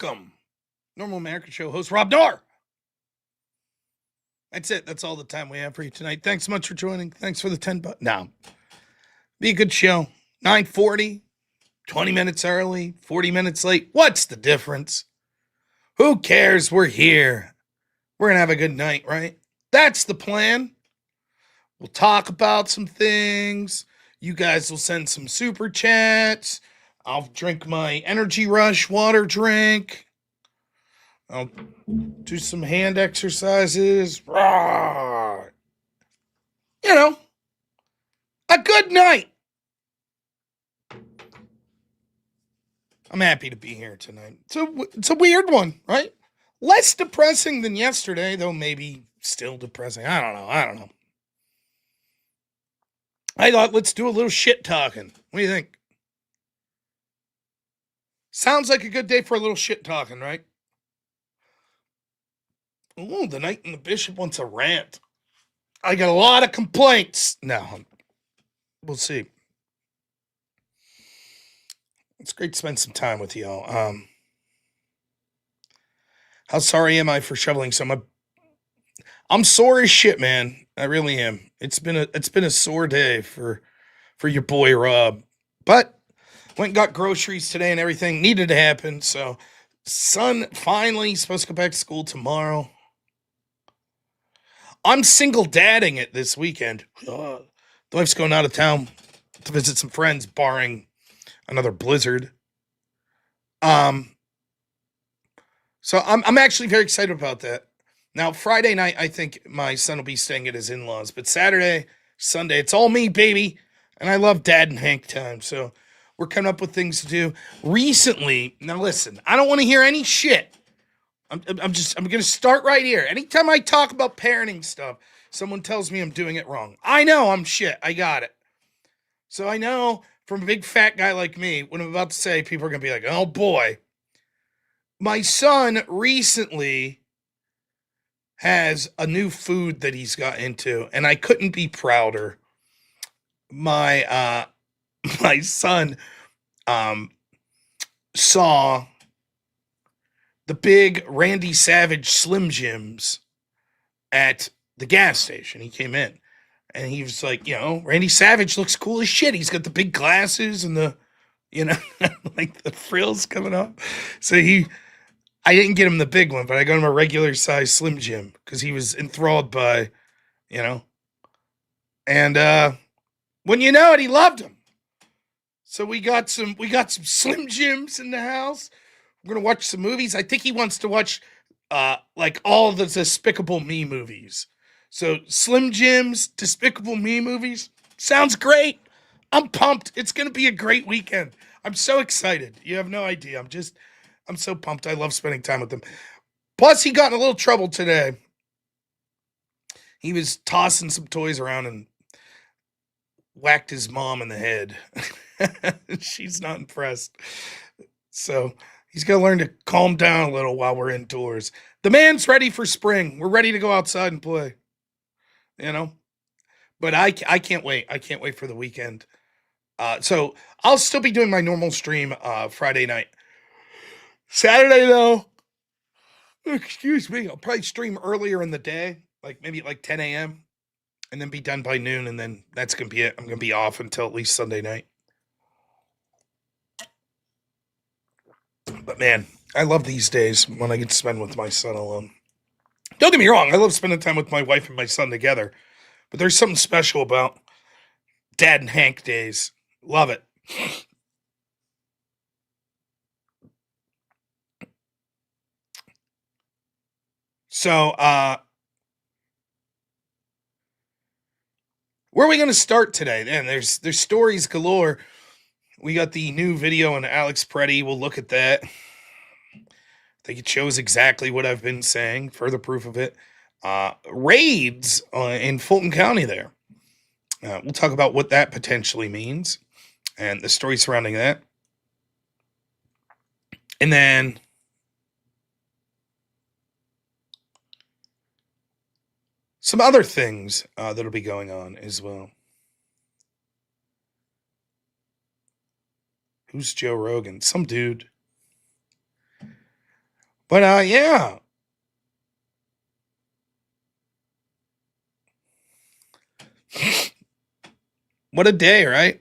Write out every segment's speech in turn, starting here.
welcome. Normal American Show host Rob Noerr. That's it. That's all the time we have for you tonight. Thanks so much for joining. Thanks for the 10 bucks. Now, be a good show. 9:40, 20 minutes early, 40 minutes late. What's the difference? Who cares? We're here. We're going to have a good night, right? That's the plan. We'll talk about some things. You guys will send some super chats. I'll drink my Energy Rush water drink. I'll do some hand exercises. Rawr. You know, a good night. I'm happy to be here tonight. It's a weird one, right? Less depressing than yesterday, though maybe still depressing. I don't know. I thought, let's do a little shit talking. What do you think? Sounds like a good day for a little shit talking, right? Ooh, the Knight and the Bishop wants a rant. I got a lot of complaints. No, we'll see. It's great to spend some time with y'all. How sorry am I for shoveling some? I'm sore as shit, man. I really am. It's been a sore day for your boy Rob. But went and got groceries today and everything needed to happen. So son finally supposed to go back to school tomorrow. I'm single dadding it this weekend. The wife's going out of town to visit some friends, barring another blizzard. So I'm actually very excited about that. Now, Friday night, I think my son will be staying at his in-laws, but Saturday, Sunday, it's all me, baby. And I love Dad and Hank time, so we're coming up with things to do. Recently, now listen, I don't want to hear any shit. I'm going to start right here. Anytime I talk about parenting stuff, someone tells me I'm doing it wrong. I know I'm shit. I got it. So I know from a big fat guy like me, what I'm about to say, people are going to be like, oh boy. My son recently has a new food that he's got into, and I couldn't be prouder. My son saw the big Randy Savage Slim Jims at the gas station. He came in and he was like, Randy Savage looks cool as shit. He's got the big glasses and the, like the frills coming up. So I didn't get him the big one, but I got him a regular size Slim Jim because he was enthralled by, and when you know it, he loved them. So we got some Slim Jims in the house. We're gonna watch some movies. I think he wants to watch like all the Despicable Me movies. So Slim Jim's Despicable Me movies sounds great. I'm pumped. It's gonna be a great weekend. I'm so excited. You have no idea. I'm so pumped. I love spending time with them. Plus, he got in a little trouble today. He was tossing some toys around and whacked his mom in the head. She's not impressed. So he's got to learn to calm down a little while we're indoors. The man's ready for spring. We're ready to go outside and play. But I can't wait. I can't wait for the weekend. So I'll still be doing my normal stream Friday night. Saturday, though, excuse me, I'll probably stream earlier in the day, like maybe at 10 a.m., and then be done by noon, and then that's going to be it. I'm going to be off until at least Sunday night. But man, I love these days when I get to spend with my son alone. Don't get me wrong, I love spending time with my wife and my son together, but there's something special about Dad and Hank days. Love it. So, where are we going to start today? Man, there's stories galore. We got the new video on Alex Pretti. We'll look at that. I think it shows exactly what I've been saying. Further proof of it. Raids in Fulton County there. We'll talk about what that potentially means and the story surrounding that. And then some other things that'll be going on as well. Who's Joe Rogan? Some dude. But yeah. What a day, right?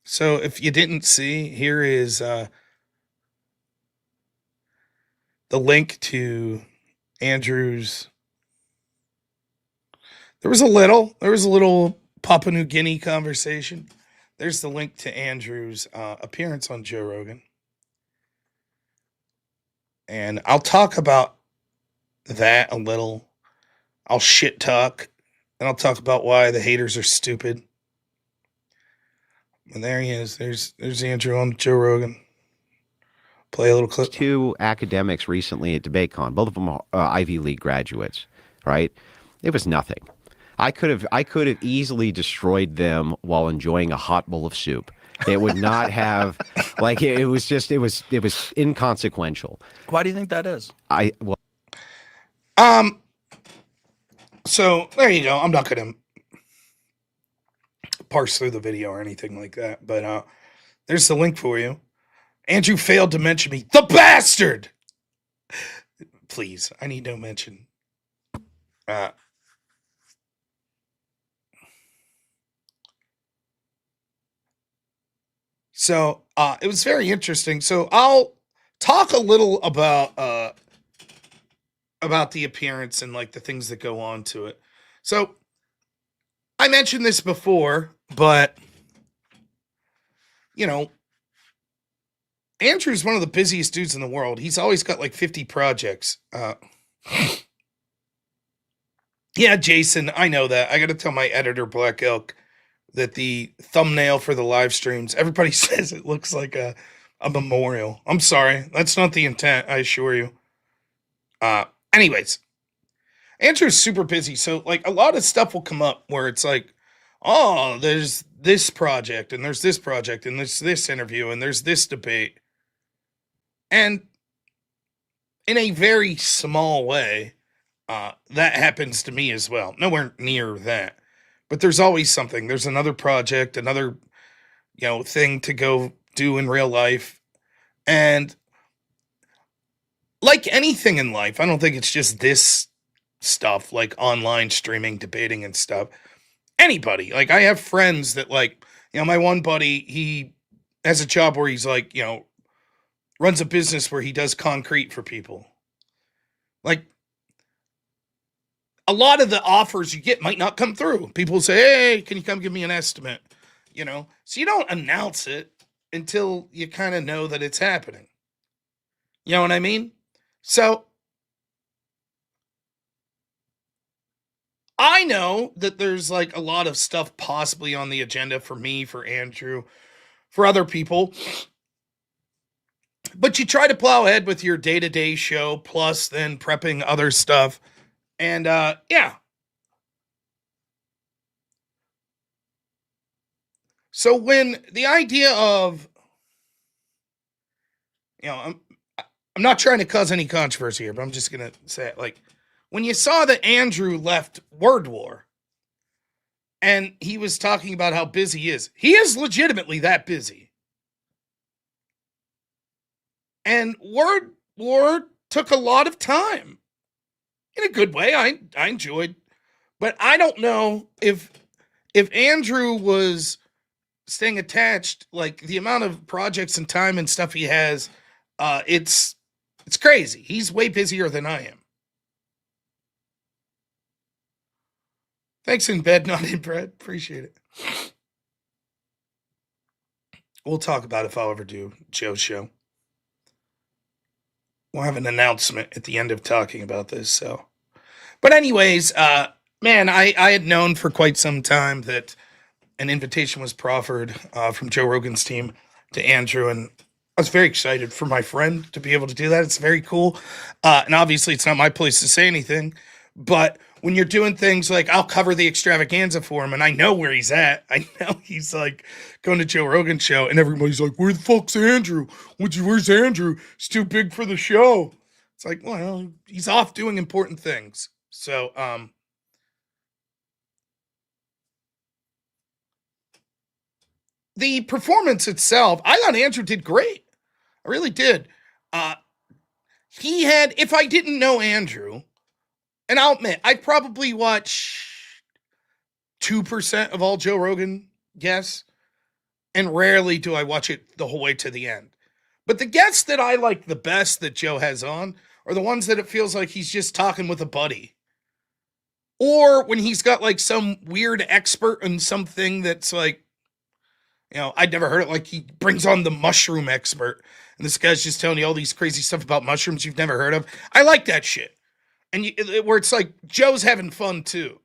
So if you didn't see, here is the link to Andrew's. There was a little Papua New Guinea conversation. There's the link to Andrew's appearance on Joe Rogan. And I'll talk about that a little. I'll shit talk. And I'll talk about why the haters are stupid. And there he is. There's Andrew on Joe Rogan. Play a little clip. Two academics recently at DebateCon, both of them are Ivy League graduates, right? It was nothing. I could have easily destroyed them while enjoying a hot bowl of soup. It would not have, like, it was inconsequential. Why do you think that is? So there you go. I'm not gonna parse through the video or anything like that, but there's the link for you. Andrew failed to mention me. The bastard! Please, I need no mention. So it was very interesting. So I'll talk a little about the appearance and like the things that go on to it. So I mentioned this before, but you know, Andrew's one of the busiest dudes in the world. He's always got like 50 projects. Yeah, Jason, I know that. I got to tell my editor, Black Elk, that the thumbnail for the live streams, everybody says it looks like a memorial. I'm sorry. That's not the intent, I assure you. Anyways, Andrew's super busy. So like a lot of stuff will come up where it's like, oh, there's this project and there's this project and there's this interview and there's this debate. And in a very small way, that happens to me as well. Nowhere near that. But there's always something. There's another project, another, thing to go do in real life. And like anything in life, I don't think it's just this stuff, like online streaming, debating and stuff. Anybody, like I have friends that like, my one buddy, he has a job where he's like, runs a business where he does concrete for people. Like, a lot of the offers you get might not come through. People say, hey, can you come give me an estimate? So you don't announce it until you kind of know that it's happening. You know what I mean? So I know that there's like a lot of stuff possibly on the agenda for me, for Andrew, for other people. But you try to plow ahead with your day-to-day show, plus then prepping other stuff. And, yeah. So when the idea of, I'm not trying to cause any controversy here, but I'm just going to say it. Like, when you saw that Andrew left Word War, and he was talking about how busy he is legitimately that busy. And Word War took a lot of time. In a good way, I enjoyed. But I don't know if Andrew was staying attached, like the amount of projects and time and stuff he has, it's crazy. He's way busier than I am. Thanks in bed, not in bread. Appreciate it. We'll talk about it if I'll ever do Joe's show. We'll have an announcement at the end of talking about this. So, but anyways, man, I had known for quite some time that an invitation was proffered from Joe Rogan's team to Andrew, and I was very excited for my friend to be able to do that. It's very cool. And obviously it's not my place to say anything, but when you're doing things like I'll cover the extravaganza for him and I know where he's at. I know he's like going to Joe Rogan's show and everybody's like, where the fuck's Andrew? Where's Andrew? He's too big for the show. It's like, well, he's off doing important things. So, the performance itself, I thought Andrew did great. I really did. he had, if I didn't know Andrew, and I'll admit, I probably watch 2% of all Joe Rogan guests, and rarely do I watch it the whole way to the end. But the guests that I like the best that Joe has on are the ones that it feels like he's just talking with a buddy. Or when he's got like some weird expert in something that's like, I'd never heard it. Like he brings on the mushroom expert, and this guy's just telling you all these crazy stuff about mushrooms you've never heard of. I like that shit. And where it's like Joe's having fun too.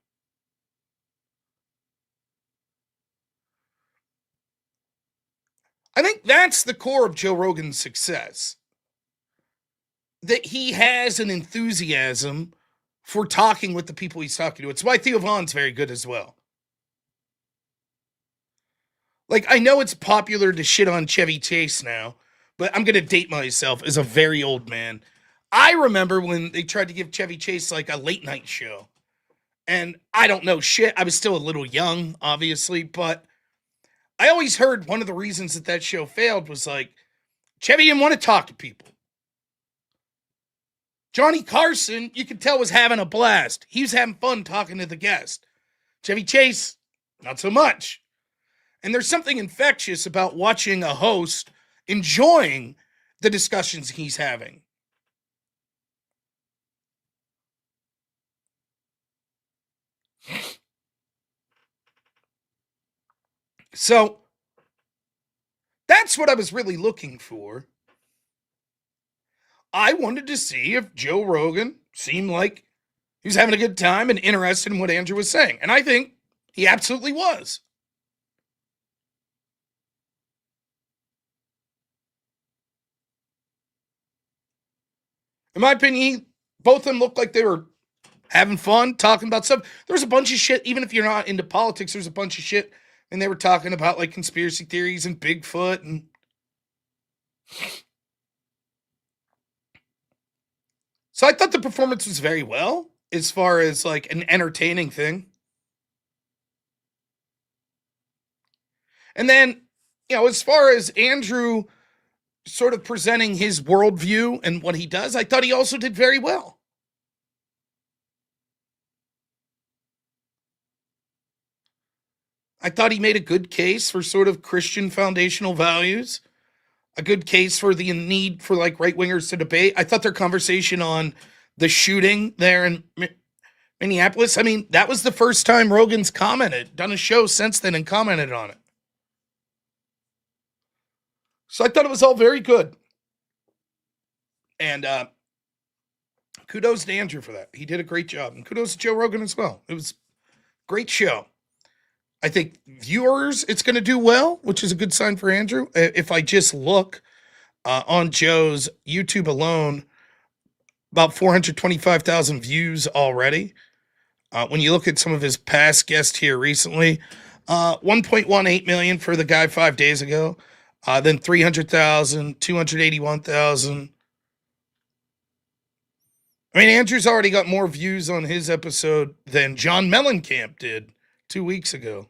I think that's the core of Joe Rogan's success. That he has an enthusiasm for talking with the people he's talking to. It's why Theo Vaughn's very good as well. Like, I know it's popular to shit on Chevy Chase now, but I'm going to date myself as a very old man. I remember when they tried to give Chevy Chase like a late night show. And I don't know shit. I was still a little young, obviously, but I always heard one of the reasons that show failed was like, Chevy didn't want to talk to people. Johnny Carson, you could tell, was having a blast. He was having fun talking to the guest. Chevy Chase, not so much. And there's something infectious about watching a host enjoying the discussions he's having. So, that's what I was really looking for. I wanted to see if Joe Rogan seemed like he was having a good time and interested in what Andrew was saying. And I think he absolutely was. In my opinion, both of them looked like they were having fun, talking about stuff. There was a bunch of shit, even if you're not into politics, there's a bunch of shit. And they were talking about like conspiracy theories and Bigfoot and so I thought the performance was very well as far as like an entertaining thing. And then, as far as Andrew sort of presenting his worldview and what he does, I thought he also did very well. I thought he made a good case for sort of Christian foundational values, a good case for the need for like right wingers to debate. I thought their conversation on the shooting there in Minneapolis, I mean, that was the first time Rogan's done a show since then and commented on it. So I thought it was all very good. And kudos to Andrew for that. He did a great job. And kudos to Joe Rogan as well. It was a great show. I think viewers, it's going to do well, which is a good sign for Andrew. If I just look on Joe's YouTube alone, about 425,000 views already. When you look at some of his past guests here recently, 1.18 million for the guy 5 days ago, then 300,000, 281,000. I mean, Andrew's already got more views on his episode than John Mellencamp did 2 weeks ago.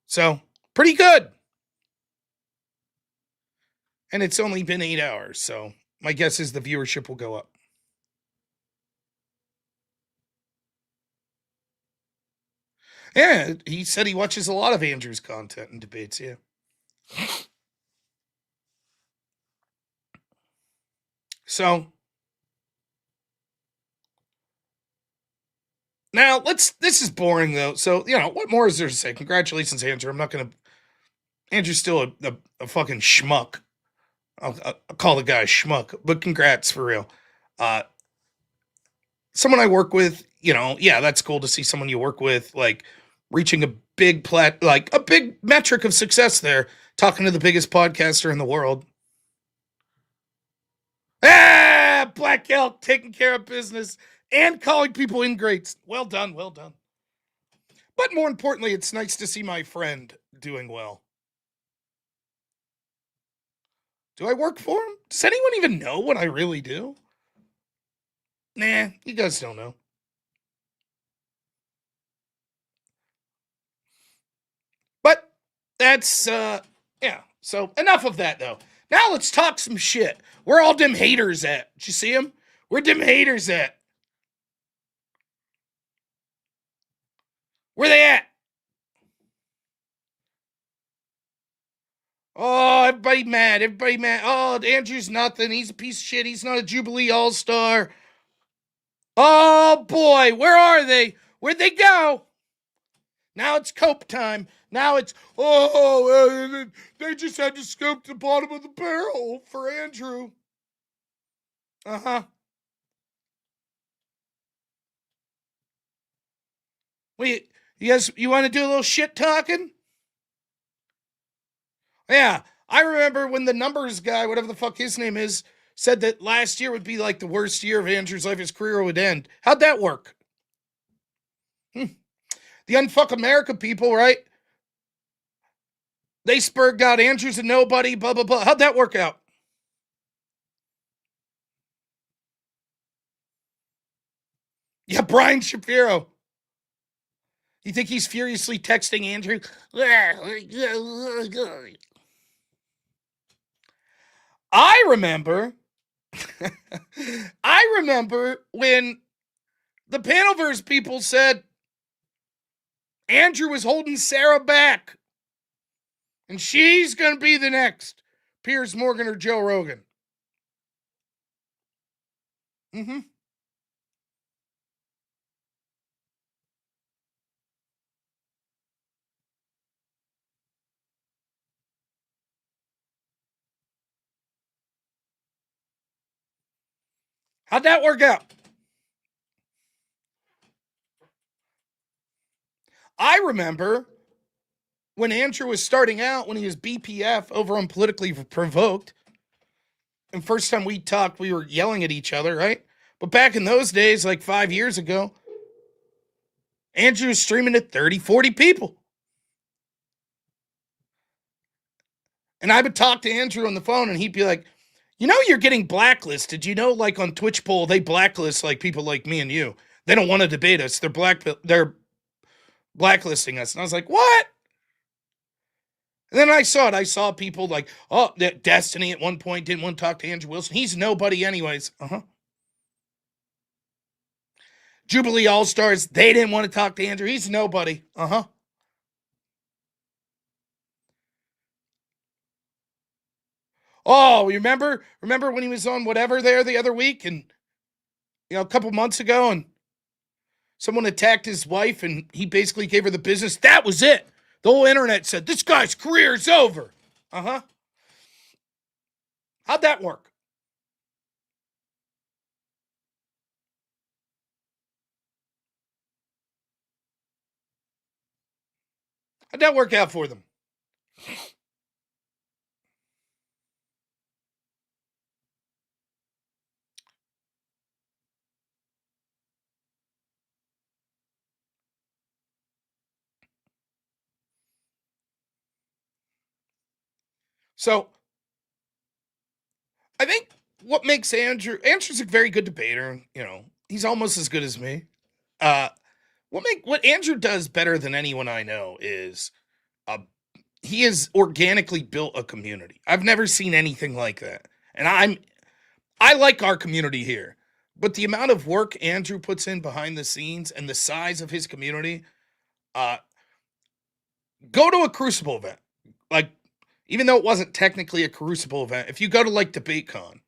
So, pretty good. And it's only been 8 hours, so my guess is the viewership will go up. Yeah, he said he watches a lot of Andrew's content and debates, yeah. So, now this is boring though. So, what more is there to say? Congratulations, Andrew. I'm not going to, Andrew's still a fucking schmuck. I'll call the guy a schmuck, but congrats for real. Someone I work with, yeah, that's cool to see someone you work with, like reaching a big a big metric of success there, talking to the biggest podcaster in the world. Black Elk taking care of business and calling people ingrates. Well done, well done. But more importantly, it's nice to see my friend doing well. Do I work for him? Does anyone even know what I really do? Nah, you guys don't know. But that's, yeah. So enough of that, though. Now let's talk some shit. Where all them haters at? Did you see them? Where them haters at? Where they at? Oh, everybody mad. Everybody mad. Oh, Andrew's nothing. He's a piece of shit. He's not a Jubilee All-Star. Oh, boy. Where are they? Where'd they go? Now it's cope time. Now it's, they just had to scoop the bottom of the barrel for Andrew. Uh-huh. Wait, you guys, you want to do a little shit talking? Yeah, I remember when the numbers guy, whatever the fuck his name is, said that last year would be like the worst year of Andrew's life. His career would end. How'd that work? The Unfuck America people, right? They spurred out Andrew's a nobody, blah, blah, blah. How'd that work out? Yeah, Brian Shapiro. You think he's furiously texting Andrew? I remember when the Panelverse people said Andrew was holding Sarah back and she's going to be the next Piers Morgan or Joe Rogan. Mm-hmm. How'd that work out? I remember when Andrew was starting out, when he was BPF over on Politically Provoked, and first time we talked, we were yelling at each other, right? But back in those days, like 5 years ago, Andrew was streaming to 30, 40 people. And I would talk to Andrew on the phone, and he'd be like, you know, you're getting blacklisted. You know, like on Twitch poll, they blacklist like people like me and you. They don't want to debate us. They're blacklisting us. And I was like, what? And then I saw it. I saw people like, oh, Destiny at one point didn't want to talk to Andrew Wilson. He's nobody anyways. Uh-huh. Jubilee All-Stars, they didn't want to talk to Andrew. He's nobody. Uh-huh. Oh, remember when he was on whatever there the other week and, you know, a couple months ago, and someone attacked his wife and he basically gave her the business? That was it. The whole internet said, this guy's career is over. Uh-huh. How'd that work? How'd that work out for them? So, I think what makes Andrew's a very good debater. You know, he's almost as good as me. Uh, what Andrew does better than anyone I know is he has organically built a community. I've never seen anything like that. And I like our community here. But the amount of work Andrew puts in behind the scenes and the size of his community, uh, go to a Crucible event. Like, even though it wasn't technically a Crucible event, if you go to like DebateCon,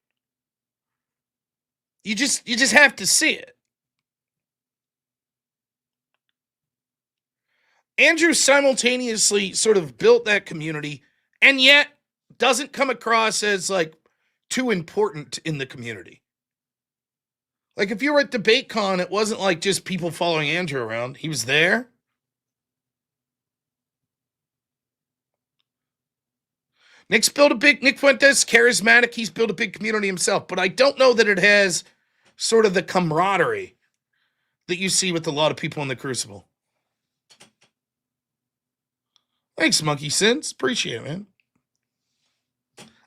you just have to see it. Andrew simultaneously sort of built that community and yet doesn't come across as like too important in the community. Like if you were at DebateCon, it wasn't like just people following Andrew around. He was there. Nick Fuentes, charismatic. He's built a big community himself, but I don't know that it has sort of the camaraderie that you see with a lot of people in the Crucible. Thanks, Monkey Sins. Appreciate it, man.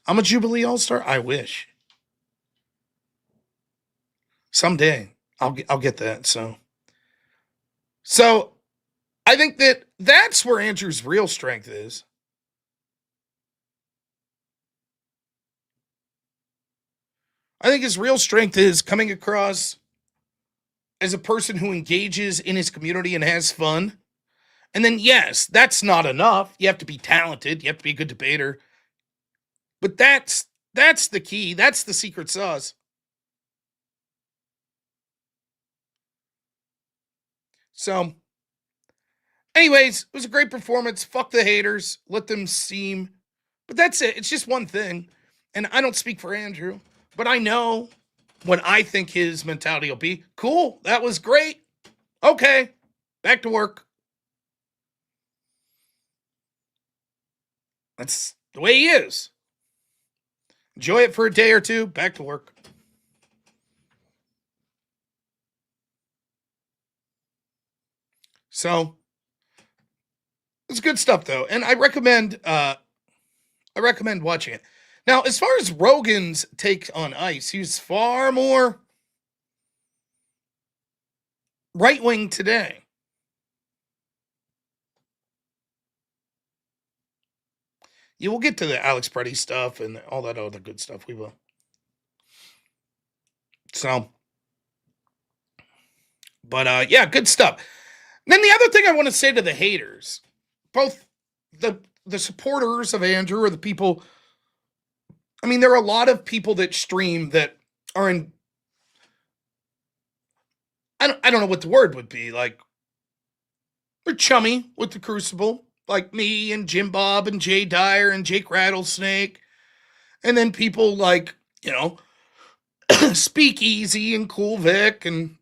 I'm a Jubilee All-Star. I wish. Someday I'll get that. So I think that's where Andrew's real strength is. I think his real strength is coming across as a person who engages in his community and has fun. And then, yes, that's not enough. You have to be talented. You have to be a good debater. But that's the key. That's the secret sauce. So, anyways, it was a great performance. Fuck the haters. Let them steam. But that's it. It's just one thing. And I don't speak for Andrew, but I know what I think his mentality will be. Cool. That was great. Okay. Back to work. That's the way he is. Enjoy it for a day or two. Back to work. So it's good stuff though, and I recommend watching it. Now, as far as Rogan's take on ICE, he's far more right wing today. You will get to the Alex Pretti stuff and all that other good stuff. We will. So, but yeah, good stuff. And then the other thing I want to say to the haters, both the supporters of Andrew or the people, I mean, there are a lot of people that stream that are in, I don't know what the word would be, like, they're chummy with the Crucible, like me and Jim Bob and Jay Dyer and Jake Rattlesnake. And then people like, you know, Speakeasy and Cool Vic and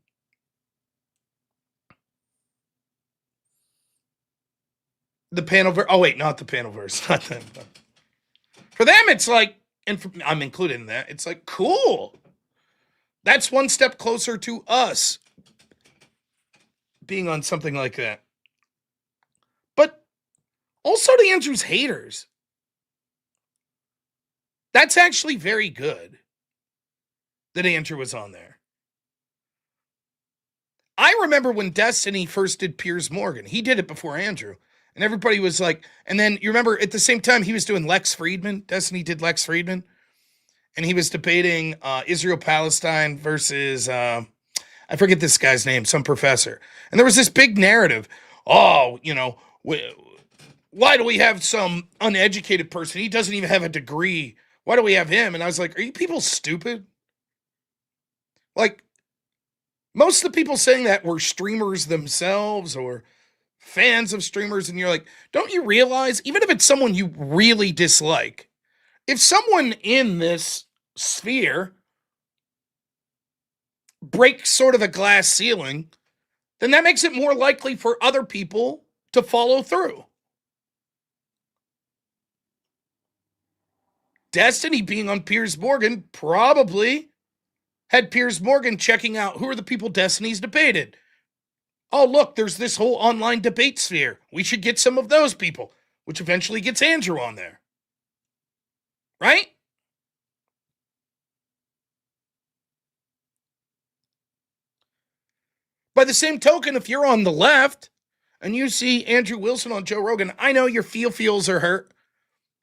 the Panelverse. Oh, wait, not the Panelverse. Not them. For them, it's like, and I'm included in that, it's like, cool. That's one step closer to us being on something like that. But also to Andrew's haters, that's actually very good that Andrew was on there. I remember when Destiny first did Piers Morgan. He did it before Andrew. And everybody was like, and then you remember at the same time he was doing Lex Friedman. Destiny did Lex Friedman. And he was debating Israel-Palestine versus, I forget this guy's name, some professor. And there was this big narrative. Oh, you know, why do we have some uneducated person? He doesn't even have a degree. Why do we have him? And I was like, are you people stupid? Like, most of the people saying that were streamers themselves or fans of streamers. And you're like, don't you realize, even if it's someone you really dislike, if someone in this sphere breaks sort of a glass ceiling, then that makes it more likely for other people to follow through. Destiny being on Piers Morgan probably had Piers Morgan checking out who are the people Destiny's debated. Oh, look, there's this whole online debate sphere. We should get some of those people, which eventually gets Andrew on there. Right? By the same token, if you're on the left and you see Andrew Wilson on Joe Rogan, I know your feels are hurt.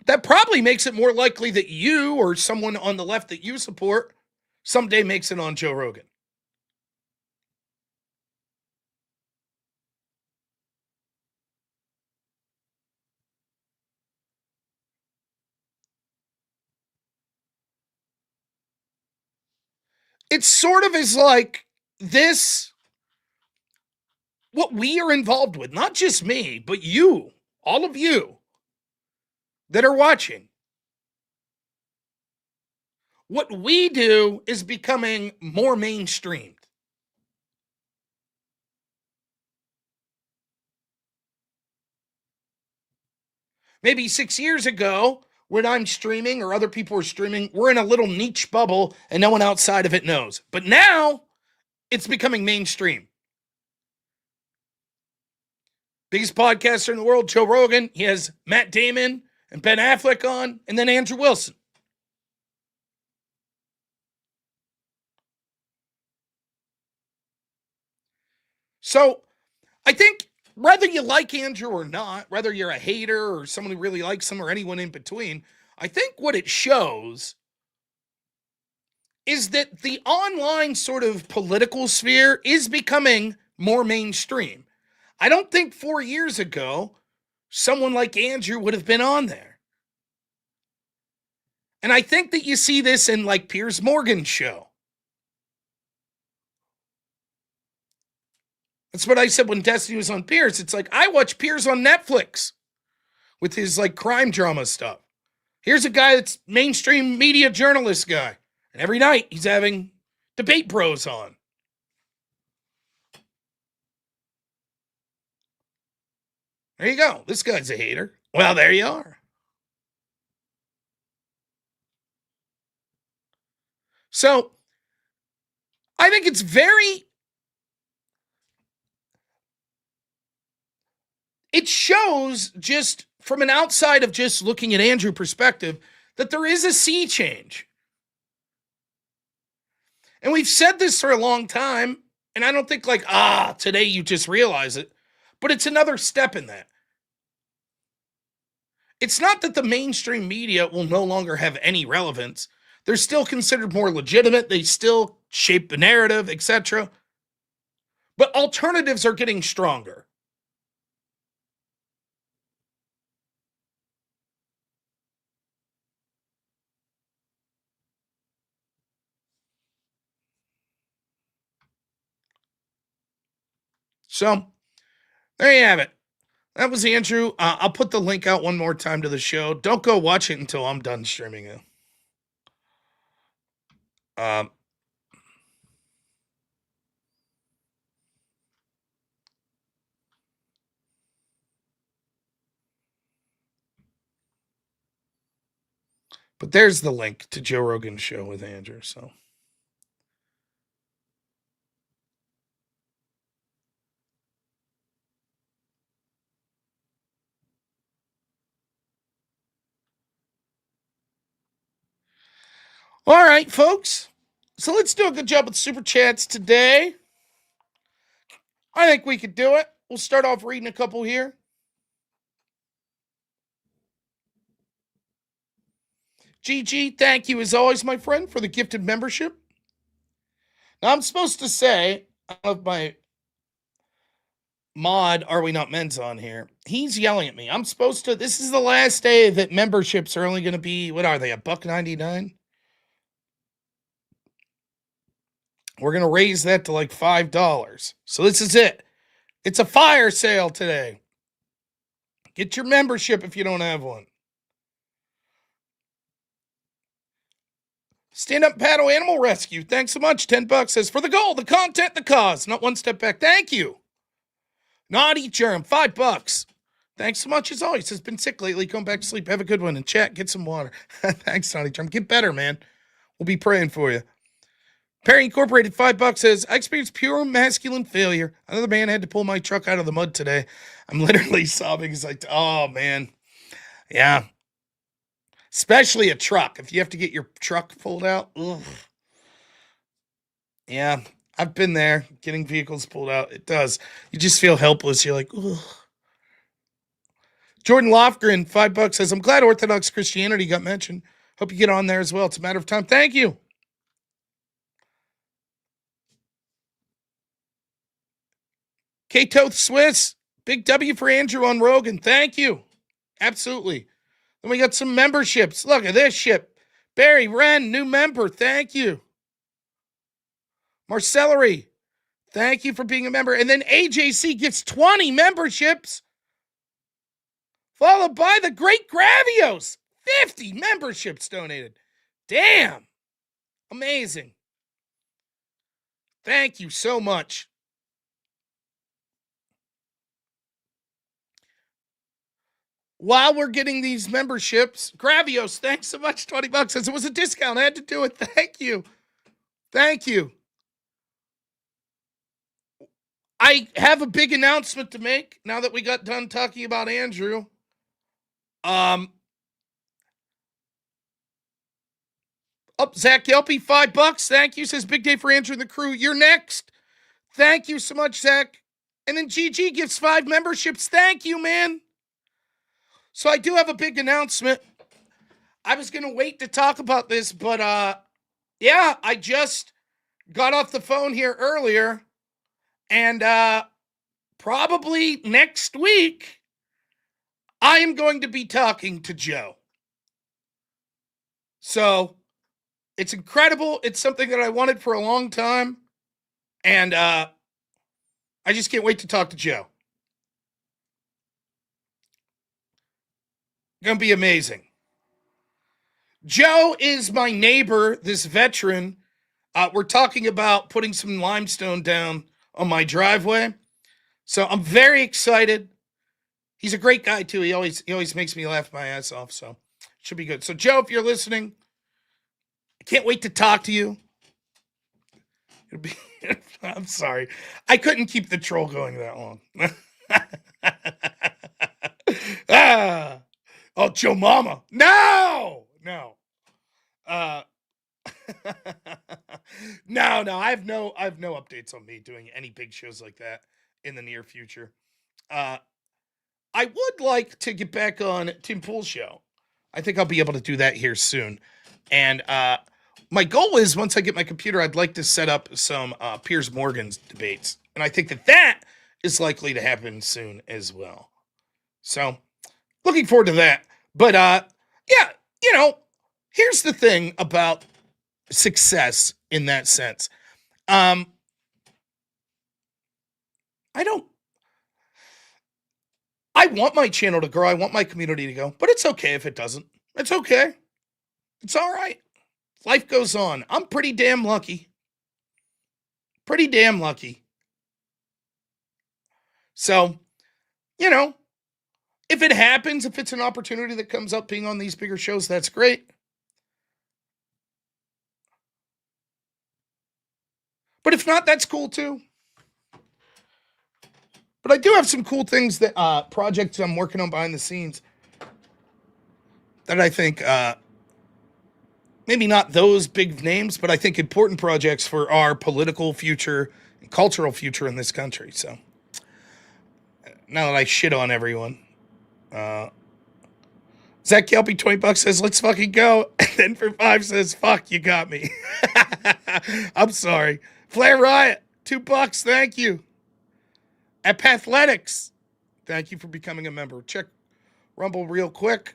That probably makes it more likely that you or someone on the left that you support someday makes it on Joe Rogan. It sort of is like this, what we are involved with, not just me, but you, all of you that are watching. What we do is becoming more mainstreamed. Maybe 6 years ago, when I'm streaming or other people are streaming, we're in a little niche bubble and no one outside of it knows. But now it's becoming mainstream. Biggest podcaster in the world, Joe Rogan. He has Matt Damon and Ben Affleck on, and then Andrew Wilson. So I think whether you like Andrew or not, whether you're a hater or someone who really likes him or anyone in between, I think what it shows is that the online sort of political sphere is becoming more mainstream. I don't think 4 years ago someone like Andrew would have been on there. And I think that you see this in like Piers Morgan's show. That's what I said when Destiny was on Piers. It's like, I watch Piers on Netflix with his like crime drama stuff. Here's a guy that's mainstream media journalist guy. And every night he's having debate bros on. There you go. This guy's a hater. Well, there you are. So, I think it's it shows just from an outside of just looking at Andrew perspective that there is a sea change. And we've said this for a long time, and I don't think like, today you just realize it, but it's another step in that. It's not that the mainstream media will no longer have any relevance. They're still considered more legitimate. They still shape the narrative, etc. But alternatives are getting stronger. So, there you have it. That was Andrew. I'll put the link out one more time to the show. Don't go watch it until I'm done streaming it. But there's the link to Joe Rogan's show with Andrew. So, all right, folks. So let's do a good job with super chats today. I think we could do it. We'll start off reading a couple here. GG, thank you as always, my friend, for the gifted membership. Now, I'm supposed to say, I don't know if my mod, Are We Not Men's on here. He's yelling at me. I'm supposed to, this is the last day that memberships are only going to be, what are they, $1.99? We're going to raise that to like $5. So this is it. It's a fire sale today. Get your membership if you don't have one. Stand Up Paddle Animal Rescue. Thanks so much. $10 says, for the goal, the content, the cause. Not one step back. Thank you. Naughty Germ, $5. Thanks so much as always. Has been sick lately. Come back to sleep. Have a good one. And chat. Get some water. Thanks, Naughty Germ. Get better, man. We'll be praying for you. Perry Incorporated, $5 says, I experienced pure masculine failure. Another man had to pull my truck out of the mud today. I'm literally sobbing. He's like, oh, man. Yeah. Especially a truck. If you have to get your truck pulled out. Ugh. Yeah. I've been there. Getting vehicles pulled out. It does. You just feel helpless. You're like, ugh. Jordan Lofgren, $5 says, I'm glad Orthodox Christianity got mentioned. Hope you get on there as well. It's a matter of time. Thank you. K-Toth Swiss, big W for Andrew on Rogan. Thank you. Absolutely. Then we got some memberships. Look at this ship. Barry Wren, new member. Thank you. Marcellery, thank you for being a member. And then AJC gets 20 memberships. Followed by the Great Gravios. 50 memberships donated. Damn. Amazing. Thank you so much. While we're getting these memberships, Gravios, thanks so much. $20 says it was a discount. I had to do it. Thank you. Thank you. I have a big announcement to make now that we got done talking about Andrew. Zach Yelpy, $5. Thank you. Says big day for Andrew and the crew. You're next. Thank you so much, Zach. And then GG gives 5 memberships. Thank you, man. So I do have a big announcement. I was going to wait to talk about this, but Yeah, I just got off the phone here earlier, and probably next week, I am going to be talking to Joe. So it's incredible. It's something that I wanted for a long time. And I just can't wait to talk to Joe. Gonna be amazing. Joe is my neighbor, this veteran. We're talking about putting some limestone down on my driveway. So I'm very excited. He's a great guy too. He always makes me laugh my ass off. So it should be good. So Joe, if you're listening, I can't wait to talk to you. I'm sorry. I couldn't keep the troll going that long. Oh, Joe Mama. No. No. I have no updates on me doing any big shows like that in the near future. I would like to get back on Tim Pool's show. I think I'll be able to do that here soon. And my goal is, once I get my computer, I'd like to set up some Piers Morgan's debates. And I think that is likely to happen soon as well. So, looking forward to that. But, yeah, here's the thing about success in that sense. I want my channel to grow. I want my community to go. But it's okay if it doesn't. It's okay. It's all right. Life goes on. I'm pretty damn lucky. So, if it happens, if it's an opportunity that comes up being on these bigger shows, that's great. But if not, that's cool too. But I do have some cool things that projects I'm working on behind the scenes that I think maybe not those big names, but I think important projects for our political future and cultural future in this country. So now that I shit on everyone, Zach Kelpie, $20 says, let's fucking go. And then for 5 says, fuck, you got me. I'm sorry. Flair Riot, $2, thank you. At Pathletics, thank you for becoming a member. Check Rumble real quick.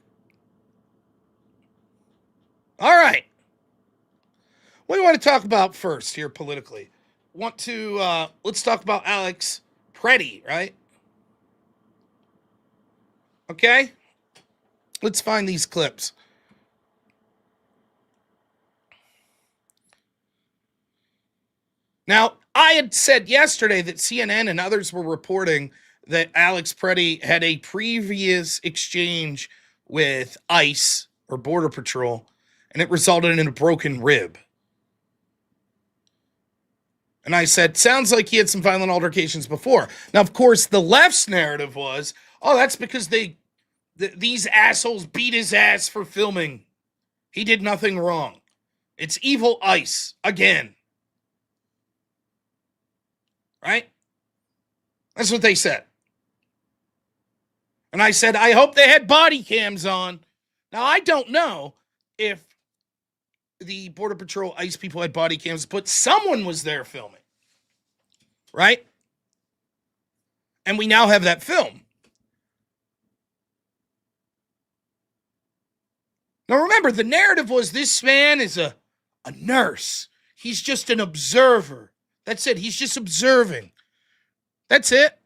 All right. What do you want to talk about first here politically? Let's talk about Alex Pretti, right? Okay? Let's find these clips. Now, I had said yesterday that CNN and others were reporting that Alex Pretti had a previous exchange with ICE or Border Patrol, and it resulted in a broken rib. And I said, sounds like he had some violent altercations before. Now, of course, the left's narrative was, oh, that's because these assholes beat his ass for filming. He did nothing wrong. It's evil ICE again. Right? That's what they said. And I said, I hope they had body cams on. Now, I don't know if the Border Patrol ICE people had body cams, but someone was there filming. Right? And we now have that film. Now, remember, the narrative was this man is a nurse. He's just an observer. That's it. He's just observing. That's it.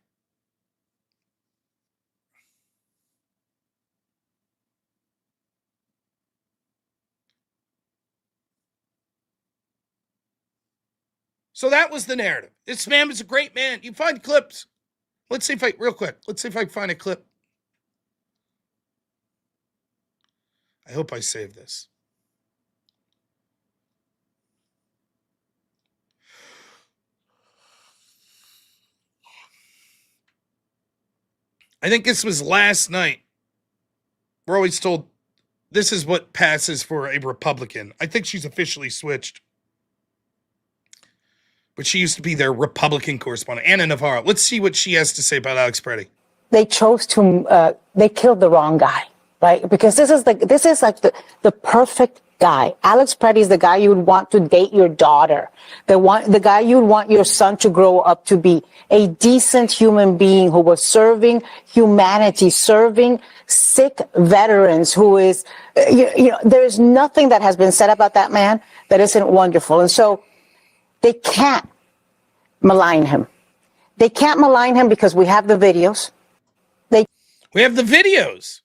So that was the narrative. This man was a great man. You find clips. Let's see if I can find a clip. I hope I save this. I think this was last night. We're always told this is what passes for a Republican. I think she's officially switched. But she used to be their Republican correspondent, Anna Navarro. Let's see what she has to say about Alex Pretti. They chose to, they killed the wrong guy, right? Because this is like the perfect guy. Alex Pretti is the guy you would want to date your daughter. The guy you would want your son to grow up to be a decent human being who was serving humanity, serving sick veterans, who is, there's nothing that has been said about that man that isn't wonderful. And so they can't malign him. They can't malign him because we have the videos. We have the videos.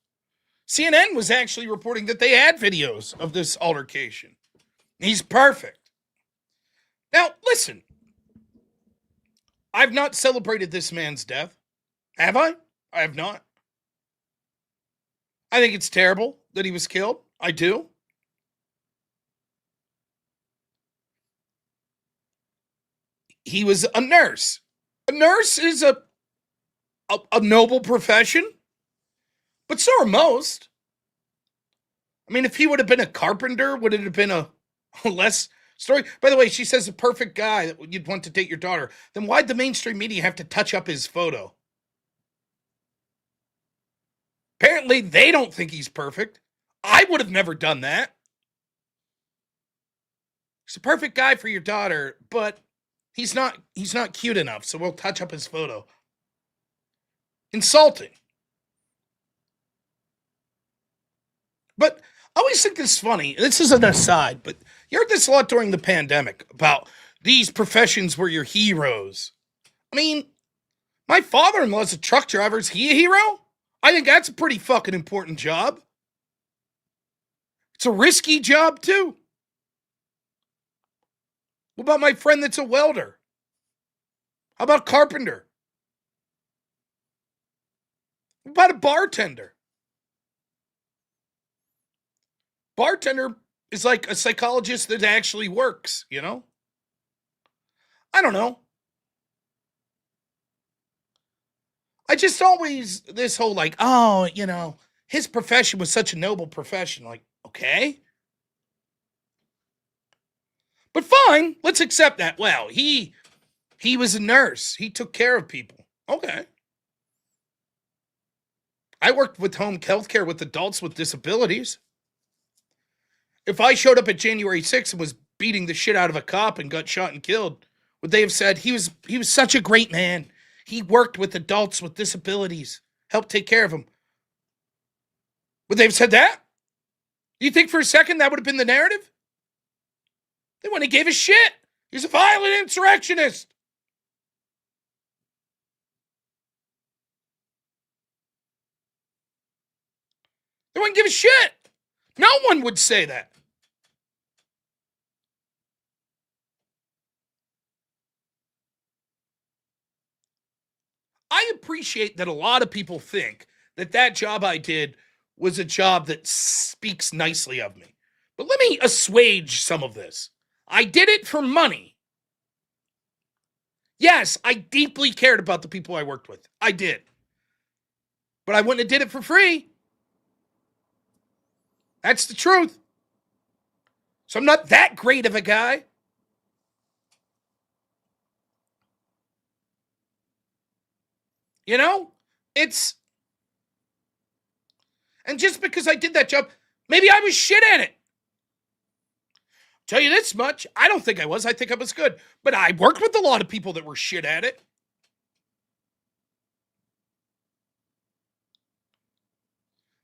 CNN was actually reporting that they had videos of this altercation. He's perfect. Now, listen. I've not celebrated this man's death. Have I? I have not. I think it's terrible that he was killed. I do. He was a nurse. A nurse is a noble profession, but so are most. I mean, if he would have been a carpenter, would it have been a less story? By the way, she says the perfect guy that you'd want to date your daughter. Then why'd the mainstream media have to touch up his photo? Apparently, they don't think he's perfect. I would have never done that. He's a perfect guy for your daughter, but he's not cute enough, so we'll touch up his photo. Insulting. But I always think this is funny. This is an aside, but you heard this a lot during the pandemic about these professions were your heroes. I mean, my father-in-law's a truck driver. Is he a hero? I think that's a pretty fucking important job. It's a risky job, too. What about my friend that's a welder? How about carpenter? What about a bartender? Bartender is like a psychologist that actually works, you know? I don't know. I just always, this whole like, oh, his profession was such a noble profession. Like, okay. But fine, let's accept that. Well, he was a nurse. He took care of people. Okay. I worked with home health care with adults with disabilities. If I showed up at January 6th and was beating the shit out of a cop and got shot and killed, would they have said he was such a great man? He worked with adults with disabilities, helped take care of them. Would they have said that? Do you think for a second that would have been the narrative? They wouldn't have gave a shit. He's a violent insurrectionist. They wouldn't give a shit. No one would say that. I appreciate that a lot of people think that job I did was a job that speaks nicely of me. But let me assuage some of this. I did it for money. Yes, I deeply cared about the people I worked with. I did. But I wouldn't have did it for free. That's the truth. So I'm not that great of a guy. And just because I did that job, maybe I was shit at it. Tell you this much, I don't think I was. I think I was good. But I worked with a lot of people that were shit at it.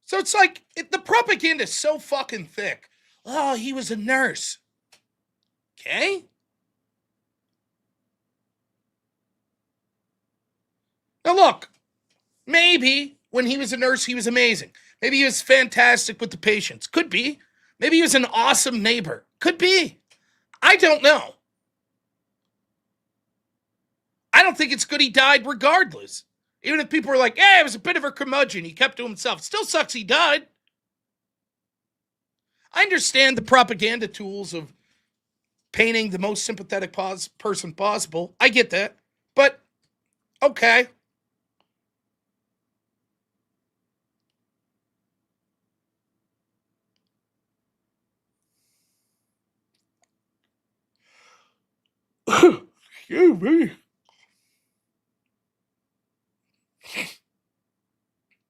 So it's like, the propaganda is so fucking thick. Oh, he was a nurse. Okay? Now look, maybe when he was a nurse, he was amazing. Maybe he was fantastic with the patients. Could be. Maybe he was an awesome neighbor. Could be. I don't know. I don't think it's good he died regardless. Even if people were like, it was a bit of a curmudgeon. He kept to himself. Still sucks he died. I understand the propaganda tools of painting the most sympathetic person possible. I get that. But, okay. Excuse me.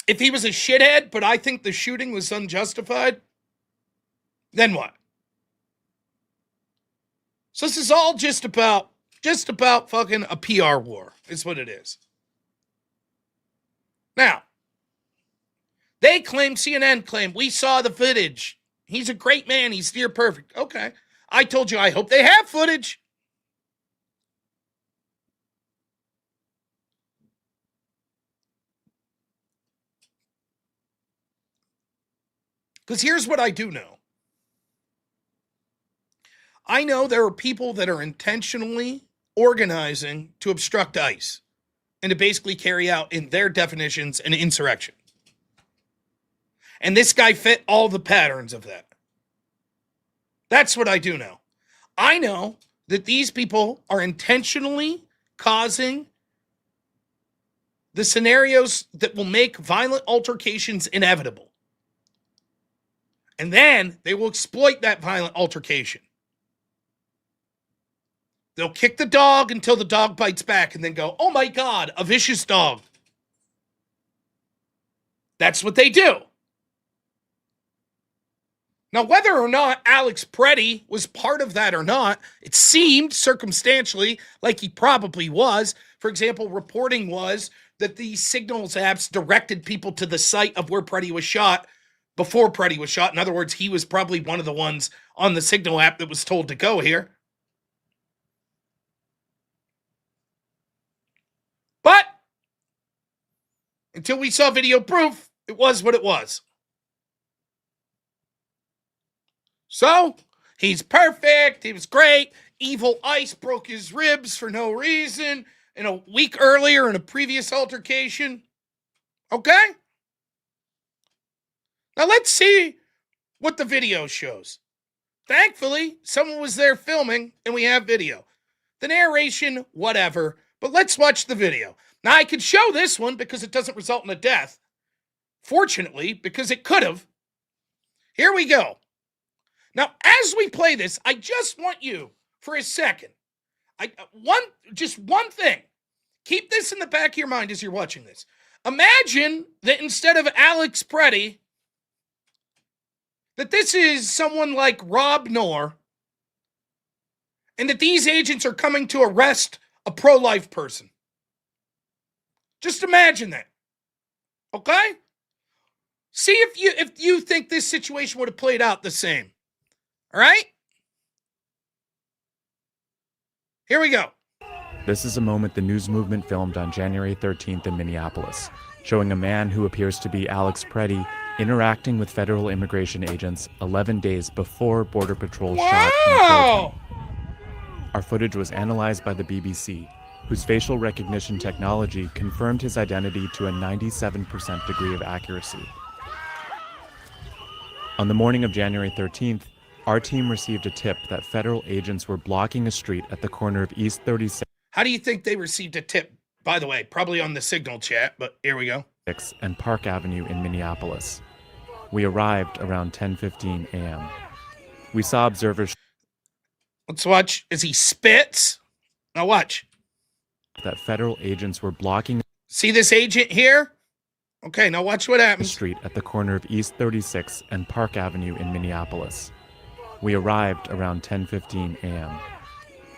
If he was a shithead, but I think the shooting was unjustified, then what? So this is all just about fucking a PR war, is what it is. Now, they claim, CNN claim, we saw the footage. He's a great man. He's near perfect. Okay. I told you, I hope they have footage. Because here's what I do know. I know there are people that are intentionally organizing to obstruct ICE and to basically carry out, in their definitions, an insurrection. And this guy fit all the patterns of that. That's what I do know. I know that these people are intentionally causing the scenarios that will make violent altercations inevitable. And then they will exploit that violent altercation. They'll kick the dog until the dog bites back and then go, oh my God, a vicious dog. That's what they do. Now, whether or not Alex Pretti was part of that or not, it seemed circumstantially like he probably was. For example, reporting was that the Signals apps directed people to the site of where Pretti was shot before Pretti was shot. In other words, he was probably one of the ones on the Signal app that was told to go here. But until we saw video proof, it was what it was. So, he's perfect. He was great. Evil ICE broke his ribs for no reason in a week earlier in a previous altercation. Okay? Now let's see what the video shows. Thankfully, someone was there filming and we have video. The narration, whatever, but let's watch the video. Now I could show this one because it doesn't result in a death. Fortunately, because it could have. Here we go. Now, as we play this, I just want you, for a second, just one thing. Keep this in the back of your mind as you're watching this. Imagine that instead of Alex Pretti, that this is someone like robnoerr, and that these agents are coming to arrest a pro-life person. Just imagine that. Okay? See if you think this situation would have played out the same. All right? Here we go. This is a moment the news movement filmed on January 13th in Minneapolis, showing a man who appears to be Alex Pretti interacting with federal immigration agents 11 days before Border Patrol shot and killed him. Our footage was analyzed by the BBC, whose facial recognition technology confirmed his identity to a 97% degree of accuracy. On the morning of January 13th, our team received a tip that federal agents were blocking a street at the corner of East 36 How do you think they received a tip? By the way, probably on the Signal chat, but here we go. and Park Avenue in Minneapolis. We arrived around 10:15 a.m. We saw observers. Let's watch as he spits. Now watch. That federal agents were blocking See this agent here? Okay, now watch what the happens. street at the corner of East 36 and Park Avenue in Minneapolis. We arrived around 10:15 a.m.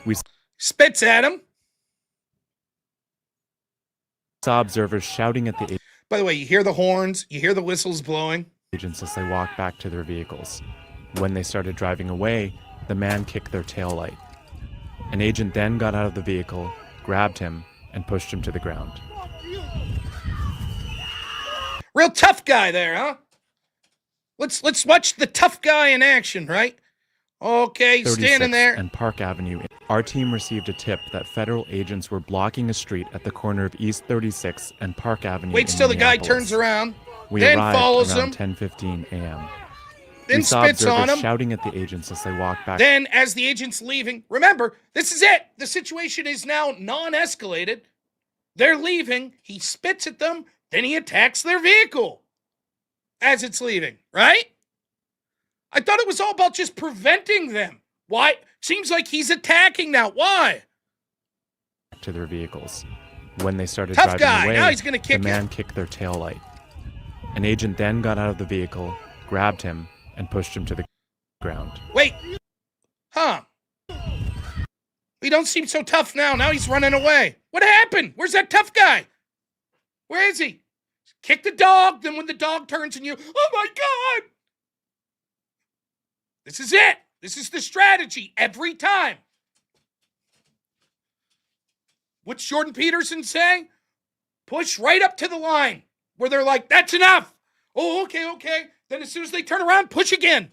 We Spits at him. saw observers shouting at the By the way, you hear the horns, you hear the whistles blowing. agents as they walked back to their vehicles. When they started driving away, the man kicked their taillight. An agent then got out of the vehicle, grabbed him, and pushed him to the ground. Real tough guy there, huh? Let's watch the tough guy in action, right? Okay, standing 36 there. and Park Avenue. Our team received a tip that federal agents were blocking a street at the corner of East 36 and Park Avenue. Waits in till the guy Minneapolis. turns around, We then arrived follows around him, 10:15 a.m. then We saw spits on observers him. shouting at the agents as they walked back. Then, as the agent's leaving, remember, this is it. The situation is now non-escalated. They're leaving. He spits at them. Then he attacks their vehicle as it's leaving, right? I thought it was all about just preventing them. Why? Seems like he's attacking now. Why? To their vehicles. When they started Tough driving guy. away, Now he's gonna kick the man him. kicked their taillight. An agent then got out of the vehicle, grabbed him, and pushed him to the ground. Wait. Huh. He don't seem so tough now. Now he's running away. What happened? Where's that tough guy? Where is he? Kick the dog. Then when the dog turns on you, oh my God. This is it. This is the strategy every time. What's Jordan Peterson saying? Push right up to the line where they're like, that's enough. Oh, okay. Then as soon as they turn around, push again.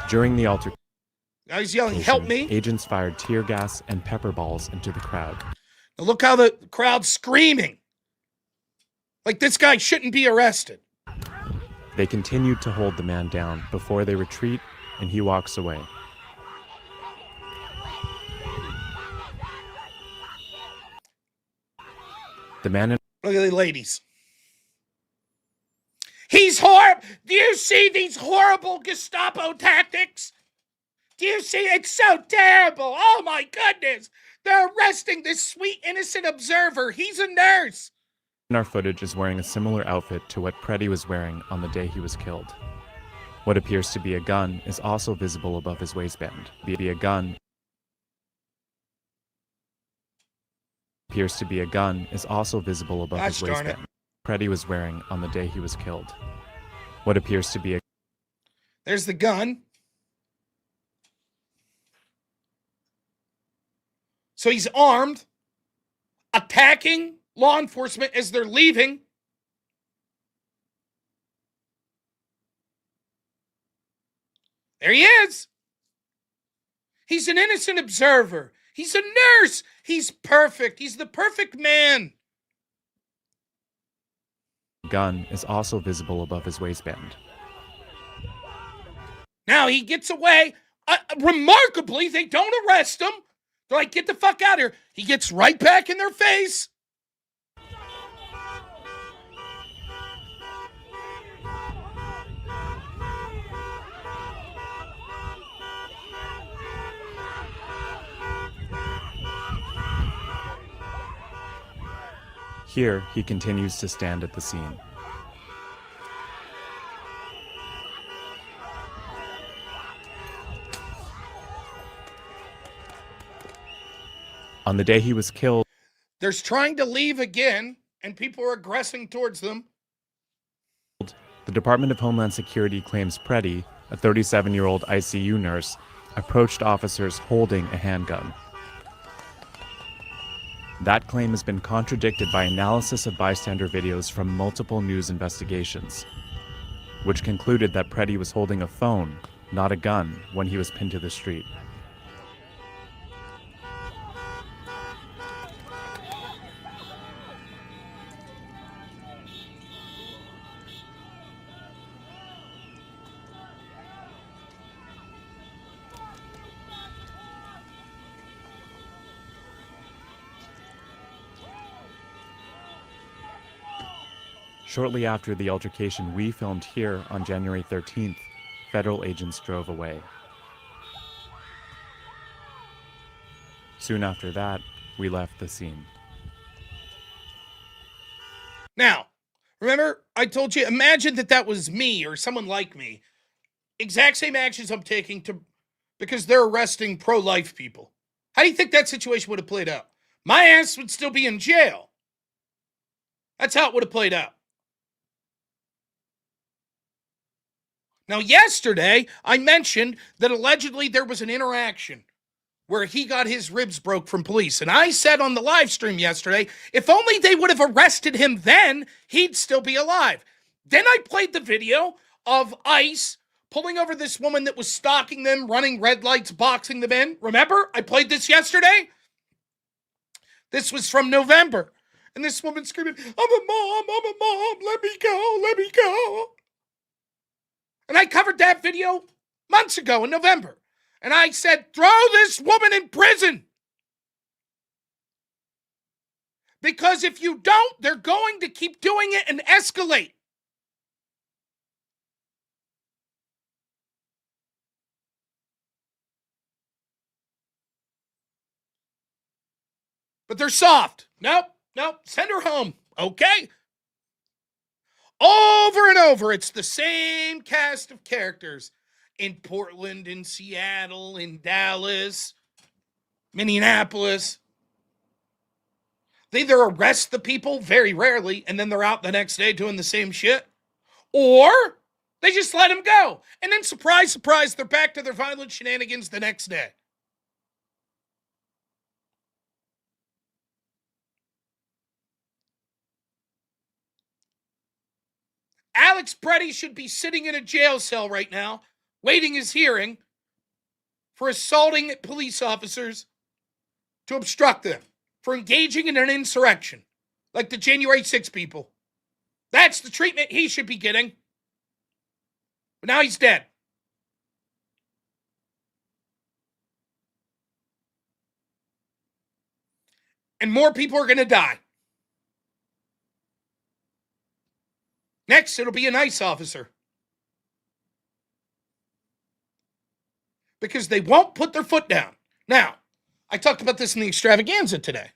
During the altercation, Now he's yelling, help me. Agents fired tear gas and pepper balls into the crowd. Now look how the crowd's screaming. Like this guy shouldn't be arrested. They continued to hold the man down before they retreat, and he walks away. The man in Look at the ladies. He's horrible. Do you see these horrible Gestapo tactics? Do you see? It's so terrible. Oh my goodness. They're arresting this sweet, innocent observer. He's a nurse. our footage is wearing a similar outfit to what Pretti was wearing on the day he was killed. What appears to be a gun is also visible above his waistband. A gun appears to be a gun is also visible above his waistband. Pretti was wearing on the day he was killed. What appears to be a... There's the gun. So he's armed, attacking law enforcement as they're leaving. There he is. He's an innocent observer. He's a nurse. He's perfect. He's the perfect man. Gun is also visible above his waistband. Now he gets away. Remarkably, they don't arrest him. They're like, get the fuck out of here. He gets right back in their face. Here, he continues to stand at the scene. On the day he was killed, There's trying to leave again, and people are aggressing towards them. the Department of Homeland Security claims Pretti, a 37-year-old ICU nurse, approached officers holding a handgun. That claim has been contradicted by analysis of bystander videos from multiple news investigations, which concluded that Pretti was holding a phone, not a gun, when he was pinned to the street. Shortly after the altercation we filmed here on January 13th, federal agents drove away. Soon after that, we left the scene. Now, remember, I told you, imagine that was me or someone like me. Exact same actions I'm taking because they're arresting pro-life people. How do you think that situation would have played out? My ass would still be in jail. That's how it would have played out. Now, yesterday, I mentioned that allegedly there was an interaction where he got his ribs broke from police. And I said on the live stream yesterday, if only they would have arrested him then, he'd still be alive. Then I played the video of ICE pulling over this woman that was stalking them, running red lights, boxing them in. Remember? I played this yesterday. This was from November. And this woman screaming, I'm a mom, let me go. And I covered that video months ago in November. And I said, throw this woman in prison. Because if you don't, they're going to keep doing it and escalate. But they're soft. Nope. Nope, send her home. Okay. Over and over, it's the same cast of characters in Portland, in Seattle, in Dallas, Minneapolis. They either arrest the people, very rarely, and then they're out the next day doing the same shit, or they just let them go. And then, surprise, surprise, they're back to their violent shenanigans the next day. Alex Pretti should be sitting in a jail cell right now, waiting his hearing for assaulting police officers to obstruct them, for engaging in an insurrection, like the January 6 people. That's the treatment he should be getting. But now he's dead. And more people are going to die. Next, it'll be a nice officer. Because they won't put their foot down. Now, I talked about this in the extravaganza today.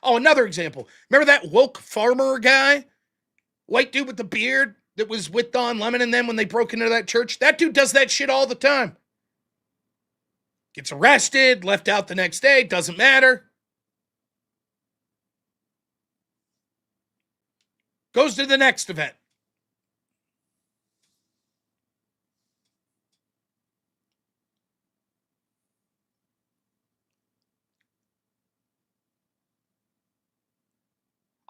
Oh, another example. Remember that woke farmer guy? White dude with the beard that was with Don Lemon and them when they broke into that church? That dude does that shit all the time. Gets arrested, left out the next day, doesn't matter. Goes to the next event.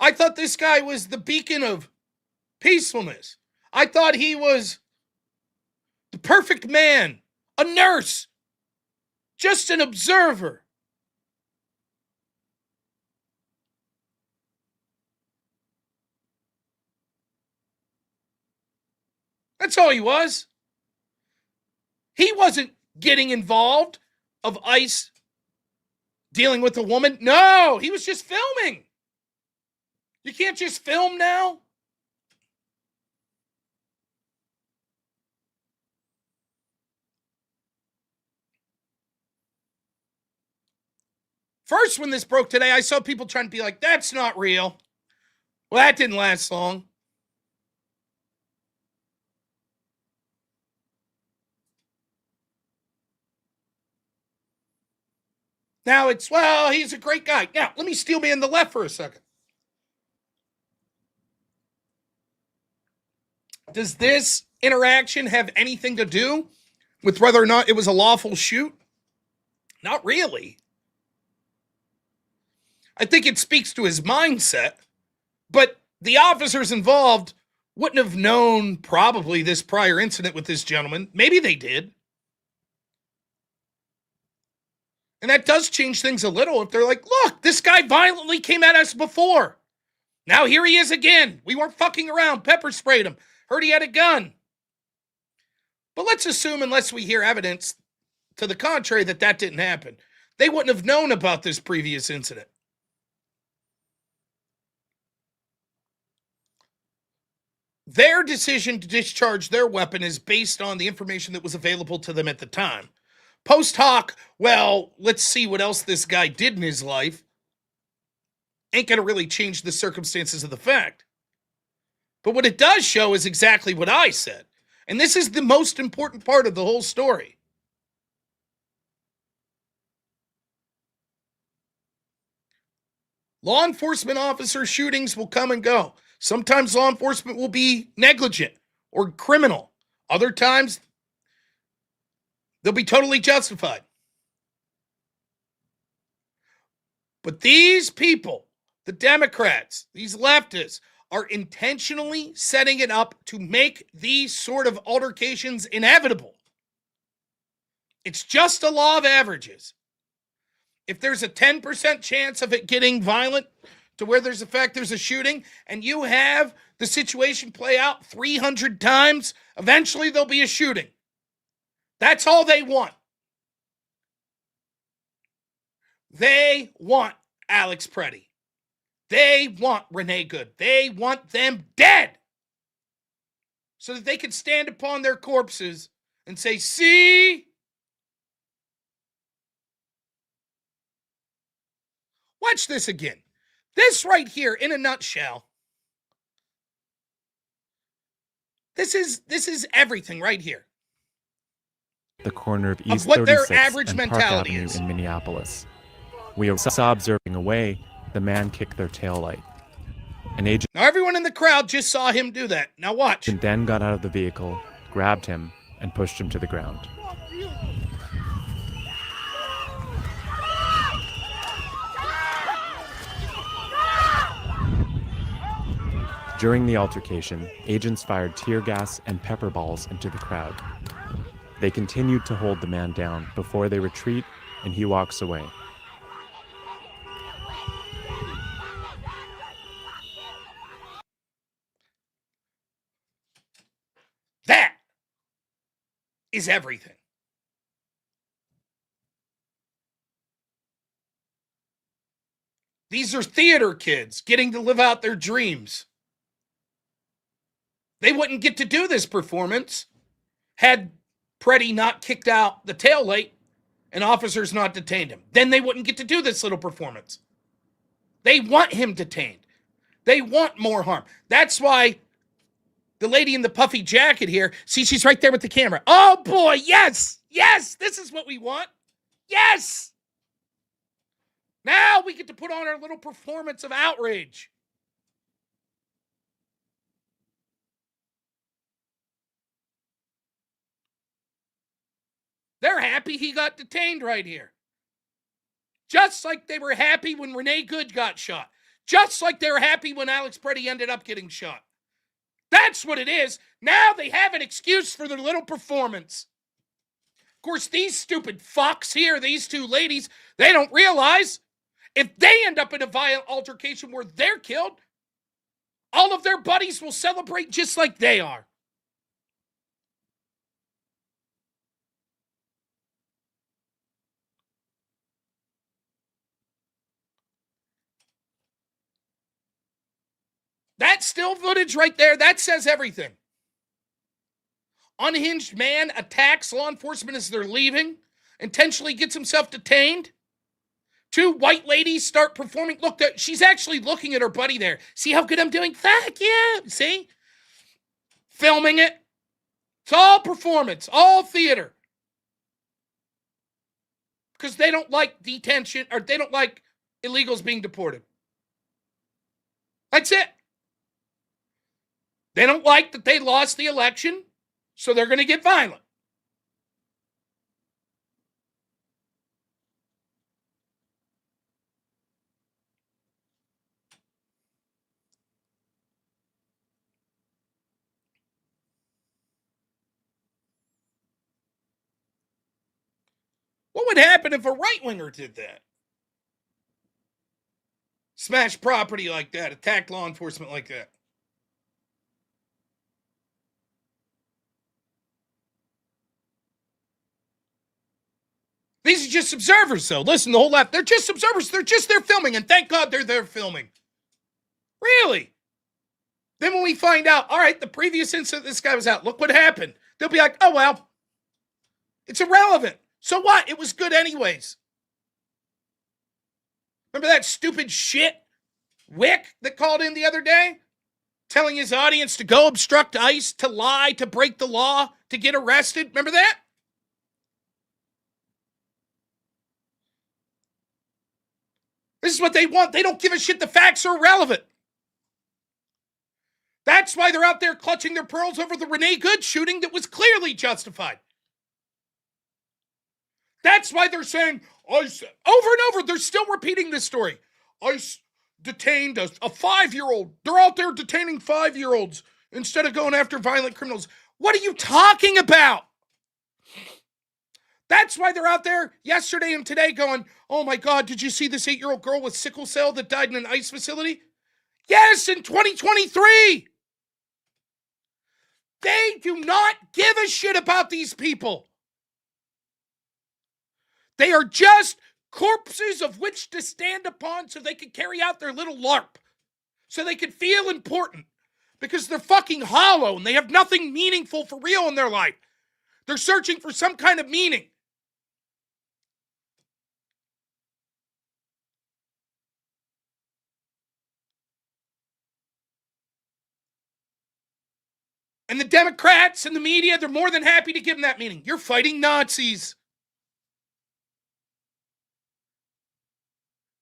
I thought this guy was the beacon of peacefulness. I thought he was the perfect man, a nurse, just an observer. That's all he was. He wasn't getting involved of ICE dealing with a woman. No, he was just filming. You can't just film now. First, when this broke today, I saw people trying to be like, that's not real. Well, that didn't last long. Now it's, well, he's a great guy. Now, let me steel man the left for a second. Does this interaction have anything to do with whether or not it was a lawful shoot? Not really. I think it speaks to his mindset, but the officers involved wouldn't have known probably this prior incident with this gentleman. Maybe they did. And that does change things a little if they're like, look, this guy violently came at us before. Now here he is again. We weren't fucking around, pepper sprayed him. Heard he had a gun. But let's assume, unless we hear evidence to the contrary, that didn't happen. They wouldn't have known about this previous incident. Their decision to discharge their weapon is based on the information that was available to them at the time. Post hoc, well, let's see what else this guy did in his life, ain't going to really change the circumstances of the fact. But what it does show is exactly what I said. And this is the most important part of the whole story. Law enforcement officer shootings will come and go. Sometimes law enforcement will be negligent or criminal. Other times, they'll be totally justified. But these people, the Democrats, these leftists, are intentionally setting it up to make these sort of altercations inevitable. It's just a law of averages. If there's a 10% chance of it getting violent to where there's a shooting, and you have the situation play out 300 times, eventually there'll be a shooting. That's all they want. They want Alex Pretti. They want Renee Good. They want them dead so that they can stand upon their corpses and say, see? Watch this again. This right here, in a nutshell, this is everything right here. The corner of Of East what their 36th average and Park mentality Avenue is. in Minneapolis. We saw observing away the man kick their taillight. An agent Now everyone in the crowd just saw him do that. Now watch. then got out of the vehicle, grabbed him, and pushed him to the ground. During the altercation, agents fired tear gas and pepper balls into the crowd. They continued to hold the man down before they retreat and he walks away. That is everything. These are theater kids getting to live out their dreams. They wouldn't get to do this performance had Pretti not kicked out the taillight and officers not detained him. Then they wouldn't get to do this little performance. They want him detained. They want more harm. That's why the lady in the puffy jacket here, see, she's right there with the camera. Oh boy, yes, yes, this is what we want. Yes. Now we get to put on our little performance of outrage. They're happy he got detained right here. Just like they were happy when Renee Good got shot. Just like they were happy when Alex Pretti ended up getting shot. That's what it is. Now they have an excuse for their little performance. Of course, these stupid fucks here, these two ladies, they don't realize if they end up in a violent altercation where they're killed, all of their buddies will celebrate just like they are. That still footage right there, that says everything. Unhinged man attacks law enforcement as they're leaving, intentionally gets himself detained. Two white ladies start performing. Look, she's actually looking at her buddy there. See how good I'm doing? Fuck yeah. See? Filming it. It's all performance, all theater. Because they don't like detention, or they don't like illegals being deported. That's it. They don't like that they lost the election, so they're going to get violent. What would happen if a right-winger did that? Smash property like that, attack law enforcement like that. These are just observers, though. Listen, the whole left, they're just observers. They're just there filming, and thank God they're there filming. Really? Then when we find out, all right, the previous incident this guy was out, look what happened. They'll be like, oh, well, it's irrelevant. So what? It was good anyways. Remember that stupid shit Whick that called in the other day? Telling his audience to go obstruct ICE, to lie, to break the law, to get arrested. Remember that? This is what they want. They don't give a shit. The facts are irrelevant. That's why they're out there clutching their pearls over the Renee Good shooting that was clearly justified. That's why they're saying, ICE, over and over, they're still repeating this story. ICE detained a 5-year-old. They're out there detaining 5-year-olds instead of going after violent criminals. What are you talking about? That's why they're out there yesterday and today going, oh my God, did you see this 8-year-old girl with sickle cell that died in an ICE facility? Yes, in 2023. They do not give a shit about these people. They are just corpses of which to stand upon so they can carry out their little LARP. So they can feel important. Because they're fucking hollow and they have nothing meaningful for real in their life. They're searching for some kind of meaning. And the Democrats and the media, they're more than happy to give them that meaning. You're fighting Nazis.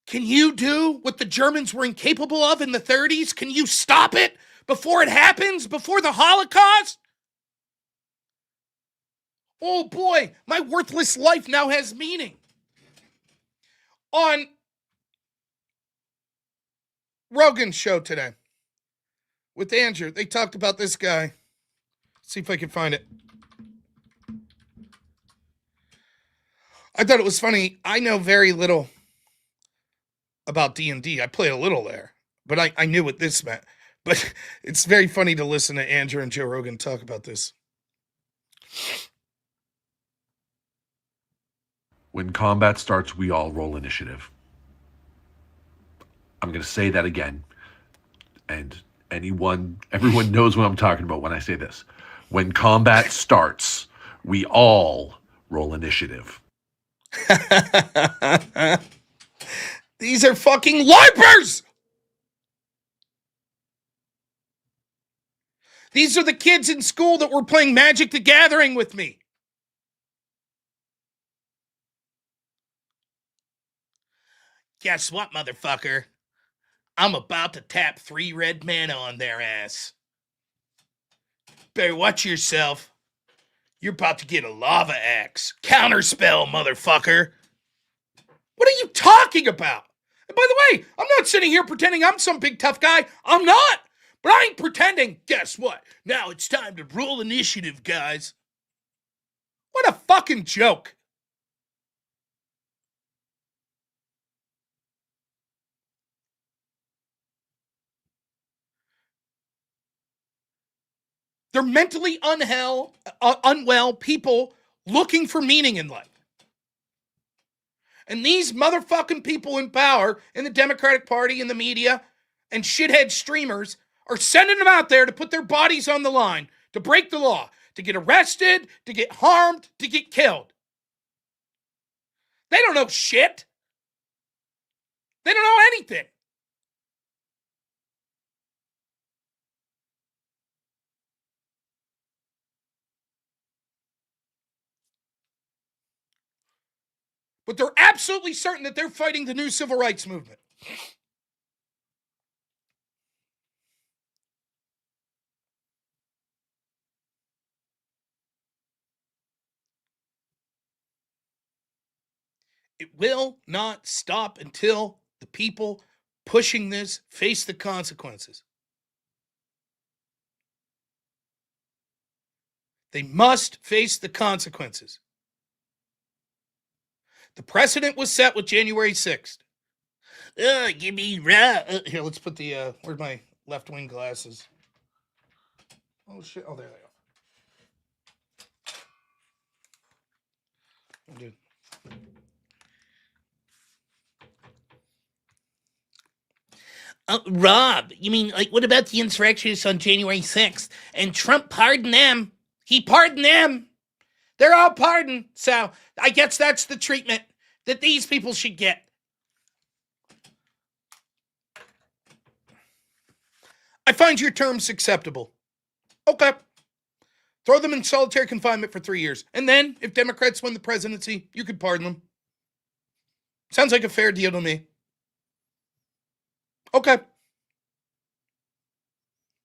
Can you do what the Germans were incapable of in the 30s? Can you stop it before it happens? Before the Holocaust? Oh boy, my worthless life now has meaning. On Rogan's show today with Andrew, they talked about this guy. Let's see if I can find it. I thought it was funny. I know very little about D&D. I played a little there, but I knew what this meant. But it's very funny to listen to Andrew and Joe Rogan talk about this. When combat starts, we all roll initiative. I'm going to say that again. And everyone knows what I'm talking about when I say this. When combat starts, we all roll initiative. These are fucking LARPers! These are the kids in school that were playing Magic the Gathering with me. Guess what, motherfucker? I'm about to tap 3 red mana on their ass. Better watch yourself. You're about to get a lava axe. Counterspell, motherfucker. What are you talking about? And by the way, I'm not sitting here pretending I'm some big tough guy. I'm not. But I ain't pretending. Guess what? Now it's time to roll initiative, guys. What a fucking joke. They're mentally unwell people looking for meaning in life. And these motherfucking people in power in the Democratic Party and the media and shithead streamers are sending them out there to put their bodies on the line, to break the law, to get arrested, to get harmed, to get killed. They don't know shit. They don't know anything. But they're absolutely certain that they're fighting the new civil rights movement. It will not stop until the people pushing this face the consequences. They must face the consequences. The precedent was set with January 6th. Give me right. Here, let's put the, where's my left-wing glasses? Oh, shit. Oh, there they are. Dude. Rob, you mean, like, what about the insurrectionists on January 6th? And Trump pardoned them. He pardoned them. They're all pardoned. So I guess that's the treatment that these people should get. I find your terms acceptable. Okay. Throw them in solitary confinement for 3 years. And then, if Democrats win the presidency, you could pardon them. Sounds like a fair deal to me. Okay.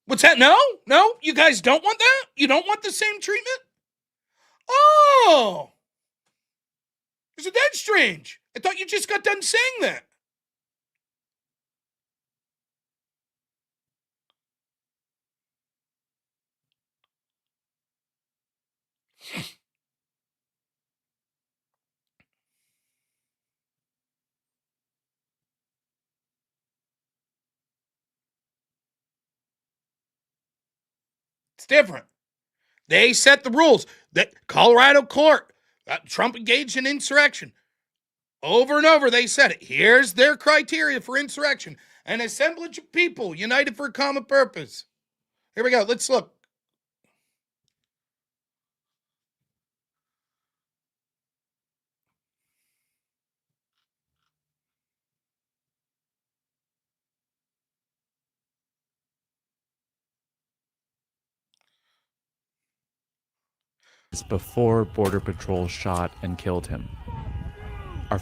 What's that? No? No? You guys don't want that? You don't want the same treatment? Oh! Isn't that strange? I thought you just got done saying that. It's different. They set the rules. That Colorado court, Trump engaged in insurrection. Over and over, they said it. Here's their criteria for insurrection. An assemblage of people united for a common purpose. Here we go. Let's look. before Border Patrol shot and killed him. Our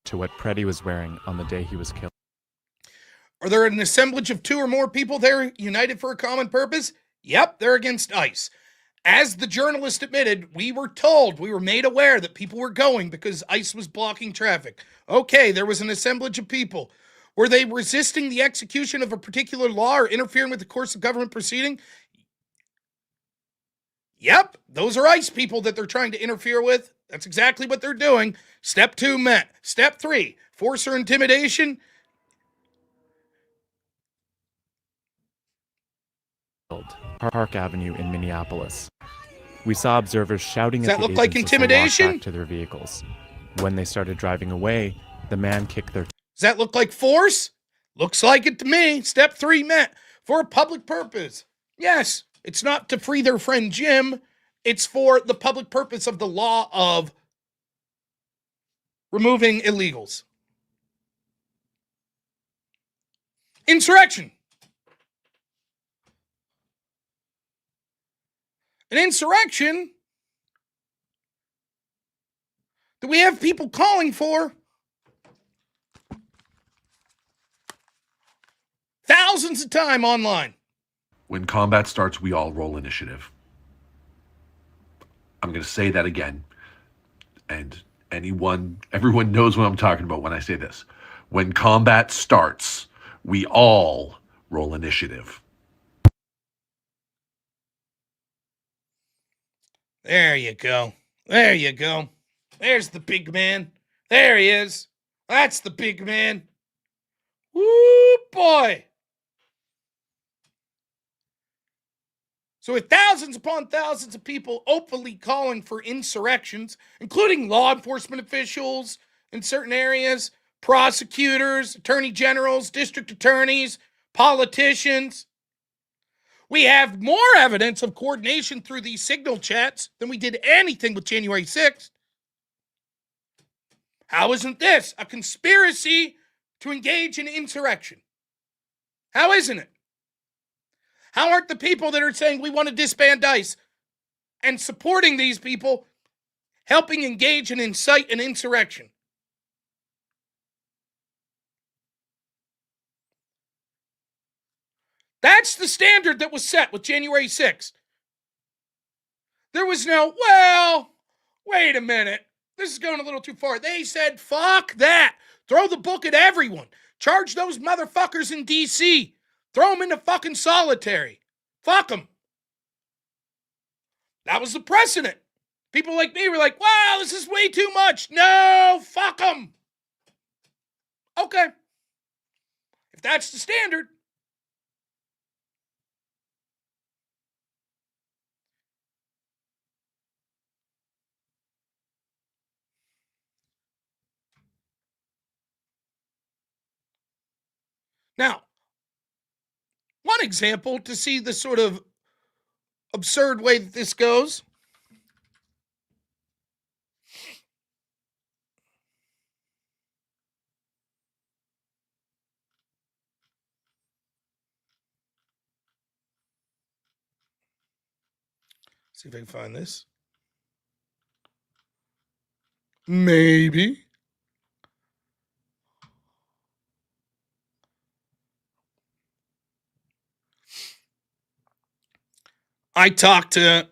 to what Pretti was wearing on the day he was killed. Are there an assemblage of two or more people there united for a common purpose? Yep, they're against ICE. As the journalist admitted, we were told, we were made aware that people were going because ICE was blocking traffic. Okay, there was an assemblage of people. Were they resisting the execution of a particular law or interfering with the course of government proceeding? Yep, those are ICE people that they're trying to interfere with. That's exactly what they're doing. Step 2 met. Step 3, force or intimidation. Park Avenue in Minneapolis. We saw observers shouting Does at that the look like agents as they walked intimidation? back to their vehicles. When they started driving away, the man kicked their Does that look like force? Looks like it to me. Step 3 met for a public purpose. Yes, it's not to free their friend Jim. It's for the public purpose of the law of removing illegals. Insurrection. An insurrection that we have people calling for thousands of times online. When combat starts, we all roll initiative. I'm going to say that again. And everyone knows what I'm talking about when I say this. When combat starts, we all roll initiative. There you go. There you go. There's the big man. There he is. That's the big man. Woo, boy. So with thousands upon thousands of people openly calling for insurrections, including law enforcement officials in certain areas, prosecutors, attorney generals, district attorneys, politicians, we have more evidence of coordination through these signal chats than we did anything with January 6th. How isn't this a conspiracy to engage in insurrection? How isn't it? How aren't the people that are saying we want to disband ICE and supporting these people helping engage and incite an insurrection? That's the standard that was set with January 6th. There was no, well, wait a minute. This is going a little too far. They said, fuck that. Throw the book at everyone. Charge those motherfuckers in D.C. Throw them into fucking solitary. Fuck them. That was the precedent. People like me were like, wow, this is way too much. No, fuck them. Okay. If that's the standard. Now, one example to see the sort of absurd way that this goes. See if I can find this. Maybe. I talked to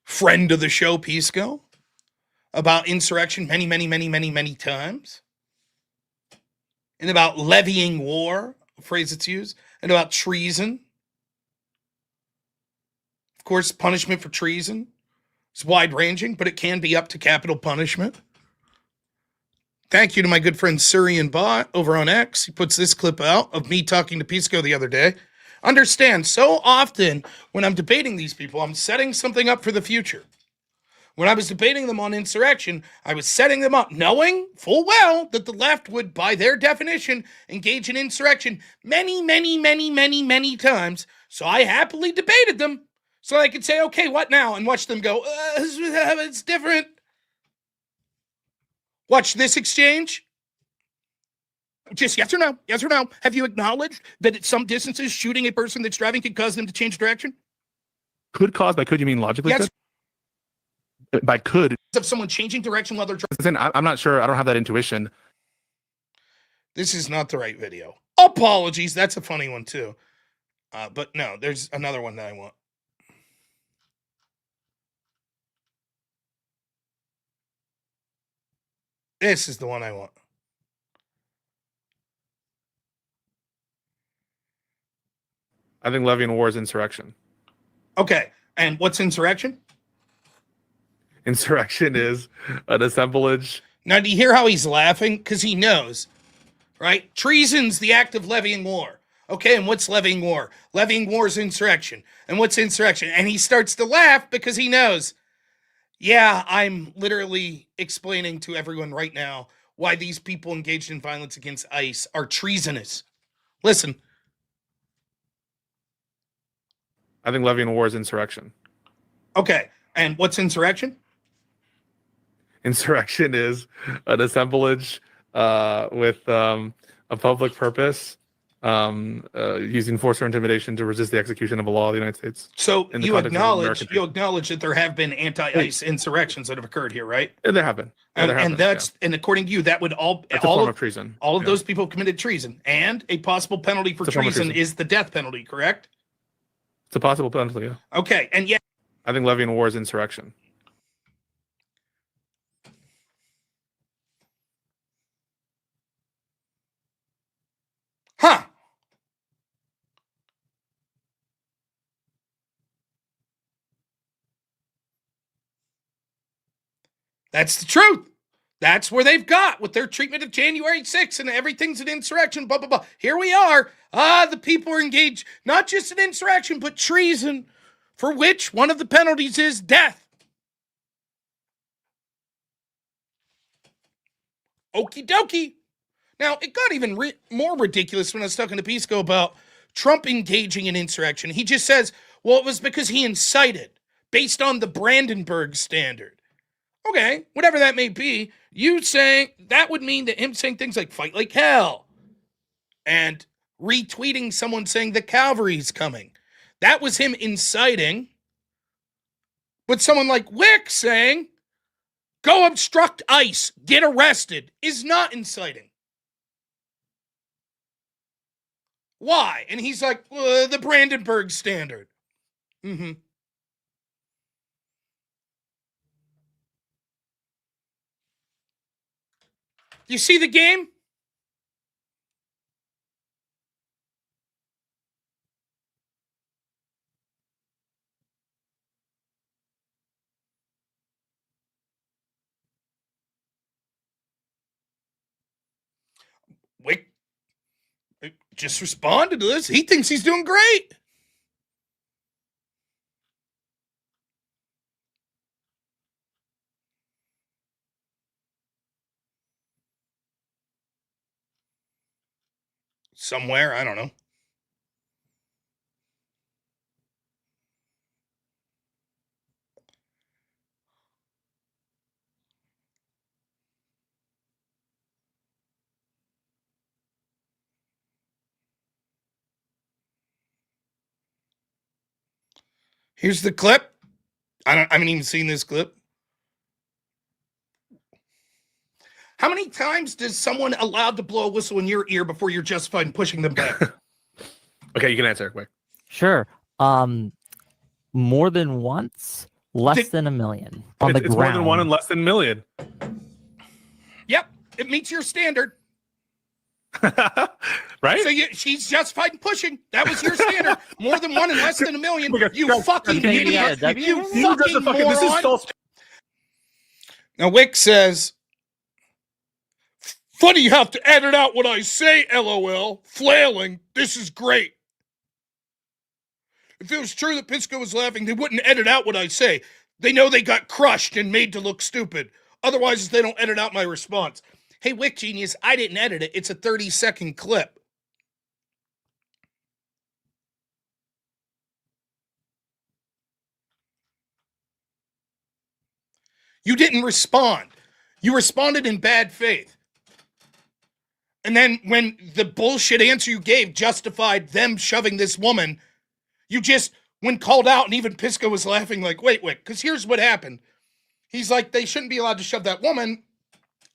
friend of the show, Pisco, about insurrection many times. And about levying war, a phrase that's used, and about treason. Of course, punishment for treason is wide-ranging, but it can be up to capital punishment. Thank you to my good friend Syrian Bot over on X. He puts this clip out of me talking to Pisco the other day. Understand, so often when I'm debating these people, I'm setting something up for the future. When I was debating them on insurrection, I was setting them up knowing full well that the left would, by their definition, engage in insurrection many times. So I happily debated them so I could say, okay, what now? And watch them go, it's different. Watch this exchange. Just yes or no. Yes or no. Have you acknowledged that at some distances, shooting a person that's driving could cause them to change direction? Could cause, by could you mean logically? Yes. By could. Of someone changing direction while they're driving. I'm not sure. I don't have that intuition. This is not the right video. Apologies. That's a funny one too. But no, there's another one that I want. This is the one I want. I think levying war is insurrection. Okay. And what's insurrection? Insurrection is an assemblage. Now, do you hear how he's laughing? Because he knows, right? Treason's the act of levying war. Okay, and what's levying war? Levying war is insurrection. And what's insurrection? And he starts to laugh because he knows, yeah, I'm literally explaining to everyone right now why these people engaged in violence against ICE are treasonous. Listen. I think levying war is insurrection. Okay, and what's insurrection? Insurrection is an assemblage with a public purpose, using force or intimidation to resist the execution of a law of the United States. So in the you context of acknowledge American that there have been anti-ICE insurrections that have occurred here, right? Yeah, there have been. Yeah, there have And been, that's and according to you, that would That's a form of treason. all of Yeah. those people committed treason, and a possible penalty for It's a form of treason treason. is the death penalty, correct? It's a possible penalty. Yeah. Okay, and yet I think levying war is insurrection. huh? That's the truth. That's where they've got with their treatment of January 6th and everything's an insurrection, blah, blah, blah. Here we are. The people are engaged, not just in insurrection, but treason, for which one of the penalties is death. Okie dokie. Now, it got even more ridiculous when I was talking to Pisco about Trump engaging in insurrection. He just says, well, it was because he incited based on the Brandenburg standard. Okay, whatever that may be, you saying that would mean that him saying things like fight like hell and retweeting someone saying the cavalry's coming. That was him inciting. But someone like Whick saying, go obstruct ICE, get arrested, is not inciting. Why? And he's like, the Brandenburg standard. Mm-hmm. You see the game? Wick just responded to this. He thinks he's doing great. Somewhere, I don't know. Here's the clip. I haven't even seen this clip. How many times does someone allowed to blow a whistle in your ear before you're justified in pushing them back? Okay, you can answer it quick. Sure. More than once, less than a million on the It's ground. more than one and less than a million. Yep, it meets your standard. Right? So she's justified in pushing. That was your standard. More than one and less than a million. You fucking Okay, idiot. yeah, W? You fucking moron. This is false. Now, Wick says, funny you have to edit out what I say, LOL. Flailing. This is great. If it was true that Pisco was laughing, they wouldn't edit out what I say. They know they got crushed and made to look stupid. Otherwise, they don't edit out my response. Hey, Wick Genius, I didn't edit it. It's a 30-second clip. You didn't respond. You responded in bad faith. And then when the bullshit answer you gave justified them shoving this woman, you just, when called out, and even Pisco was laughing like, wait, because here's what happened. He's like, they shouldn't be allowed to shove that woman.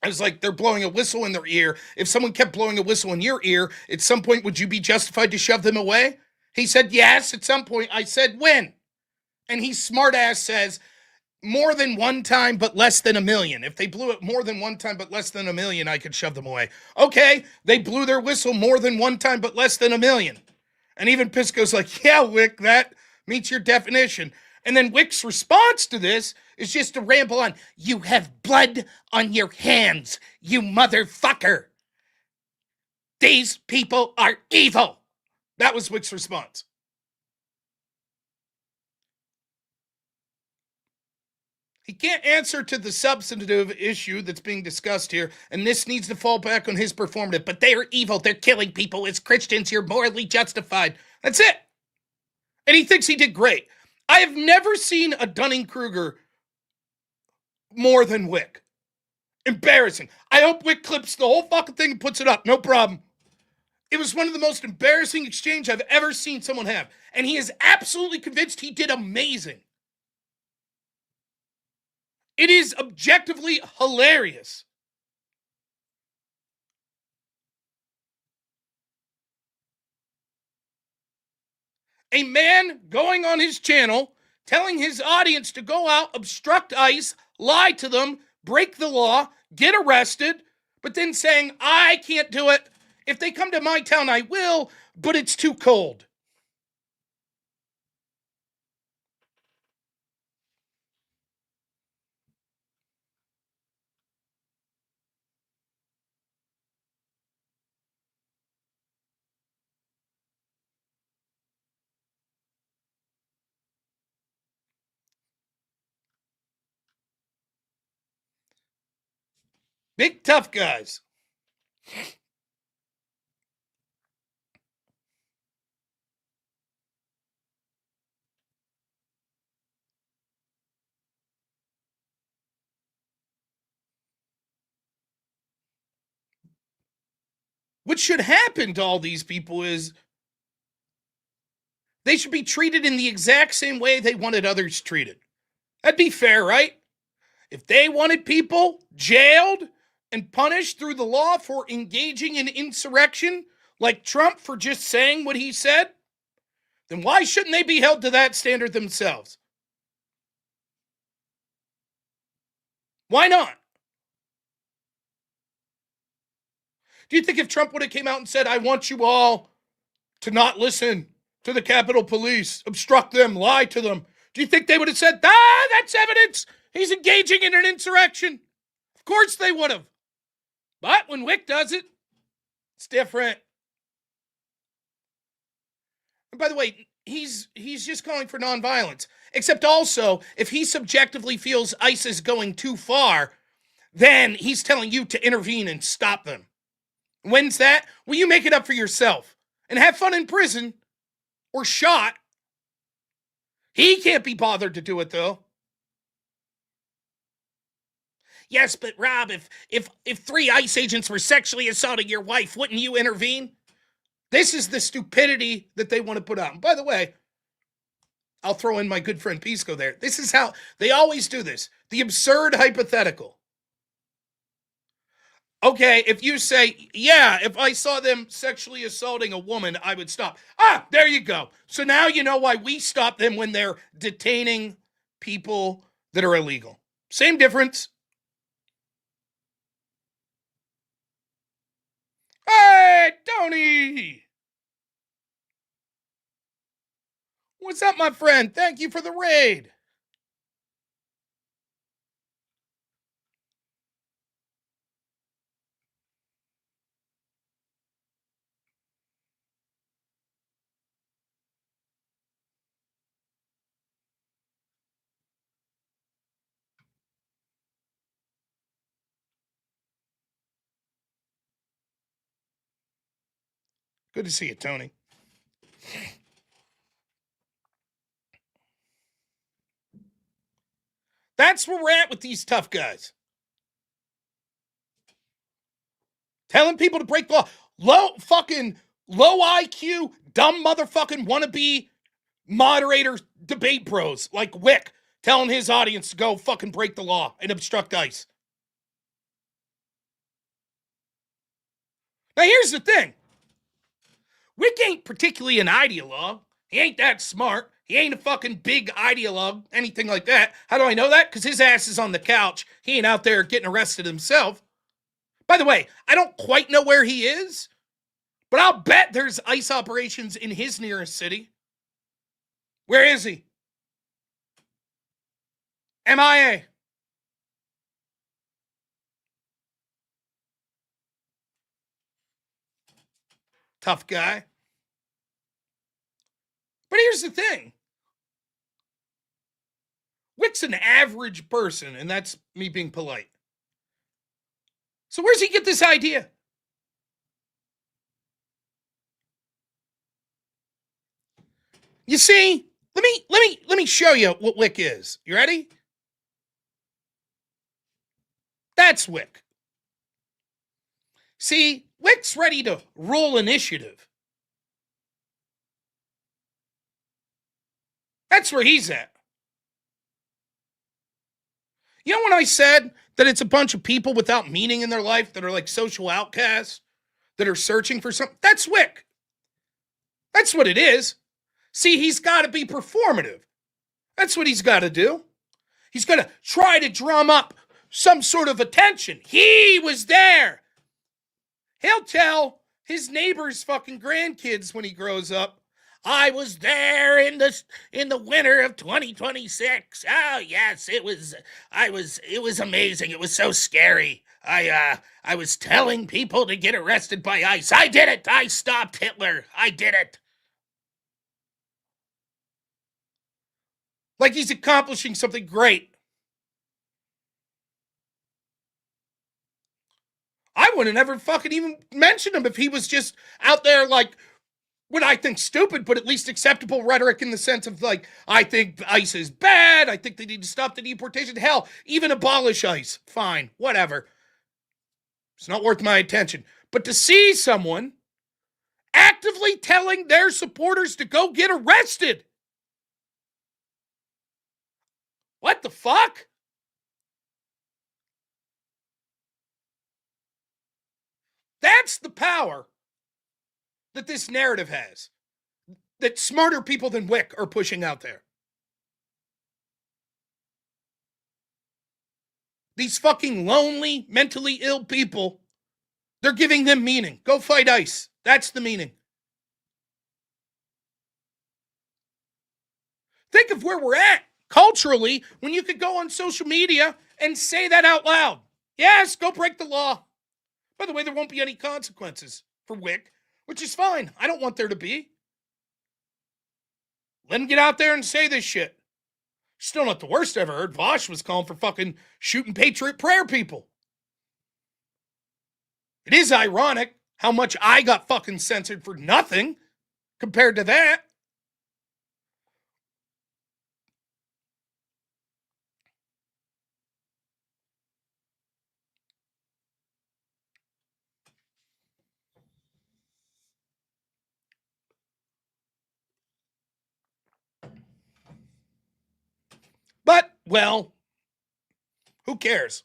I was like, they're blowing a whistle in their ear. If someone kept blowing a whistle in your ear, at some point, would you be justified to shove them away? He said, yes, at some point. I said, when? And he smart ass says, more than one time, but less than 1 million. If they blew it more than one time, but less than 1 million, I could shove them away. Okay, they blew their whistle more than one time, but less than 1 million. And even Pisco's like, yeah, Whick, that meets your definition. And then Whick's response to this is just to ramble on. You have blood on your hands, you motherfucker. These people are evil. That was Whick's response. He can't answer to the substantive issue that's being discussed here, and this needs to fall back on his performative. But they are evil. They're killing people. As Christians, you're morally justified. That's it. And he thinks he did great. I have never seen a Dunning-Kruger more than Whick. Embarrassing. I hope Whick clips the whole fucking thing and puts it up. No problem. It was one of the most embarrassing exchanges I've ever seen someone have. And he is absolutely convinced he did amazing. It is objectively hilarious. A man going on his channel, telling his audience to go out, obstruct ICE, lie to them, break the law, get arrested, but then saying, I can't do it. If they come to my town, I will, but it's too cold. Big tough guys. What should happen to all these people is they should be treated in the exact same way they wanted others treated. That'd be fair, right? If they wanted people jailed and punished through the law for engaging in insurrection, like Trump for just saying what he said, then why shouldn't they be held to that standard themselves? Why not? Do you think if Trump would have came out and said, I want you all to not listen to the Capitol Police, obstruct them, lie to them, do you think they would have said, that's evidence he's engaging in an insurrection? Of course they would have. But when Whick does it, it's different. And by the way, he's just calling for nonviolence. Except also, if he subjectively feels ICE is going too far, then he's telling you to intervene and stop them. When's that? Well, you make it up for yourself and have fun in prison or shot. He can't be bothered to do it, though. Yes, but Rob, if 3 ICE agents were sexually assaulting your wife, wouldn't you intervene? This is the stupidity that they want to put out. And by the way, I'll throw in my good friend Pisco there. This is how they always do this. The absurd hypothetical. Okay, if you say, yeah, if I saw them sexually assaulting a woman, I would stop. There you go. So now you know why we stop them when they're detaining people that are illegal. Same difference. Hey, Tony! What's up, my friend? Thank you for the raid. Good to see you, Tony. That's where we're at with these tough guys. telling people to break the law. Low IQ, dumb motherfucking wannabe moderator debate bros like Whick telling his audience to go fucking break the law and obstruct ICE. Now here's the thing. Whick ain't particularly an ideologue. He ain't that smart. He ain't a fucking big ideologue, anything like that. How do I know that? Because his ass is on the couch. He ain't out there getting arrested himself. By the way, I don't quite know where he is, but I'll bet there's ICE operations in his nearest city. Where is he? MIA. Tough guy. But here's the thing. Whick's an average person, and that's me being polite. So where's he get this idea? You see, let me show you what Whick is. You ready? That's Whick. See, Whick's ready to roll initiative. That's where he's at. You know when I said that it's a bunch of people without meaning in their life that are like social outcasts that are searching for something? That's Whick. That's what it is. See, he's got to be performative. That's what he's got to do. He's going to try to drum up some sort of attention. He was there. He'll tell his neighbor's fucking grandkids when he grows up, I was there in the winter of 2026. Oh yes, it was amazing. It was so scary. I was telling people to get arrested by ICE. I did it. I stopped Hitler. I did it. Like he's accomplishing something great. I wouldn't ever fucking even mention him if he was just out there like what I think stupid, but at least acceptable rhetoric in the sense of like, I think ICE is bad. I think they need to stop the deportation. Hell, even abolish ICE. Fine, whatever. It's not worth my attention. But to see someone actively telling their supporters to go get arrested. What the fuck? That's the power that this narrative has, that smarter people than Whick are pushing out there. These fucking lonely, mentally ill people, they're giving them meaning. Go fight ICE. That's the meaning. Think of where we're at culturally when you could go on social media and say that out loud. Yes, go break the law. By the way, there won't be any consequences for Whick, which is fine. I don't want there to be. Let him get out there and say this shit. Still not the worst I ever heard. Vaush was calling for fucking shooting Patriot Prayer people. It is ironic how much I got fucking censored for nothing compared to that. But, well, who cares?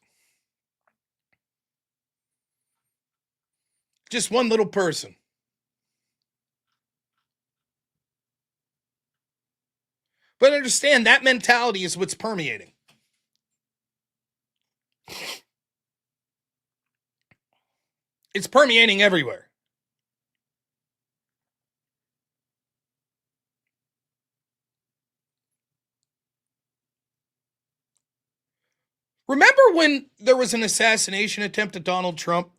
Just one little person. But understand that mentality is what's permeating. It's permeating everywhere. Remember when there was an assassination attempt at Donald Trump?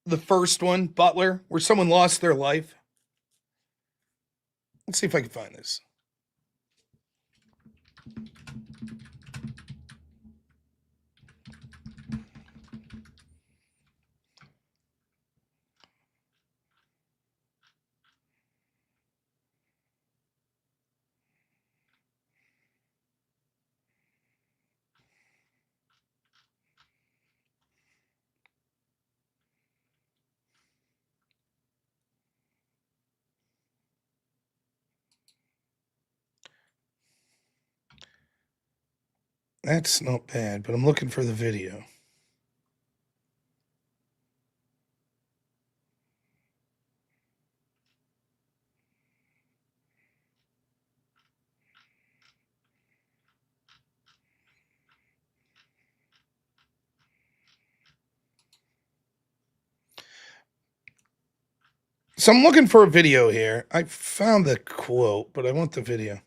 The first one, Butler, where someone lost their life? Let's see if I can find this. That's not bad, but I'm looking for the video. So I'm looking for a video here. I found the quote, but I want the video.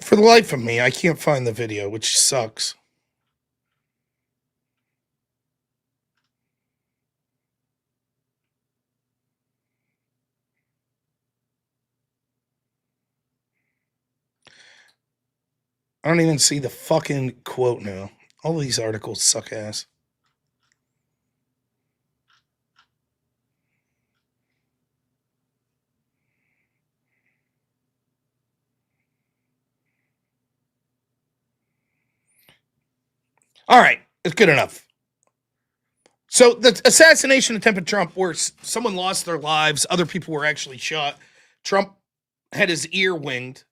For the life of me, I can't find the video, which sucks. I don't even see the fucking quote now. All these articles suck ass. All right, it's good enough. So the assassination attempt at Trump, where someone lost their lives, other people were actually shot. Trump had his ear winged.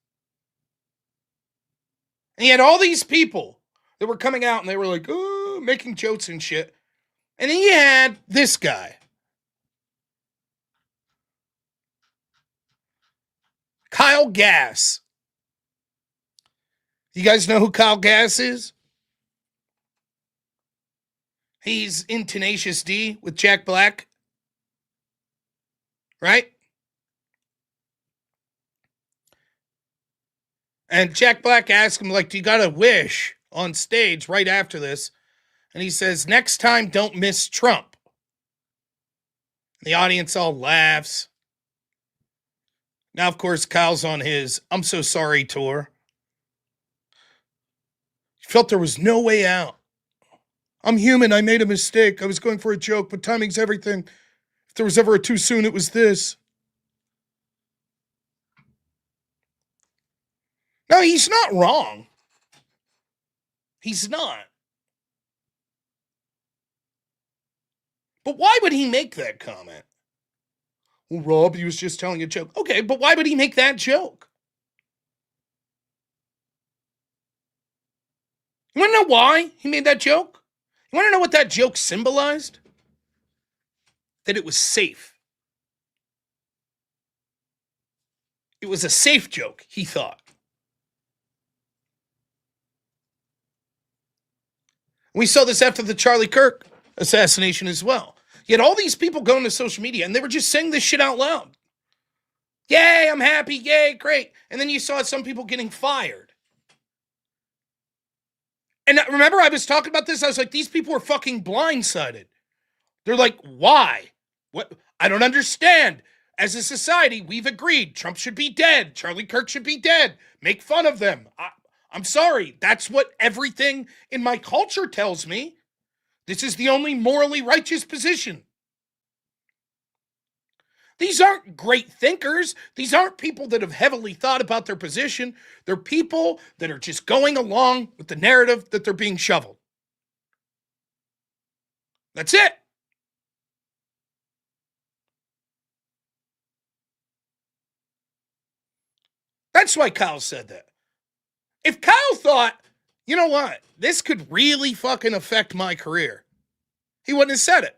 And he had all these people that were coming out and they were like, oh, making jokes and shit. And then he had this guy. Kyle Gass. You guys know who Kyle Gass is? He's in Tenacious D with Jack Black. Right? And Jack Black asked him, like, do you got a wish on stage right after this? And he says, next time, don't miss Trump. And the audience all laughs. Now, of course, Kyle's on his I'm so sorry tour. He felt there was no way out. I'm human. I made a mistake. I was going for a joke, but timing's everything. If there was ever a too soon, it was this. No, he's not wrong. He's not. But why would he make that comment? Well, Rob, he was just telling a joke. Okay, but why would he make that joke? You want to know why he made that joke? You want to know what that joke symbolized? That it was safe. It was a safe joke, he thought. We saw this after the Charlie Kirk assassination as well. You had all these people going to social media and they were just saying this shit out loud. Yay, I'm happy. Yay, great. And then you saw some people getting fired. And remember, I was talking about this. I was like, these people are fucking blindsided. They're like, why? What? I don't understand. As a society, we've agreed Trump should be dead. Charlie Kirk should be dead. Make fun of them. I'm sorry. That's what everything in my culture tells me. This is the only morally righteous position. These aren't great thinkers. These aren't people that have heavily thought about their position. They're people that are just going along with the narrative that they're being shoveled. That's it. That's why Kyle said that. If Kyle thought, you know what, this could really fucking affect my career, he wouldn't have said it.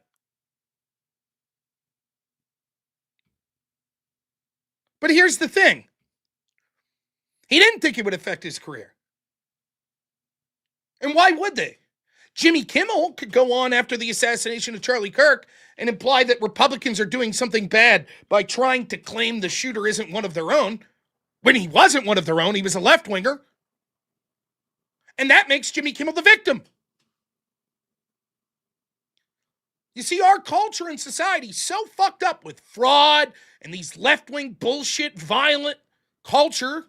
But here's the thing. He didn't think it would affect his career. And why would they? Jimmy Kimmel could go on after the assassination of Charlie Kirk and imply that Republicans are doing something bad by trying to claim the shooter isn't one of their own, when he wasn't one of their own. He was a left-winger. And that makes Jimmy Kimmel the victim. You see, our culture and society is so fucked up with fraud and these left-wing bullshit, violent culture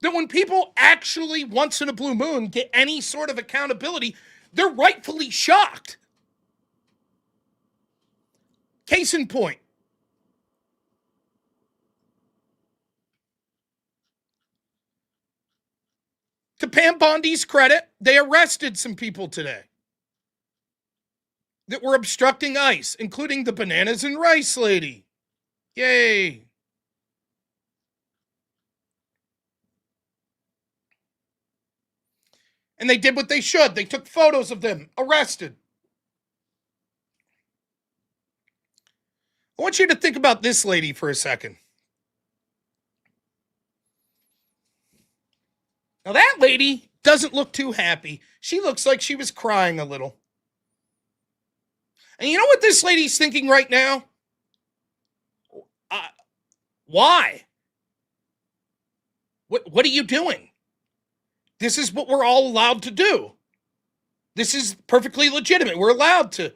that when people actually, once in a blue moon, get any sort of accountability, they're rightfully shocked. Case in point. To Pam Bondi's credit, they arrested some people today that were obstructing ICE, including the bananas and rice lady. Yay. And they did what they should. They took photos of them, arrested. I want you to think about this lady for a second. Now, that lady doesn't look too happy. She looks like she was crying a little. And you know what this lady's thinking right now? Why? What are you doing? This is what we're all allowed to do. This is perfectly legitimate. We're allowed to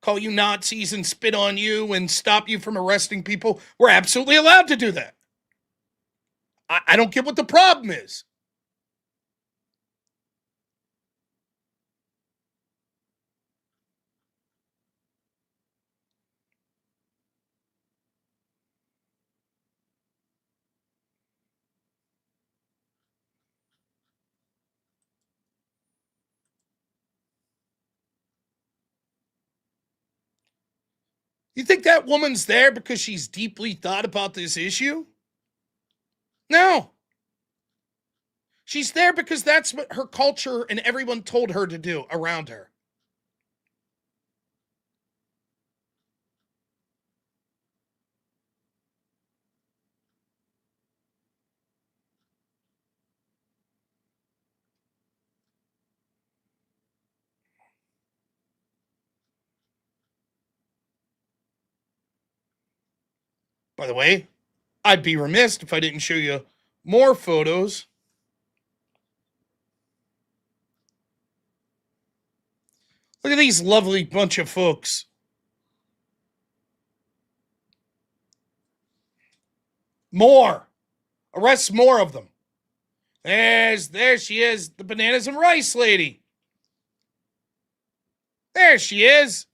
call you Nazis and spit on you and stop you from arresting people. We're absolutely allowed to do that. I don't get what the problem is. You think that woman's there because she's deeply thought about this issue? No. She's there because that's what her culture and everyone told her to do around her. By the way, I'd be remiss if I didn't show you more photos. Look at these lovely bunch of folks. More. Arrest more of them. There she is, the bananas and rice lady. There she is.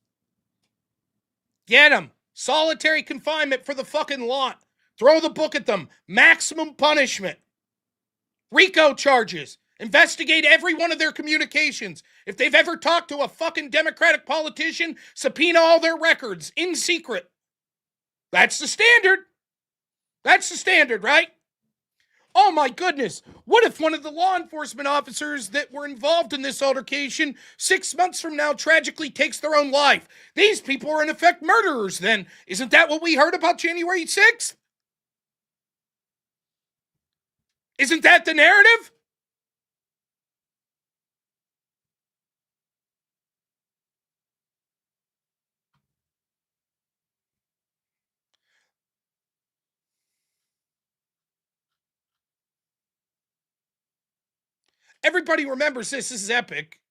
Get them. Solitary confinement for the fucking lot. Throw the book at them. Maximum punishment. RICO charges. Investigate every one of their communications. If they've ever talked to a fucking Democratic politician, subpoena all their records in secret. That's the standard. That's the standard, right? Oh my goodness. What if one of the law enforcement officers that were involved in this altercation 6 months from now tragically takes their own life? These people are in effect murderers then. Isn't that what we heard about January 6th? Isn't that the narrative? Everybody remembers this. This is epic.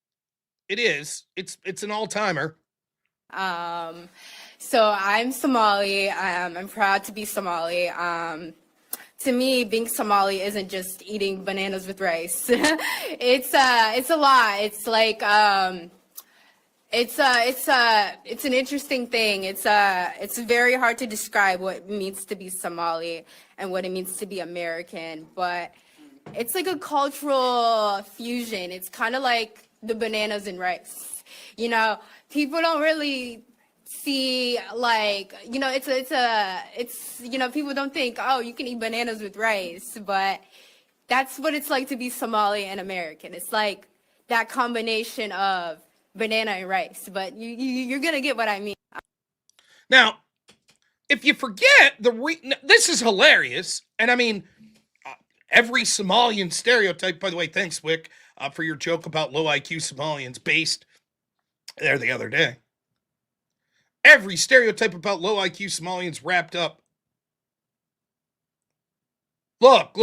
It is. It's an all-timer. So I'm Somali. I'm proud to be Somali. To me, being Somali isn't just eating bananas with rice. It's a lot. It's like it's an interesting thing. It's very hard to describe what it means to be Somali and what it means to be American, but it's like a cultural fusion. It's kind of like the bananas and rice. You know, people don't really see, like, you know, it's you know, people don't think, oh, you can eat bananas with rice, but that's what it's like to be Somali and American. It's like that combination of banana and rice, but you're gonna get what I mean. Now, if you forget this is hilarious, and I mean, every Somalian stereotype, by the way, thanks, Whick, for your joke about low IQ Somalians based there the other day. Every stereotype about low IQ Somalians wrapped up. Look,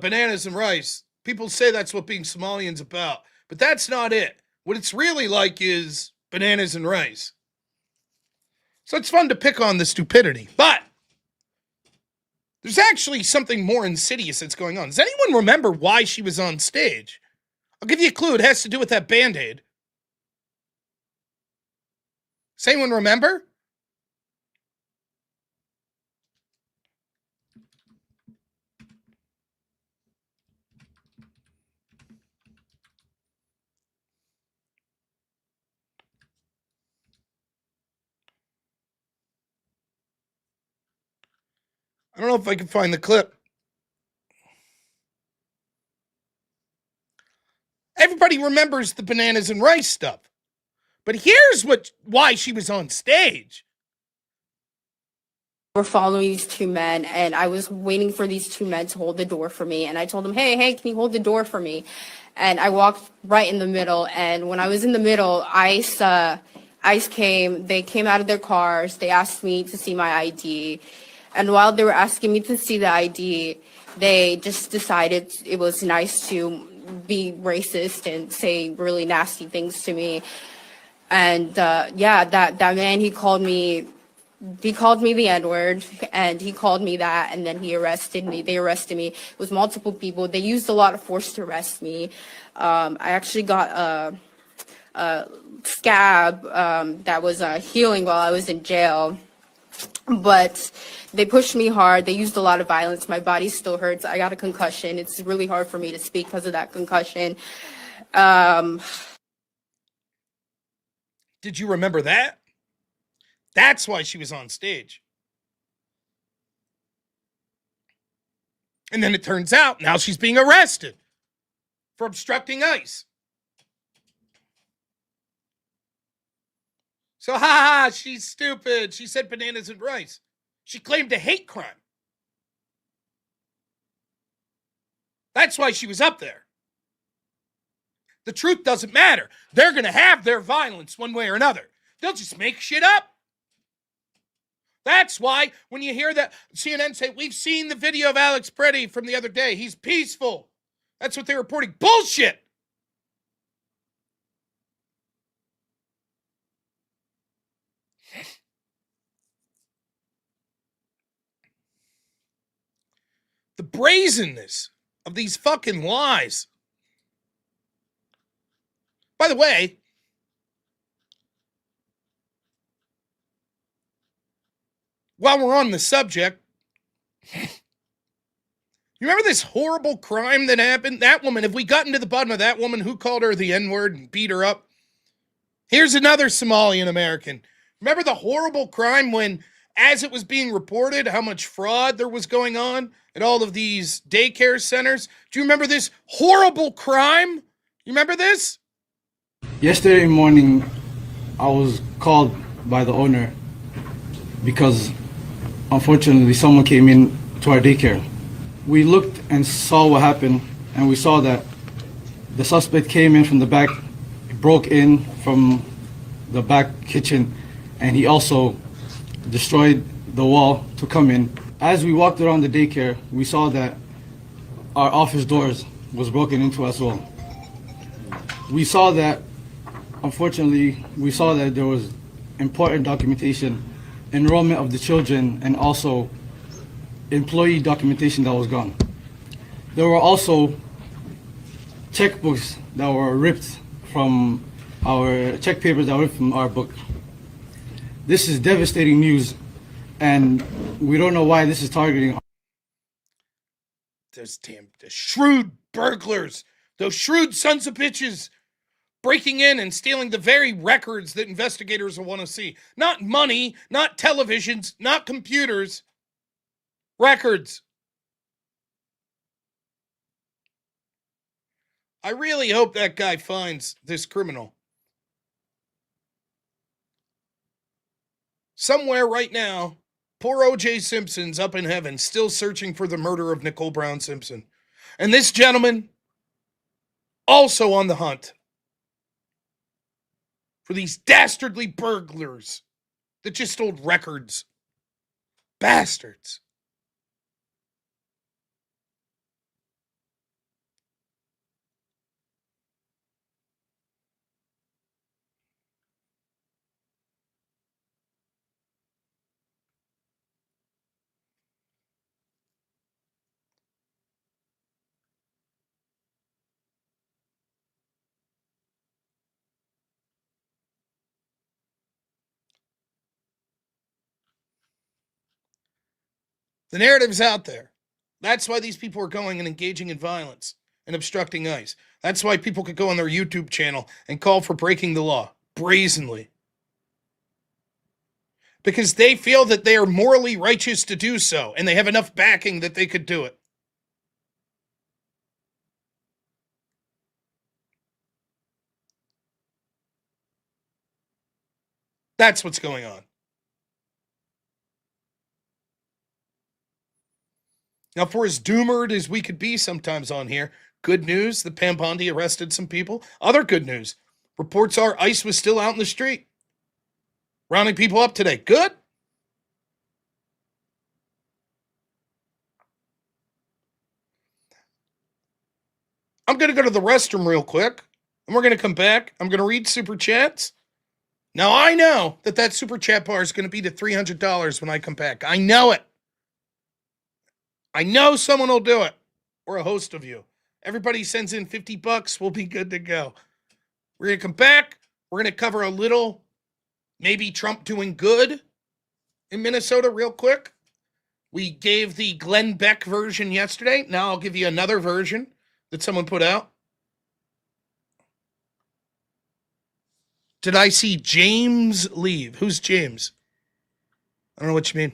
bananas and rice. People say that's what being Somalian's about, but that's not it. What it's really like is bananas and rice. So it's fun to pick on the stupidity, but there's actually something more insidious that's going on. Does anyone remember why she was on stage? I'll give you a clue. It has to do with that Band-Aid. Does anyone remember? I don't know if I can find the clip. Everybody remembers the bananas and rice stuff. But here's why she was on stage. Were following these two men, and I was waiting for these two men to hold the door for me. And I told them, hey, can you hold the door for me? And I walked right in the middle. And when I was in the middle, ICE came. They came out of their cars. They asked me to see my ID. And while they were asking me to see the ID, they just decided it was nice to be racist and say really nasty things to me. And that man, he called me the N-word, and he called me that, and then he arrested me. They arrested me. It was multiple people. They used a lot of force to arrest me. I actually got a scab that was healing while I was in jail. But they pushed me hard. They used a lot of violence. My body still hurts. I got a concussion. It's really hard for me to speak because of that concussion. Did you remember that? That's why she was on stage. And then it turns out now she's being arrested for obstructing ICE. So, she's stupid. She said bananas and rice. She claimed a hate crime. That's why she was up there. The truth doesn't matter. They're going to have their violence one way or another. They'll just make shit up. That's why when you hear that CNN say, we've seen the video of Alex Pretti from the other day. He's peaceful. That's what they're reporting. Bullshit. The brazenness of these fucking lies. By the way, while we're on the subject, you remember this horrible crime that happened? That woman, have we gotten to the bottom of that woman who called her the N-word and beat her up? Here's another Somalian American. Remember the horrible crime when, as it was being reported, how much fraud there was going on at all of these daycare centers? Do you remember this horrible crime? You remember this? Yesterday morning, I was called by the owner because unfortunately someone came in to our daycare. We looked and saw what happened, and we saw that the suspect came in from the back, broke in from the back kitchen, and he also destroyed the wall to come in. As we walked around the daycare, we saw that our office doors was broken into as well. We saw that, unfortunately, there was important documentation, enrollment of the children, and also employee documentation that was gone. There were also checkbooks that were ripped from our check papers that were ripped from our book. This is devastating news, and we don't know why this is targeting. Those the shrewd burglars, those shrewd sons of bitches breaking in and stealing the very records that investigators will want to see. Not money, not televisions, not computers. Records. I really hope that guy finds this criminal. Somewhere right now, poor O.J. Simpson's up in heaven, still searching for the murder of Nicole Brown Simpson. And this gentleman, also on the hunt for these dastardly burglars that just stole records. Bastards. The narrative's out there. That's why these people are going and engaging in violence and obstructing ICE. That's why people could go on their YouTube channel and call for breaking the law brazenly. Because they feel that they are morally righteous to do so, and they have enough backing that they could do it. That's what's going on. Now, for as doomered as we could be sometimes on here, good news, the Pam Bondi arrested some people. Other good news, reports are ICE was still out in the street, rounding people up today. Good. I'm going to go to the restroom real quick, and we're going to come back. I'm going to read Super Chats. Now, I know that Super Chat bar is going to be to $300 when I come back. I know it. I know someone will do it, or a host of you. Everybody sends in $50, we'll be good to go. We're going to come back. We're going to cover a little, maybe Trump doing good in Minnesota real quick. We gave the Glenn Beck version yesterday. Now I'll give you another version that someone put out. Did I see James leave? Who's James? I don't know what you mean.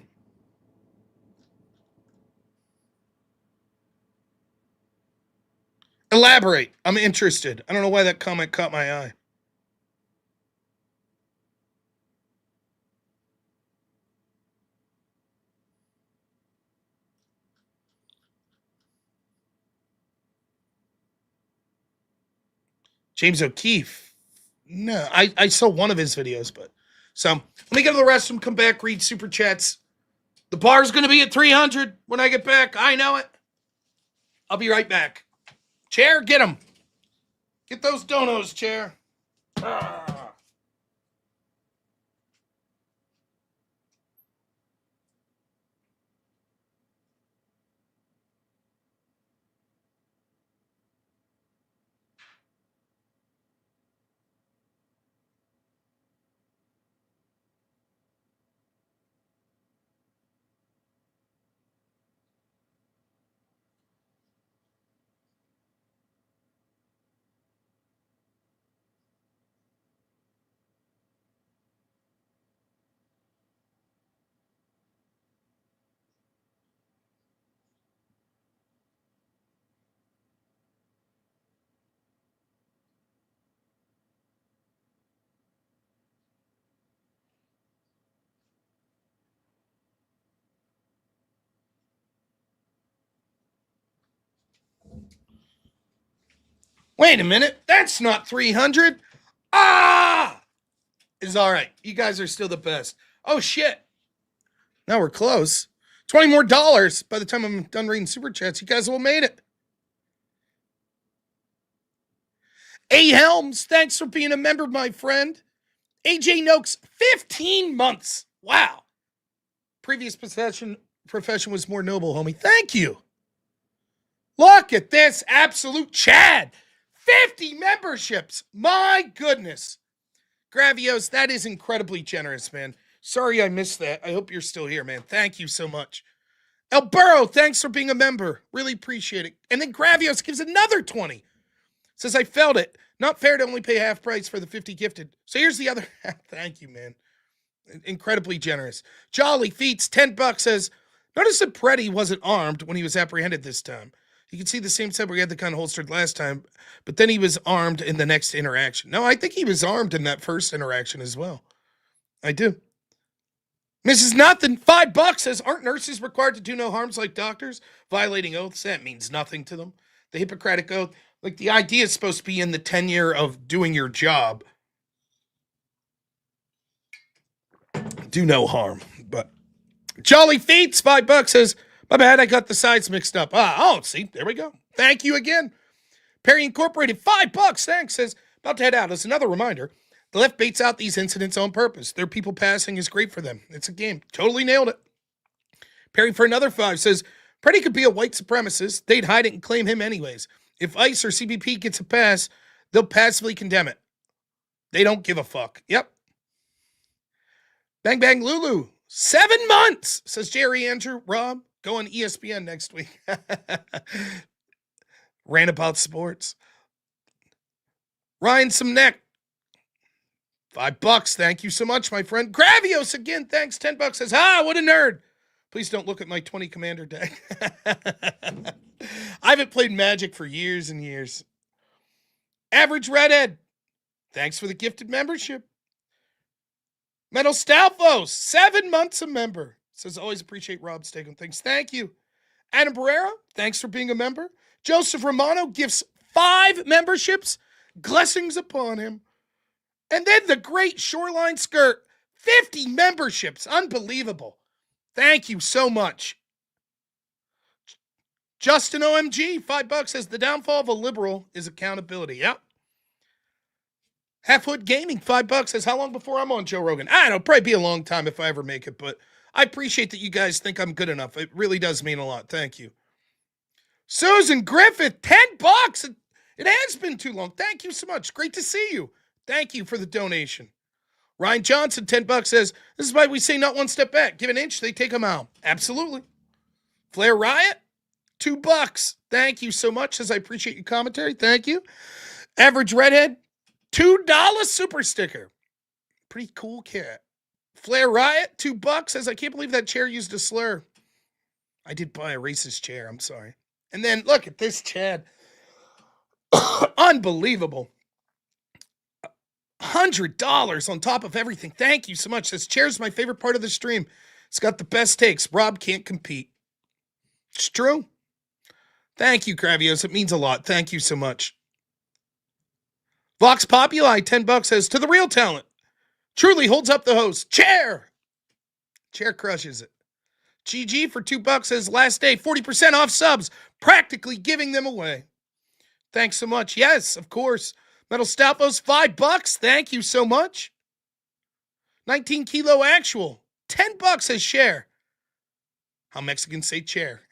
Elaborate. I'm interested. I don't know why that comment caught my eye. James O'Keefe. No, I saw one of his videos, but so let me go to the restroom, come back, read Super Chats. The bar's going to be at 300 when I get back. I know it. I'll be right back. Chair, get him. Get those donos, Chair. Ah. Wait a minute. That's not 300. Ah! It's all right. You guys are still the best. Oh, shit. Now we're close. $20 more by the time I'm done reading Super Chats. You guys will have made it. A. Helms, thanks for being a member, my friend. AJ Noakes, 15 months. Wow. Previous profession was more noble, homie. Thank you. Look at this absolute Chad. 50 memberships. My goodness. Gravios, that is incredibly generous, man. Sorry I missed that. I hope you're still here, man. Thank you so much. El Burrow, thanks for being a member. Really appreciate it. And then Gravios gives another 20. Says, I felt it. Not fair to only pay half price for the 50 gifted. So here's the other half. Thank you, man. Incredibly generous. Jolly Feats, $10 says, notice that Pretti wasn't armed when he was apprehended this time. You can see the same setup we had the gun holstered last time, but then he was armed in the next interaction. No, I think he was armed in that first interaction as well. I do. Mrs. Nothing, $5 says, aren't nurses required to do no harms like doctors? Violating oaths, that means nothing to them. The Hippocratic Oath, like the idea is supposed to be in the tenure of doing your job. Do no harm, but Jolly Feats, $5 says, my bad, I got the sides mixed up. See, there we go. Thank you again. Perry Incorporated, $5, thanks, says, about to head out. As another reminder, the left baits out these incidents on purpose. Their people passing is great for them. It's a game. Totally nailed it. Perry for another 5 says, Pretti could be a white supremacist. They'd hide it and claim him anyways. If ICE or CBP gets a pass, they'll passively condemn it. They don't give a fuck. Yep. Bang Bang Lulu, 7 months, says Jerry Andrew. Rob, Go on ESPN next week. Rant about sports. Ryan Simnek, $5. Thank you so much, my friend. Gravios again, thanks. $10 says, what a nerd. Please don't look at my 20 commander deck. I haven't played Magic for years and years. Average Redhead, thanks for the gifted membership. Metal Stalfos, 7 months a member. Says, always appreciate Rob Stegan. Thanks. Thank you. Adam Barrera, thanks for being a member. Joseph Romano gifts 5 memberships. Blessings upon him. And then the great Shoreline Skirt, 50 memberships. Unbelievable. Thank you so much. Justin OMG, $5 says, the downfall of a liberal is accountability. Yep. Halfwood Gaming, $5 says, how long before I'm on Joe Rogan? I don't know, probably be a long time if I ever make it, but I appreciate that you guys think I'm good enough. It really does mean a lot. Thank you. Susan Griffith, $10. It has been too long. Thank you so much. Great to see you. Thank you for the donation. Ryan Johnson, $10 says, this is why we say not one step back. Give an inch, they take a mile. Absolutely. Flair Riot, $2. Thank you so much, says I appreciate your commentary. Thank you. Average Redhead, $2 super sticker. Pretty cool cat. Flair Riot, $2 says, I can't believe that chair used a slur. I did buy a racist chair. I'm sorry. And then look at this Chad. Unbelievable. $100 on top of everything. Thank you so much. This chair's my favorite part of the stream. It's got the best takes. Rob can't compete. It's true. Thank you, Gravios. It means a lot. Thank you so much. Vox Populi, $10 says, to the real talent. Truly holds up the host. Chair. Chair crushes it. GG for $2 says, last day, 40% off subs. Practically giving them away. Thanks so much. Yes, of course. Metal Stalfos, $5. Thank you so much. 19 Kilo Actual, $10 says share. How Mexicans say chair.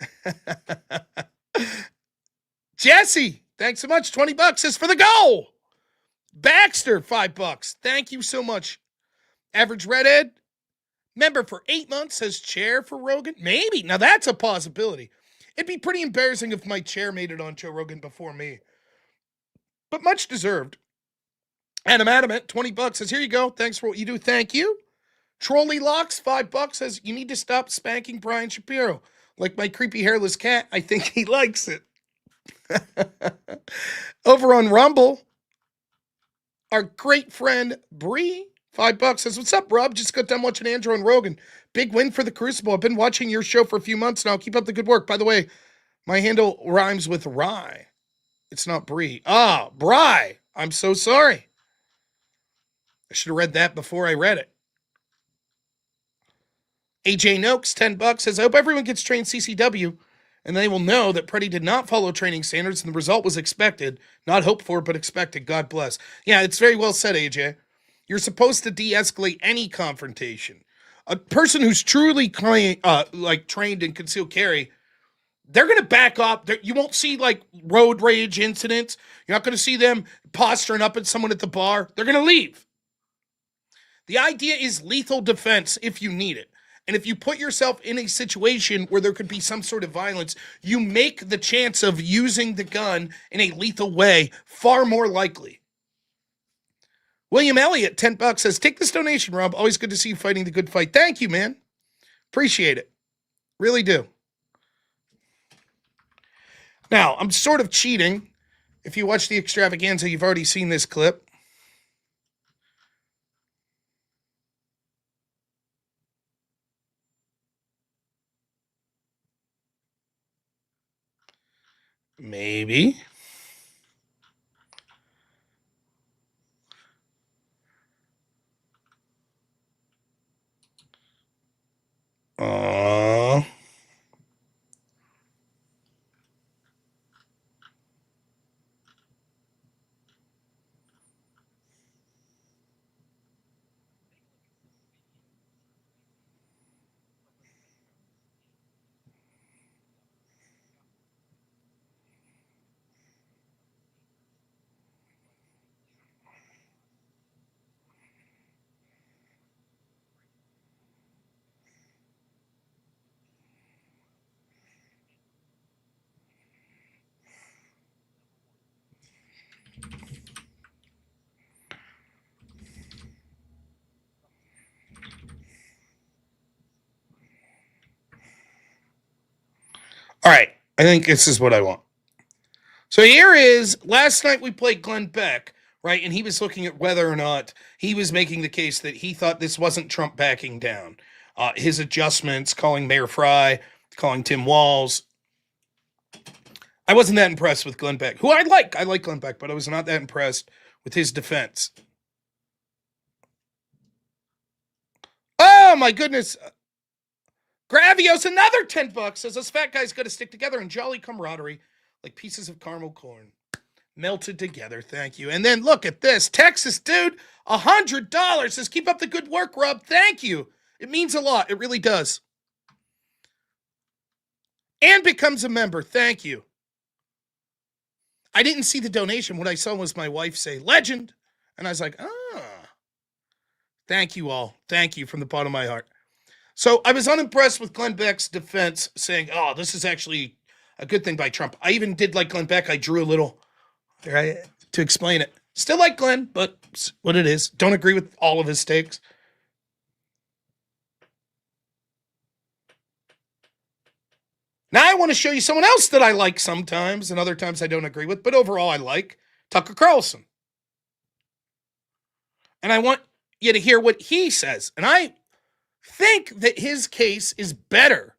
Jesse, thanks so much. $20 says for the goal. Baxter, $5. Thank you so much. Average Redhead, member for 8 months, says chair for Rogan. Maybe. Now that's a possibility. It'd be pretty embarrassing if my chair made it on Joe Rogan before me. But much deserved. Adam Adamant, $20 says, here you go. Thanks for what you do. Thank you. Trolley Locks, $5 says, you need to stop spanking Brian Shapiro. Like my creepy hairless cat, I think he likes it. Over on Rumble, our great friend Bree, $5 says, what's up, Rob? Just got done watching Andrew and Rogan. Big win for the Crucible. I've been watching your show for a few months now. Keep up the good work. By the way, my handle rhymes with rye. It's not Bree. Bry. I'm so sorry. I should have read that before I read it. AJ Noakes, $10 says, I hope everyone gets trained CCW and they will know that Pretti did not follow training standards and the result was expected. Not hoped for, but expected. God bless. Yeah, it's very well said, AJ. You're supposed to de-escalate any confrontation. A person who's truly trained in concealed carry, they're going to back up. You won't see like road rage incidents. You're not going to see them posturing up at someone at the bar. They're going to leave. The idea is lethal defense if you need it. And if you put yourself in a situation where there could be some sort of violence, you make the chance of using the gun in a lethal way far more likely. William Elliott, $10 says, take this donation, Rob. Always good to see you fighting the good fight. Thank you, man. Appreciate it. Really do. Now, I'm sort of cheating. If you watch the extravaganza, you've already seen this clip. Maybe. All right. I think this is what I want. So here is, last night we played Glenn Beck, right? And he was looking at whether or not he was making the case that he thought this wasn't Trump backing down. His adjustments, calling Mayor Fry, calling Tim Walz. I wasn't that impressed with Glenn Beck, who I like. I like Glenn Beck, but I was not that impressed with his defense. Oh, my goodness. Gravios, another $10, says us fat guys got to stick together in jolly camaraderie like pieces of caramel corn. Melted together, thank you. And then look at this. Texas, dude, $100 says, keep up the good work, Rob. Thank you. It means a lot. It really does. And becomes a member. Thank you. I didn't see the donation. What I saw was my wife say, legend. And I was like, thank you all. Thank you from the bottom of my heart. So I was unimpressed with Glenn Beck's defense, saying, oh, this is actually a good thing by Trump. I even did like Glenn Beck. I drew a little right, to explain it. Still like Glenn, but it's what it is. Don't agree with all of his takes. Now I want to show you someone else that I like sometimes, and other times I don't agree with, but overall I like Tucker Carlson. And I want you to hear what he says. And I think that his case is better.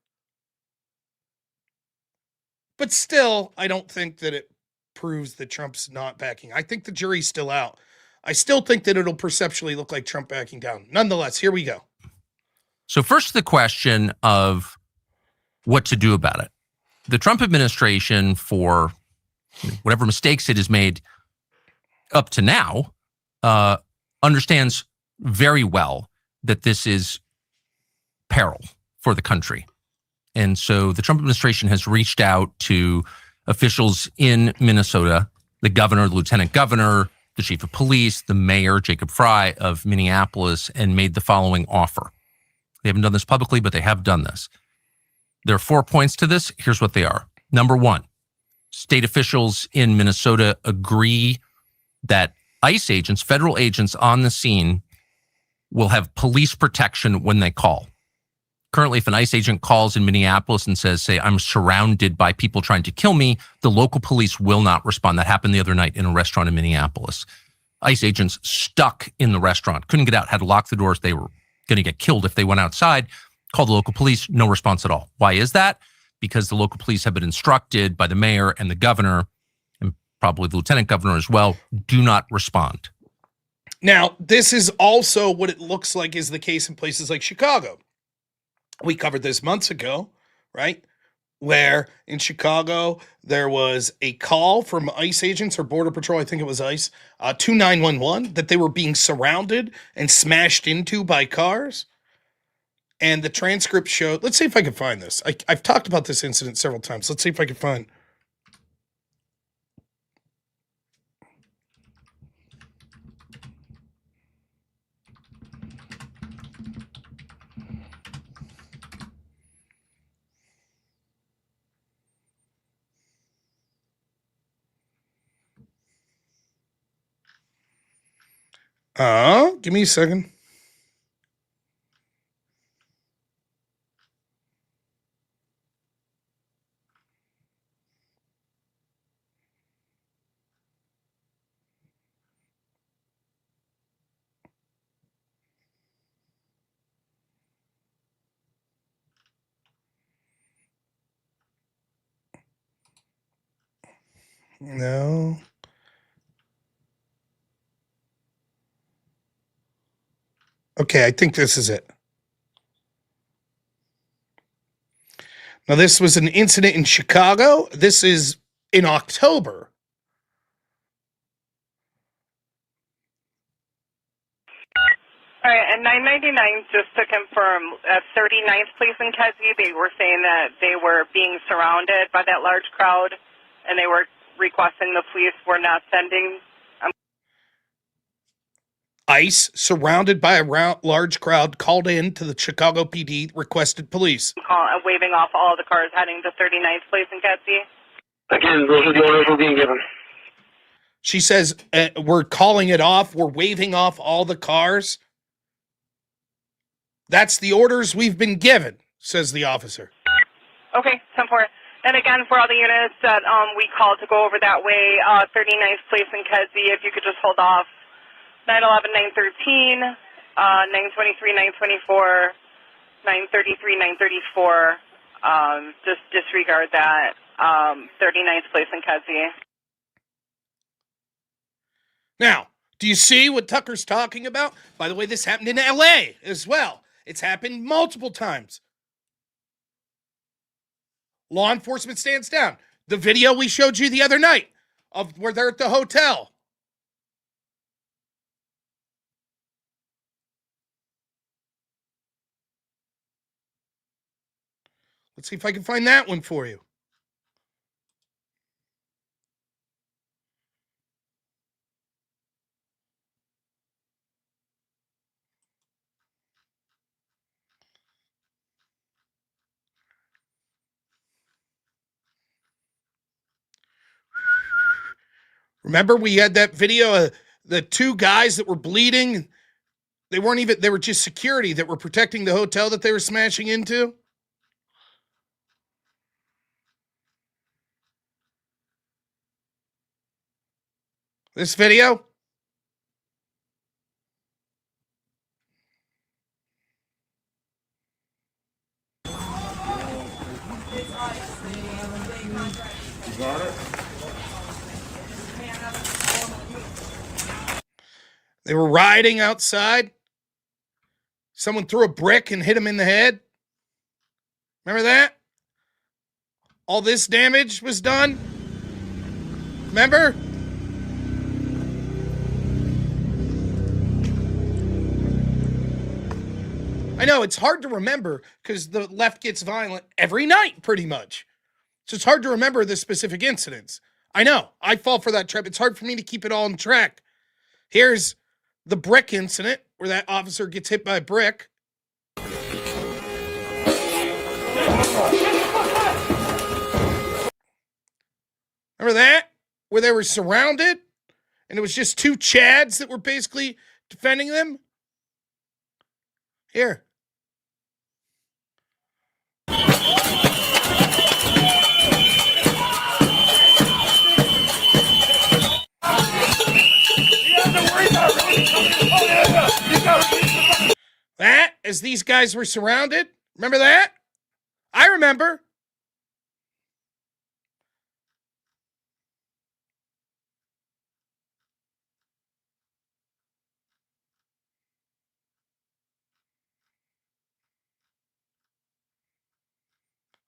But still, I don't think that it proves that Trump's not backing. I think the jury's still out. I still think that it'll perceptually look like Trump backing down. Nonetheless, here we go. So first, the question of what to do about it. The Trump administration, for whatever mistakes it has made up to now, understands very well that this is peril for the country. And so the Trump administration has reached out to officials in Minnesota, the governor, the lieutenant governor, the chief of police, the mayor, Jacob Fry of Minneapolis, and made the following offer. They haven't done this publicly, but they have done this. There are 4 points to this. Here's what they are. Number one, state officials in Minnesota agree that ICE agents, federal agents on the scene, will have police protection when they call. Currently, if an ICE agent calls in Minneapolis and says, say, I'm surrounded by people trying to kill me, the local police will not respond. That happened the other night in a restaurant in Minneapolis. ICE agents stuck in the restaurant, couldn't get out, had to lock the doors. They were going to get killed if they went outside. Called the local police, no response at all. Why is that? Because the local police have been instructed by the mayor and the governor, and probably the lieutenant governor as well, do not respond. Now, this is also what it looks like is the case in places like Chicago. We covered this months ago, right? Where in Chicago, there was a call from ICE agents or Border Patrol, I think it was ICE, to 911 that they were being surrounded and smashed into by cars. And the transcript showed, let's see if I can find this. I've talked about this incident several times. Let's see if I can find. Give me a second. No. Okay, I think this is it. Now, this was an incident in Chicago. This is in October. All right, and 999, just to confirm, at 39th Place in Kedzie, they were saying that they were being surrounded by that large crowd, and they were requesting the police were not sending. ICE, surrounded by a large crowd, called in to the Chicago PD, requested police. Waving off all the cars heading to 39th Place in Kedzie. Again, those are the orders we're being given. She says, we're calling it off. We're waving off all the cars. That's the orders we've been given, says the officer. Okay, 10-4. And again, for all the units that we called to go over that way, 39th place in Kedzie, if you could just hold off 911, 913, 923, 924, 933, 934. Just disregard that. 39th place in Kedzie. Now, do you see what Tucker's talking about? By the way, this happened in LA as well. It's happened multiple times. Law enforcement stands down. The video we showed you the other night of where they're at the hotel. Let's see if I can find that one for you. Remember we had that video of the two guys that were bleeding? They were just security that were protecting the hotel that they were smashing into. This video? They were riding outside. Someone threw a brick and hit him in the head. Remember that? All this damage was done. Remember? I know it's hard to remember because the left gets violent every night, pretty much. So it's hard to remember the specific incidents. I know. I fall for that trap. It's hard for me to keep it all on track. Here's the brick incident where that officer gets hit by a brick. Remember that? Where they were surrounded and it was just two Chads that were basically defending them? Here. That, as these guys were surrounded. Remember that? I remember.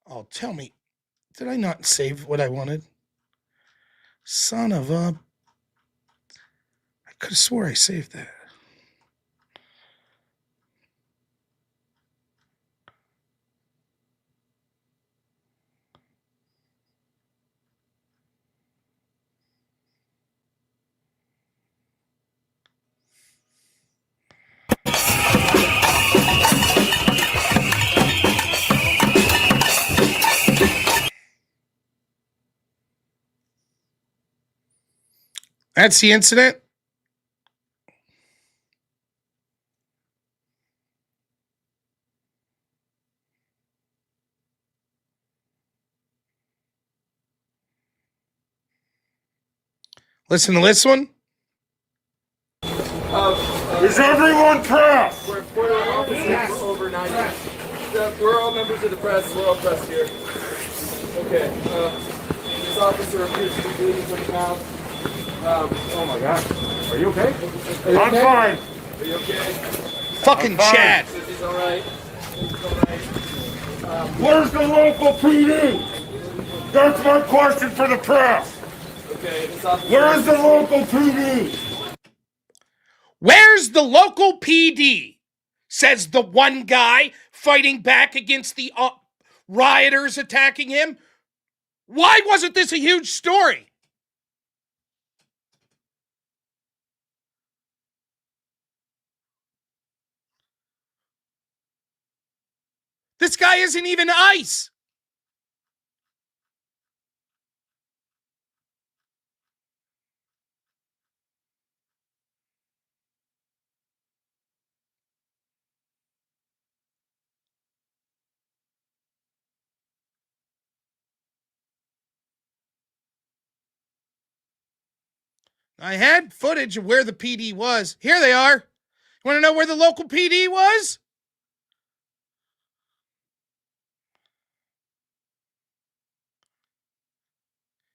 Oh, tell me. Did I not save what I wanted? Son of a... I could have swore I saved that. That's the incident. Listen to this one. Is everyone press? We're over 90. We're all members of the press. We're all press here. Okay. This officer appears to be bleeding from the mouth. Oh my God. Are you okay? I'm fine. Are you okay? Fucking Chad. He's all right. He's all right. Where's the local PD? That's my question for the press. Okay. Where is the local PD? Where's the local PD? Says the one guy fighting back against the rioters attacking him. Why wasn't this a huge story? This guy isn't even ICE. I had footage of where the PD was. Here they are. You want to know where the local PD was?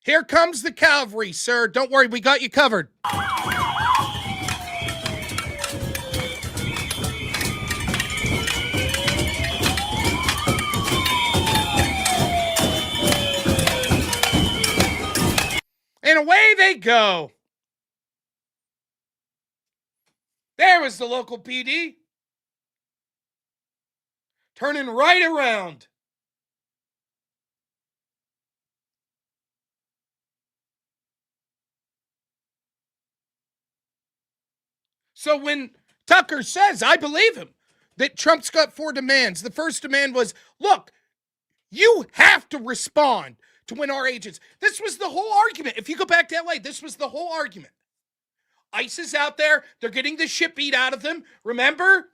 Here comes the cavalry, sir. Don't worry, we got you covered. And away they go. There was the local PD. Turning right around. So when Tucker says, I believe him, that Trump's got 4 demands. The first demand was, look, you have to respond to when our agents. This was the whole argument. If you go back to LA, this was the whole argument. ICE is out there. They're getting the shit beat out of them. Remember?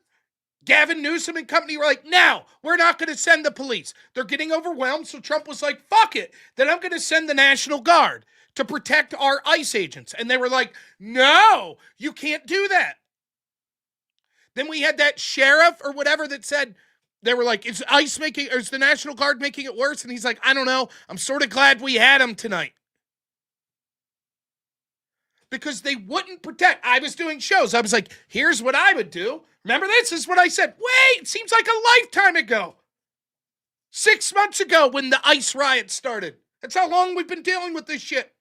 Gavin Newsom and company were like, no, we're not going to send the police. They're getting overwhelmed. So Trump was like, fuck it. Then I'm going to send the National Guard to protect our ICE agents. And they were like, no, you can't do that. Then we had that sheriff or whatever that said, they were like, is ICE making, or is the National Guard making it worse? And he's like, I don't know. I'm sort of glad we had him tonight. Because they wouldn't protect. I was doing shows. I was like, here's what I would do. Remember this? This is what I said. Wait, it seems like a lifetime ago. 6 months ago when the ICE riot started. That's how long we've been dealing with this shit.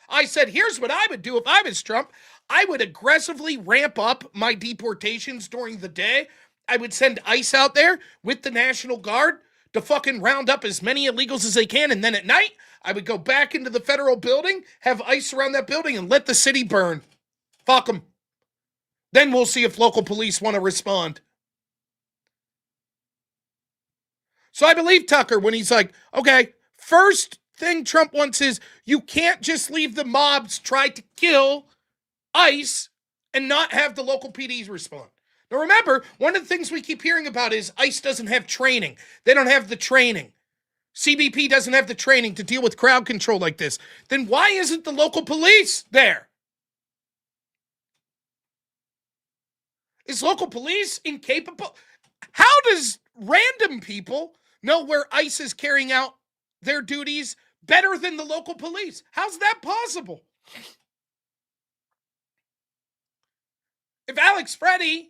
I said, here's what I would do if I was Trump. I would aggressively ramp up my deportations during the day. I would send ICE out there with the National Guard to fucking round up as many illegals as they can. And then at night, I would go back into the federal building, have ICE around that building, and let the city burn. Fuck them. Then we'll see if local police want to respond. So I believe Tucker when he's like, okay, first thing Trump wants is you can't just leave the mobs try to kill ICE and not have the local PDs respond. Now remember, one of the things we keep hearing about is ICE doesn't have training. They don't have the training. CBP doesn't have the training to deal with crowd control like this. Then why isn't the local police there? Is local police incapable? How does random people know where ICE is carrying out their duties better than the local police? How's that possible? If Alex Pretti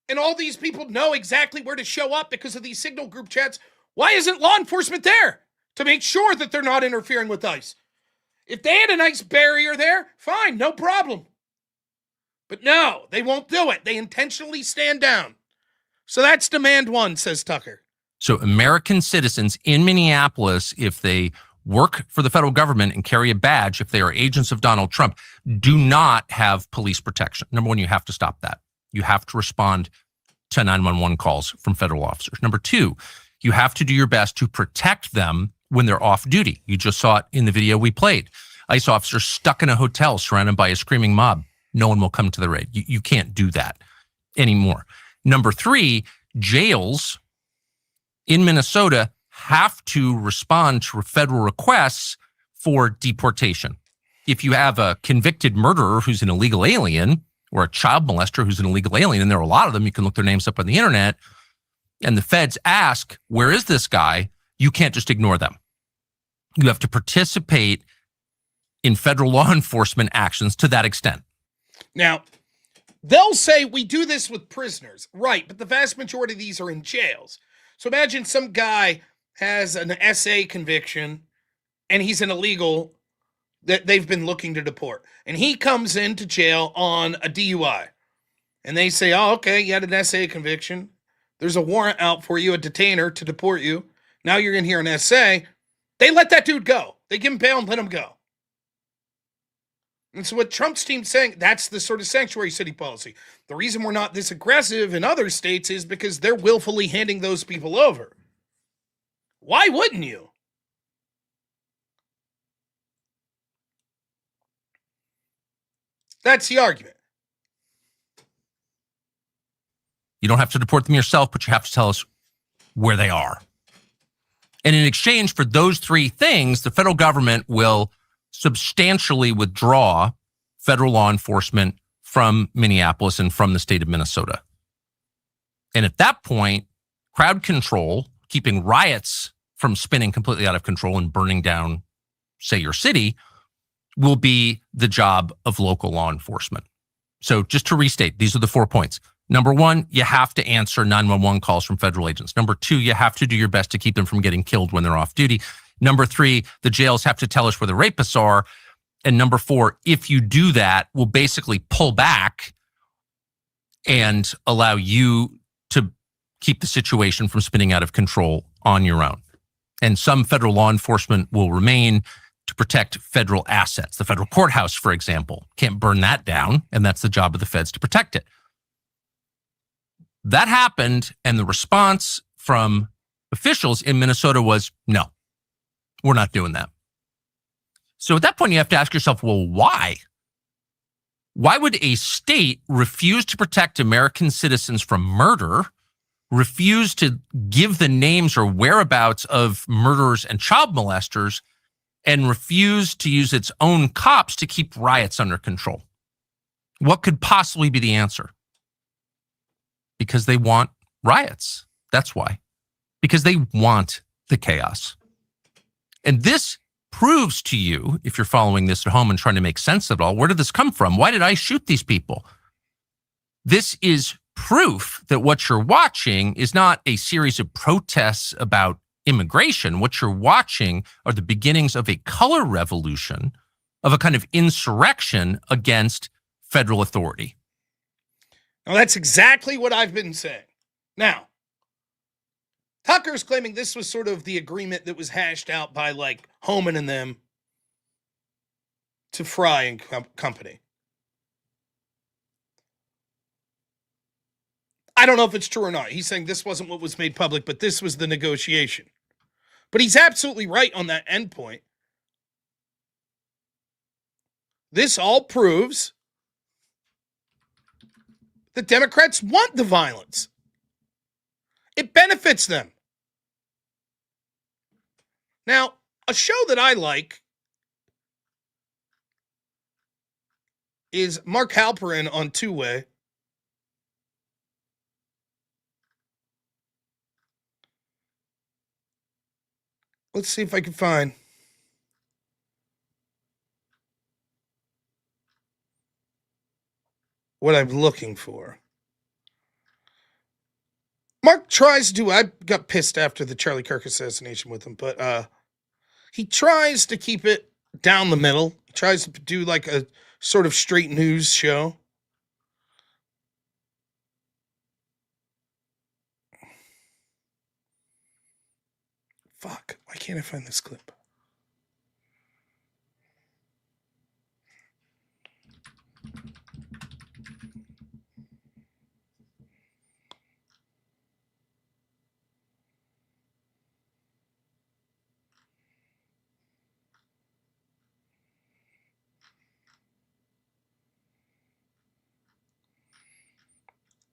and all these people know exactly where to show up because of these signal group chats, why isn't law enforcement there to make sure that they're not interfering with ICE? If they had a nice barrier there, fine, no problem. But no, they won't do it. They intentionally stand down. So that's demand 1, says Tucker. So American citizens in Minneapolis, if they work for the federal government and carry a badge, if they are agents of Donald Trump, do not have police protection. Number 1, you have to stop that. You have to respond to 911 calls from federal officers. Number 2, you have to do your best to protect them when they're off duty. You just saw it in the video we played. ICE officers stuck in a hotel surrounded by a screaming mob. No one will come to the raid. You can't do that anymore. Number 3, jails in Minnesota have to respond to federal requests for deportation. If you have a convicted murderer who's an illegal alien or a child molester who's an illegal alien, and there are a lot of them, you can look their names up on the internet, and the feds ask, where is this guy? You can't just ignore them. You have to participate in federal law enforcement actions to that extent. Now, they'll say we do this with prisoners. Right, but the vast majority of these are in jails. So imagine some guy has an SA conviction and he's an illegal that they've been looking to deport. And he comes into jail on a DUI. And they say, oh, okay, you had an SA conviction. There's a warrant out for you, a detainer to deport you. Now you're in here an SA. They let that dude go. They give him bail and let him go. And so what Trump's team's saying, that's the sort of sanctuary city policy. The reason we're not this aggressive in other states is because they're willfully handing those people over. Why wouldn't you? That's the argument. You don't have to deport them yourself, but you have to tell us where they are. And in exchange for those 3 things, the federal government will substantially withdraw federal law enforcement from Minneapolis and from the state of Minnesota. And at that point, crowd control, keeping riots from spinning completely out of control and burning down, say, your city, will be the job of local law enforcement. So just to restate, these are the 4 points. Number one, you have to answer 911 calls from federal agents. Number two, you have to do your best to keep them from getting killed when they're off duty. Number three, the jails have to tell us where the rapists are. And number four, if you do that, we'll basically pull back and allow you to keep the situation from spinning out of control on your own. And some federal law enforcement will remain to protect federal assets. The federal courthouse, for example, can't burn that down, and that's the job of the feds to protect it. That happened, and the response from officials in Minnesota was, no, we're not doing that. So at that point, you have to ask yourself, well, why? Why would a state refuse to protect American citizens from murder, refuse to give the names or whereabouts of murderers and child molesters, and refuse to use its own cops to keep riots under control? What could possibly be the answer? Because they want riots. That's why. Because they want the chaos. And this proves to you, if you're following this at home and trying to make sense of it all, where did this come from? Why did I shoot these people? This is proof that what you're watching is not a series of protests about immigration. What you're watching are the beginnings of a color revolution, of a kind of insurrection against federal authority. Now, that's exactly what I've been saying. Now, Tucker's claiming this was sort of the agreement that was hashed out by, like, Homan and them to Fry and company. I don't know if it's true or not. He's saying this wasn't what was made public, but this was the negotiation. But he's absolutely right on that end point. This all proves the Democrats want the violence. It benefits them. Now, a show that I like is Mark Halperin on Two-Way. Let's see if I can find what I'm looking for. Mark tries to do, I got pissed after the Charlie Kirk assassination with him, but he tries to keep it down the middle. He tries to do like a sort of straight news show. Fuck, why can't I find this clip?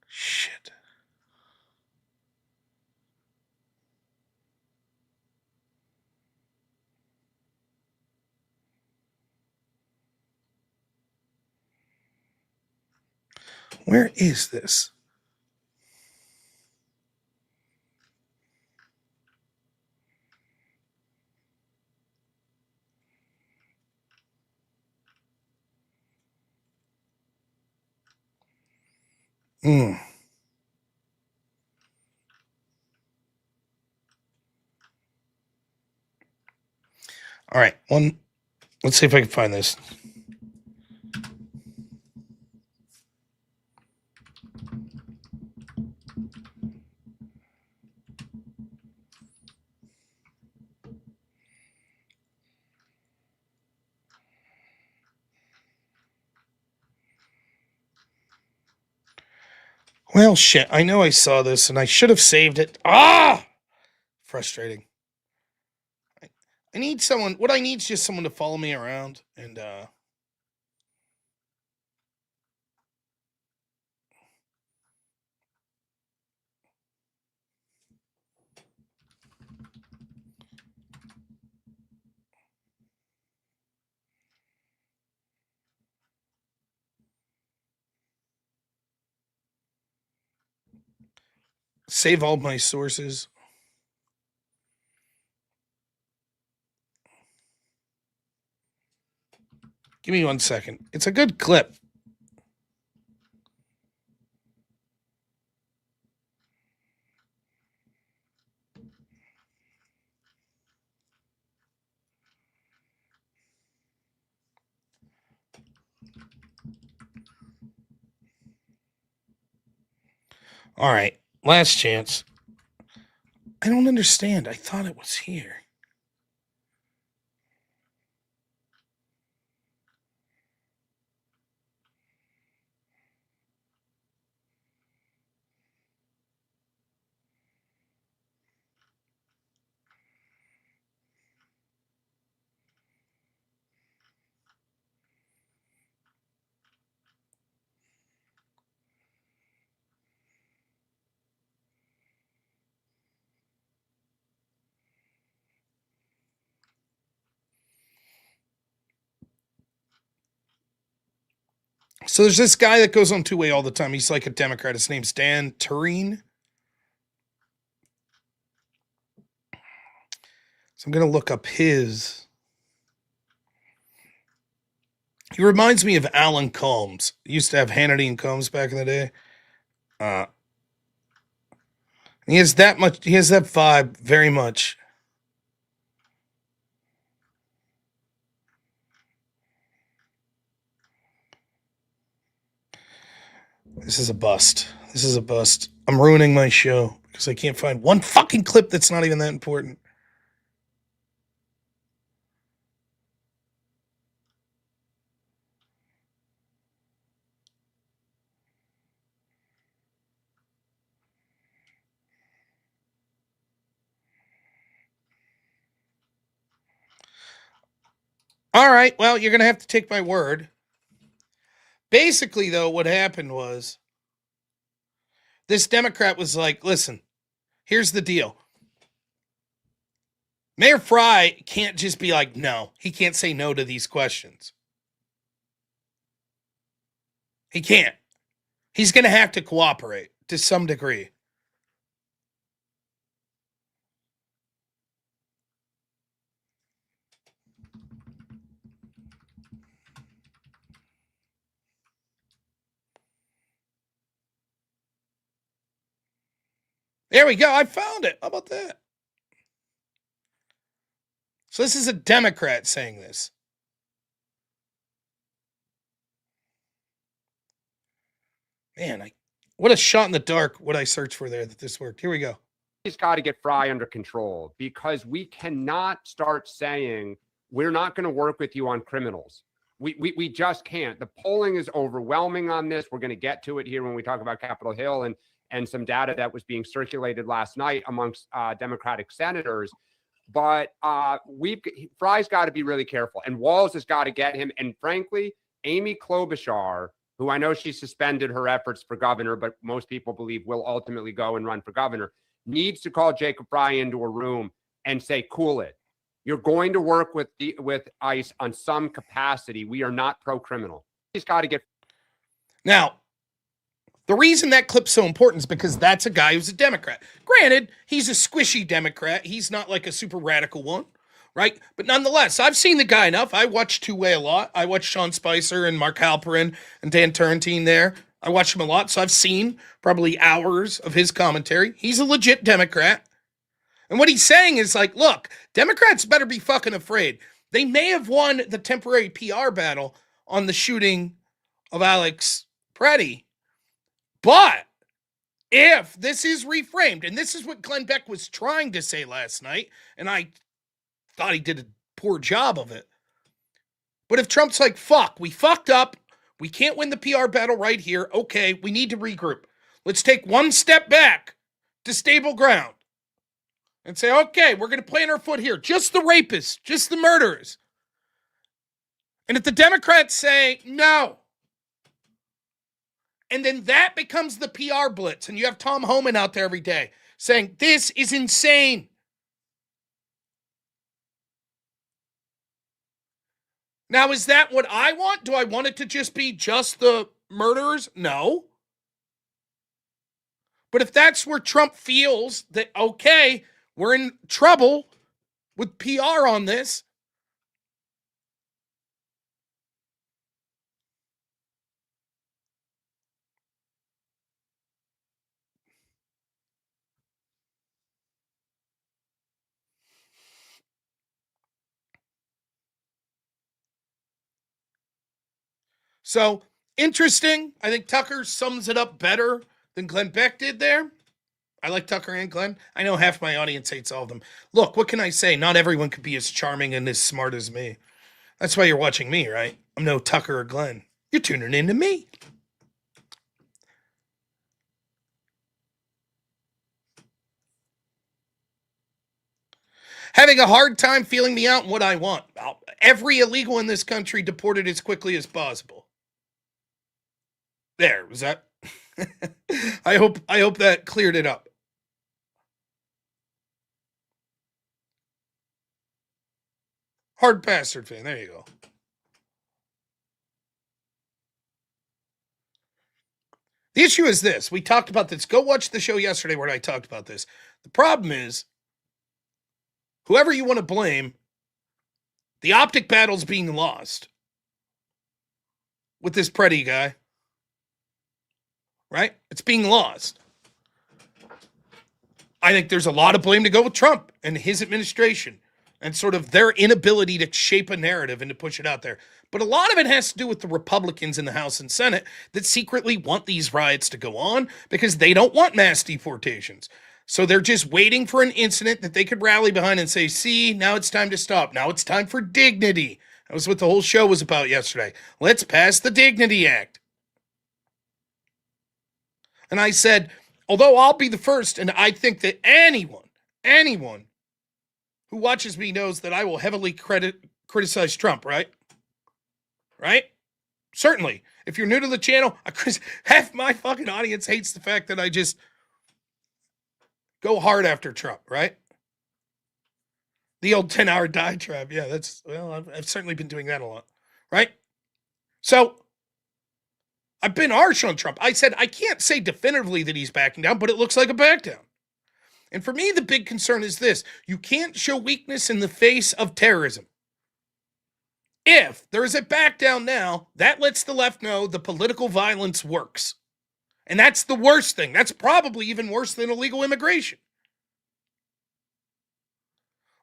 Shit. Where is this? All right, let's see if I can find this. Well, shit, I know I saw this and I should have saved it. Frustrating. I need someone, what I need is just someone to follow me around and, Save all my sources. Give me 1 second. It's a good clip. All right. Last chance. I don't understand. I thought it was here. So there's this guy that goes on two-way all the time. He's like a Democrat. His name's Dan Tureen. So I'm going to look up his. He reminds me of Alan Combs. He used to have Hannity and Combs back in the day. He has that vibe very much. This is a bust. This is a bust. I'm ruining my show because I can't find one fucking clip that's not even that important. All right, well, you're going to have to take my word. Basically, though, what happened was this Democrat was like, listen, here's the deal. Mayor Fry can't just be like, no. He can't say no to these questions. He can't. He's going to have to cooperate to some degree. There we go. I found it. How about that? So this is a Democrat saying this. Man, what a shot in the dark what I searched for there that this worked. Here we go. He's got to get Fry under control because we cannot start saying we're not going to work with you on criminals. We just can't. The polling is overwhelming on this. We're going to get to it here when we talk about Capitol Hill and some data that was being circulated last night amongst Democratic senators. But Fry's got to be really careful, and Walz has got to get him. And frankly, Amy Klobuchar, who I know she suspended her efforts for governor, but most people believe will ultimately go and run for governor, needs to call Jacob Fry into a room and say, cool it. You're going to work with ICE on some capacity. We are not pro-criminal. He's got to get. Now, the reason that clip's so important is because that's a guy who's a Democrat. Granted, he's a squishy Democrat. He's not like a super radical one, right? But nonetheless, I've seen the guy enough. I watch Two-Way a lot. I watch Sean Spicer and Mark Halperin and Dan Turrentine there. I watch him a lot, so I've seen probably hours of his commentary. He's a legit Democrat. And what he's saying is like, look, Democrats better be fucking afraid. They may have won the temporary PR battle on the shooting of Alex Pretti, but if this is reframed, and this is what Glenn Beck was trying to say last night, and I thought he did a poor job of it. But if Trump's like, fuck, we fucked up. We can't win the PR battle right here. Okay, we need to regroup. Let's take one step back to stable ground and say, okay, we're going to plant our foot here. Just the rapists, just the murderers. And if the Democrats say no, and then that becomes the PR blitz, and you have Tom Homan out there every day saying, this is insane. Now, is that what I want? Do I want it to just be just the murderers? No. But if that's where Trump feels that, okay, we're in trouble with PR on this, so interesting. I think Tucker sums it up better than Glenn Beck did there. I like Tucker and Glenn. I know half my audience hates all of them. Look, what can I say? Not everyone could be as charming and as smart as me. That's why you're watching me, right? I'm no Tucker or Glenn. You're tuning into me. Having a hard time feeling me out and what I want. Every illegal in this country deported as quickly as possible. There, was that? I hope that cleared it up. Hard bastard fan. There you go. The issue is this. We talked about this. Go watch the show yesterday where I talked about this. The problem is, whoever you want to blame, the optic battle's being lost with this Pretti guy. Right? It's being lost. I think there's a lot of blame to go with Trump and his administration and sort of their inability to shape a narrative and to push it out there. But a lot of it has to do with the Republicans in the House and Senate that secretly want these riots to go on because they don't want mass deportations. So they're just waiting for an incident that they could rally behind and say, see, now it's time to stop. Now it's time for dignity. That was what the whole show was about yesterday. Let's pass the Dignity Act. And I said, although I'll be the first, and I think that anyone who watches me knows that I will heavily criticize Trump, right? Right? Certainly. If you're new to the channel, half my fucking audience hates the fact that I just go hard after Trump, right? The old 10-hour diatribe. Yeah, I've certainly been doing that a lot, right? So I've been harsh on Trump. I said, I can't say definitively that he's backing down, but it looks like a back down. And for me, the big concern is this. You can't show weakness in the face of terrorism. If there is a back down now, that lets the left know the political violence works. And that's the worst thing. That's probably even worse than illegal immigration.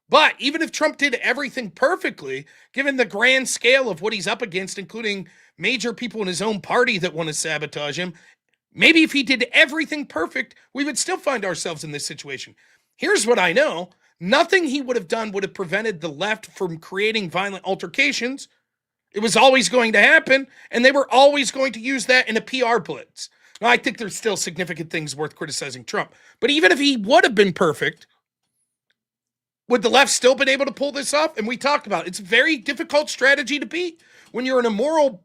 But even if Trump did everything perfectly, given the grand scale of what he's up against, including major people in his own party that want to sabotage him, maybe if he did everything perfect, we would still find ourselves in this situation. Here's what I know. Nothing he would have done would have prevented the left from creating violent altercations. It was always going to happen, and they were always going to use that in a PR blitz. Now, I think there's still significant things worth criticizing Trump. But even if he would have been perfect, would the left still been able to pull this off? And we talked about it. It's a very difficult strategy to beat when you're an immoral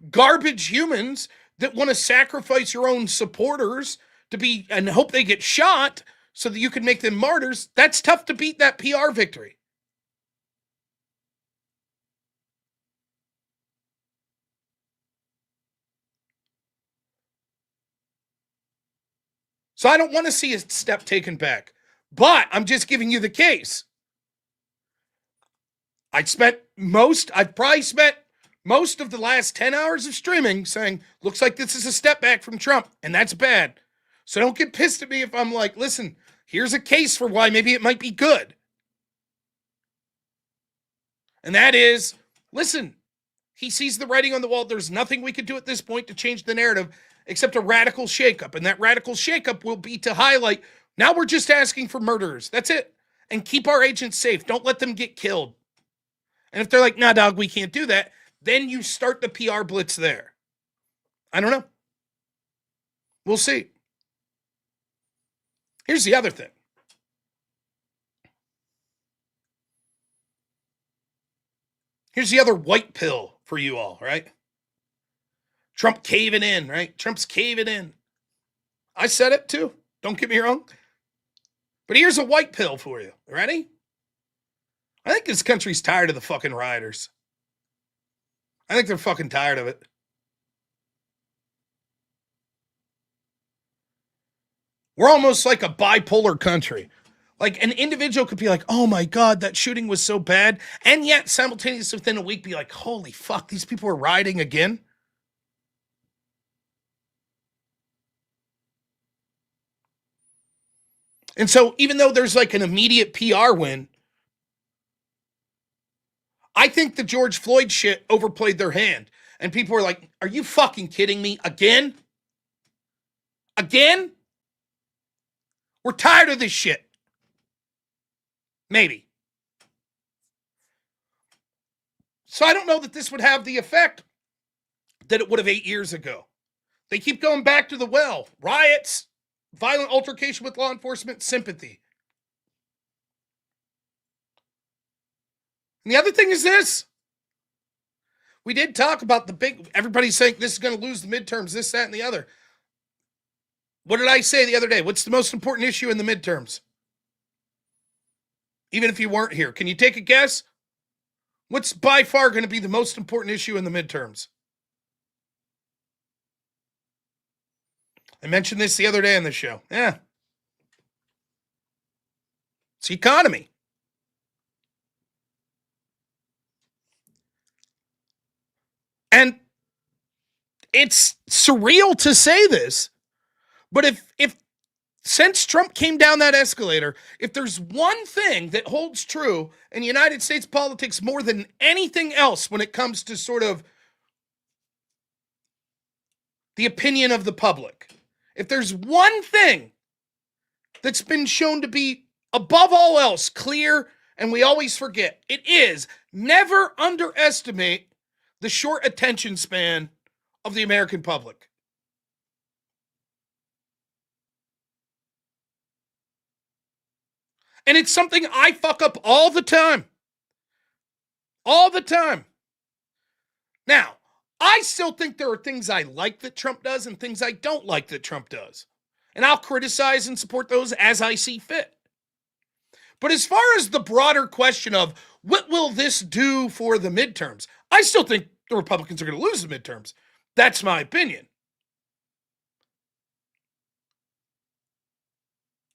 garbage humans that want to sacrifice your own supporters to be and hope they get shot so that you can make them martyrs. That's tough to beat that PR victory. So I don't want to see a step taken back, but I'm just giving you the case. I've probably spent most of the last 10 hours of streaming saying, looks like this is a step back from Trump, and that's bad. So don't get pissed at me if I'm like, listen, here's a case for why maybe it might be good. And that is, listen, he sees the writing on the wall. There's nothing we could do at this point to change the narrative except a radical shakeup. And that radical shakeup will be to highlight, now we're just asking for murderers. That's it. And keep our agents safe. Don't let them get killed. And if they're like, nah, dog, we can't do that, then you start the PR blitz there. I don't know. We'll see. Here's the other thing. Here's the other white pill for you all, right? Trump caving in, right? Trump's caving in. I said it too. Don't get me wrong. But here's a white pill for you. Ready? I think this country's tired of the fucking rioters. I think they're fucking tired of it. 'Cause We're almost like a bipolar country. Like an individual could be like, oh my God, that shooting was so bad. And yet simultaneously within a week be like, holy fuck, these people are rioting again. And so even though there's like an immediate PR win, I think the George Floyd shit overplayed their hand. And people were like, are you fucking kidding me? Again? Again? We're tired of this shit. Maybe. So I don't know that this would have the effect that it would have 8 years ago. They keep going back to the well. Riots, violent altercation with law enforcement, sympathy. And the other thing is this. We did talk about the big, everybody's saying this is going to lose the midterms, this, that, and the other. What did I say the other day? What's the most important issue in the midterms? Even if you weren't here, can you take a guess? What's by far going to be the most important issue in the midterms? I mentioned this the other day on the show. Yeah. It's the economy. And it's surreal to say this, but if since Trump came down that escalator, if there's one thing that holds true in United States politics more than anything else when it comes to sort of the opinion of the public, if there's one thing that's been shown to be above all else clear and we always forget, it is never underestimate the short attention span of the American public. And it's something I fuck up all the time. All the time. Now, I still think there are things I like that Trump does and things I don't like that Trump does. And I'll criticize and support those as I see fit. But as far as the broader question of what will this do for the midterms, I still think the Republicans are going to lose the midterms. That's my opinion.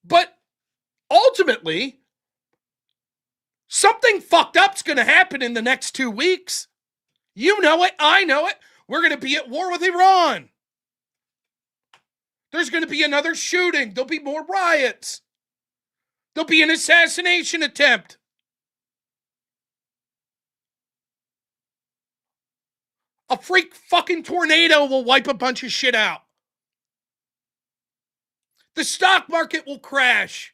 But ultimately, something fucked up's going to happen in the next 2 weeks. You know it. I know it. We're going to be at war with Iran. There's going to be another shooting. There'll be more riots. There'll be an assassination attempt. A freak fucking tornado will wipe a bunch of shit out. The stock market will crash.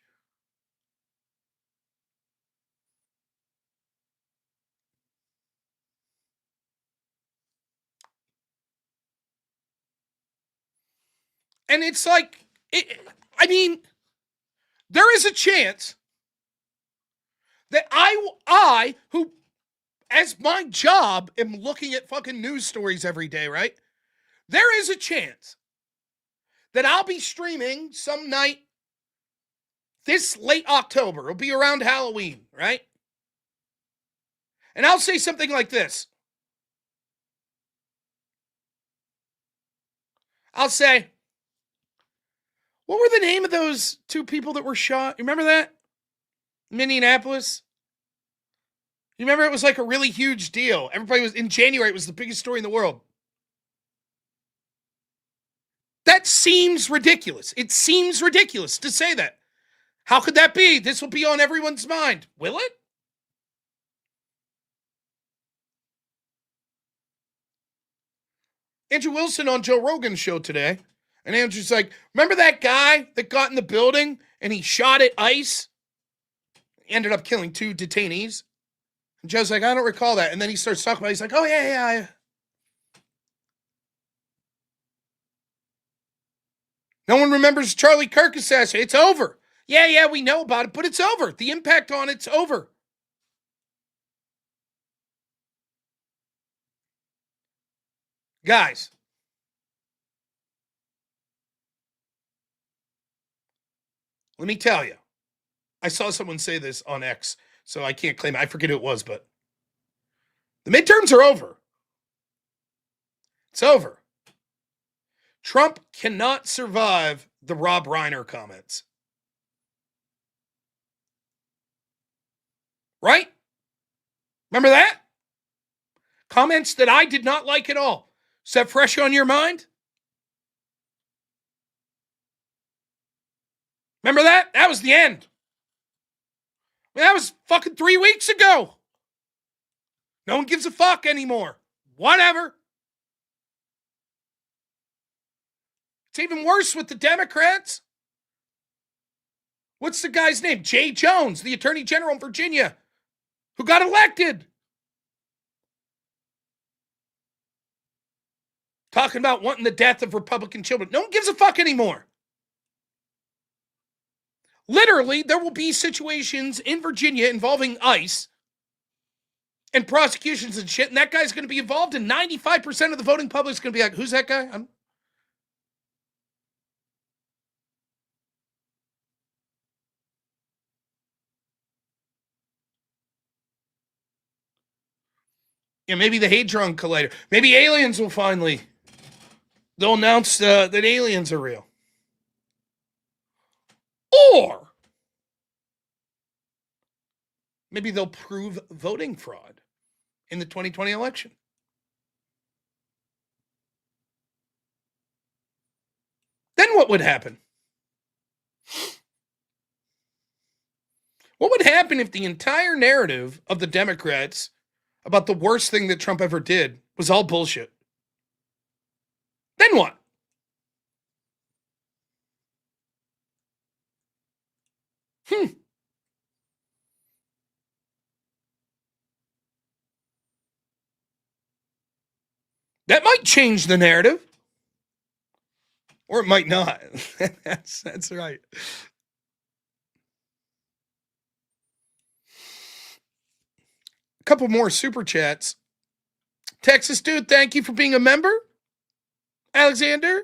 And it's like, there is a chance that I, who, as my job, am looking at fucking news stories every day, right? There is a chance that I'll be streaming some night this late October. It'll be around Halloween, right? And I'll say something like this. I'll say, what were the name of those two people that were shot? You remember that? Minneapolis? You remember it was like a really huge deal. Everybody was, in January, it was the biggest story in the world. That seems ridiculous. It seems ridiculous to say that. How could that be? This will be on everyone's mind. Will it? Andrew Wilson on Joe Rogan's show today. And Andrew's like, remember that guy that got in the building and he shot at ICE? He ended up killing 2 detainees. And Joe's like, I don't recall that. And then he starts talking about it. He's like, oh, yeah. No one remembers Charlie Kirk assassination. It's over. Yeah, we know about it, but it's over. The impact on it's over. Guys, let me tell you. I saw someone say this on X, so I can't claim it. I forget who it was, but the midterms are over. It's over. Trump cannot survive the Rob Reiner comments. Right? Remember that? Comments that I did not like at all. Is that fresh on your mind? Remember that? That was the end. That was fucking 3 weeks ago. No one gives a fuck anymore. Whatever. It's even worse with the Democrats. What's the guy's name? Jay Jones, the Attorney General in Virginia, who got elected. Talking about wanting the death of Republican children. No one gives a fuck anymore. Literally, there will be situations in Virginia involving ICE and prosecutions and shit, and that guy's going to be involved, and 95% of the voting public is going to be like, who's that guy? Yeah, maybe the Hadron Collider. Maybe aliens will finally... They'll announce that aliens are real. Or maybe they'll prove voting fraud in the 2020 election. Then what would happen? What would happen if the entire narrative of the Democrats about the worst thing that Trump ever did was all bullshit? Then what? That might change the narrative. Or it might not. That's right. A couple more super chats. Texas dude, thank you for being a member. Alexander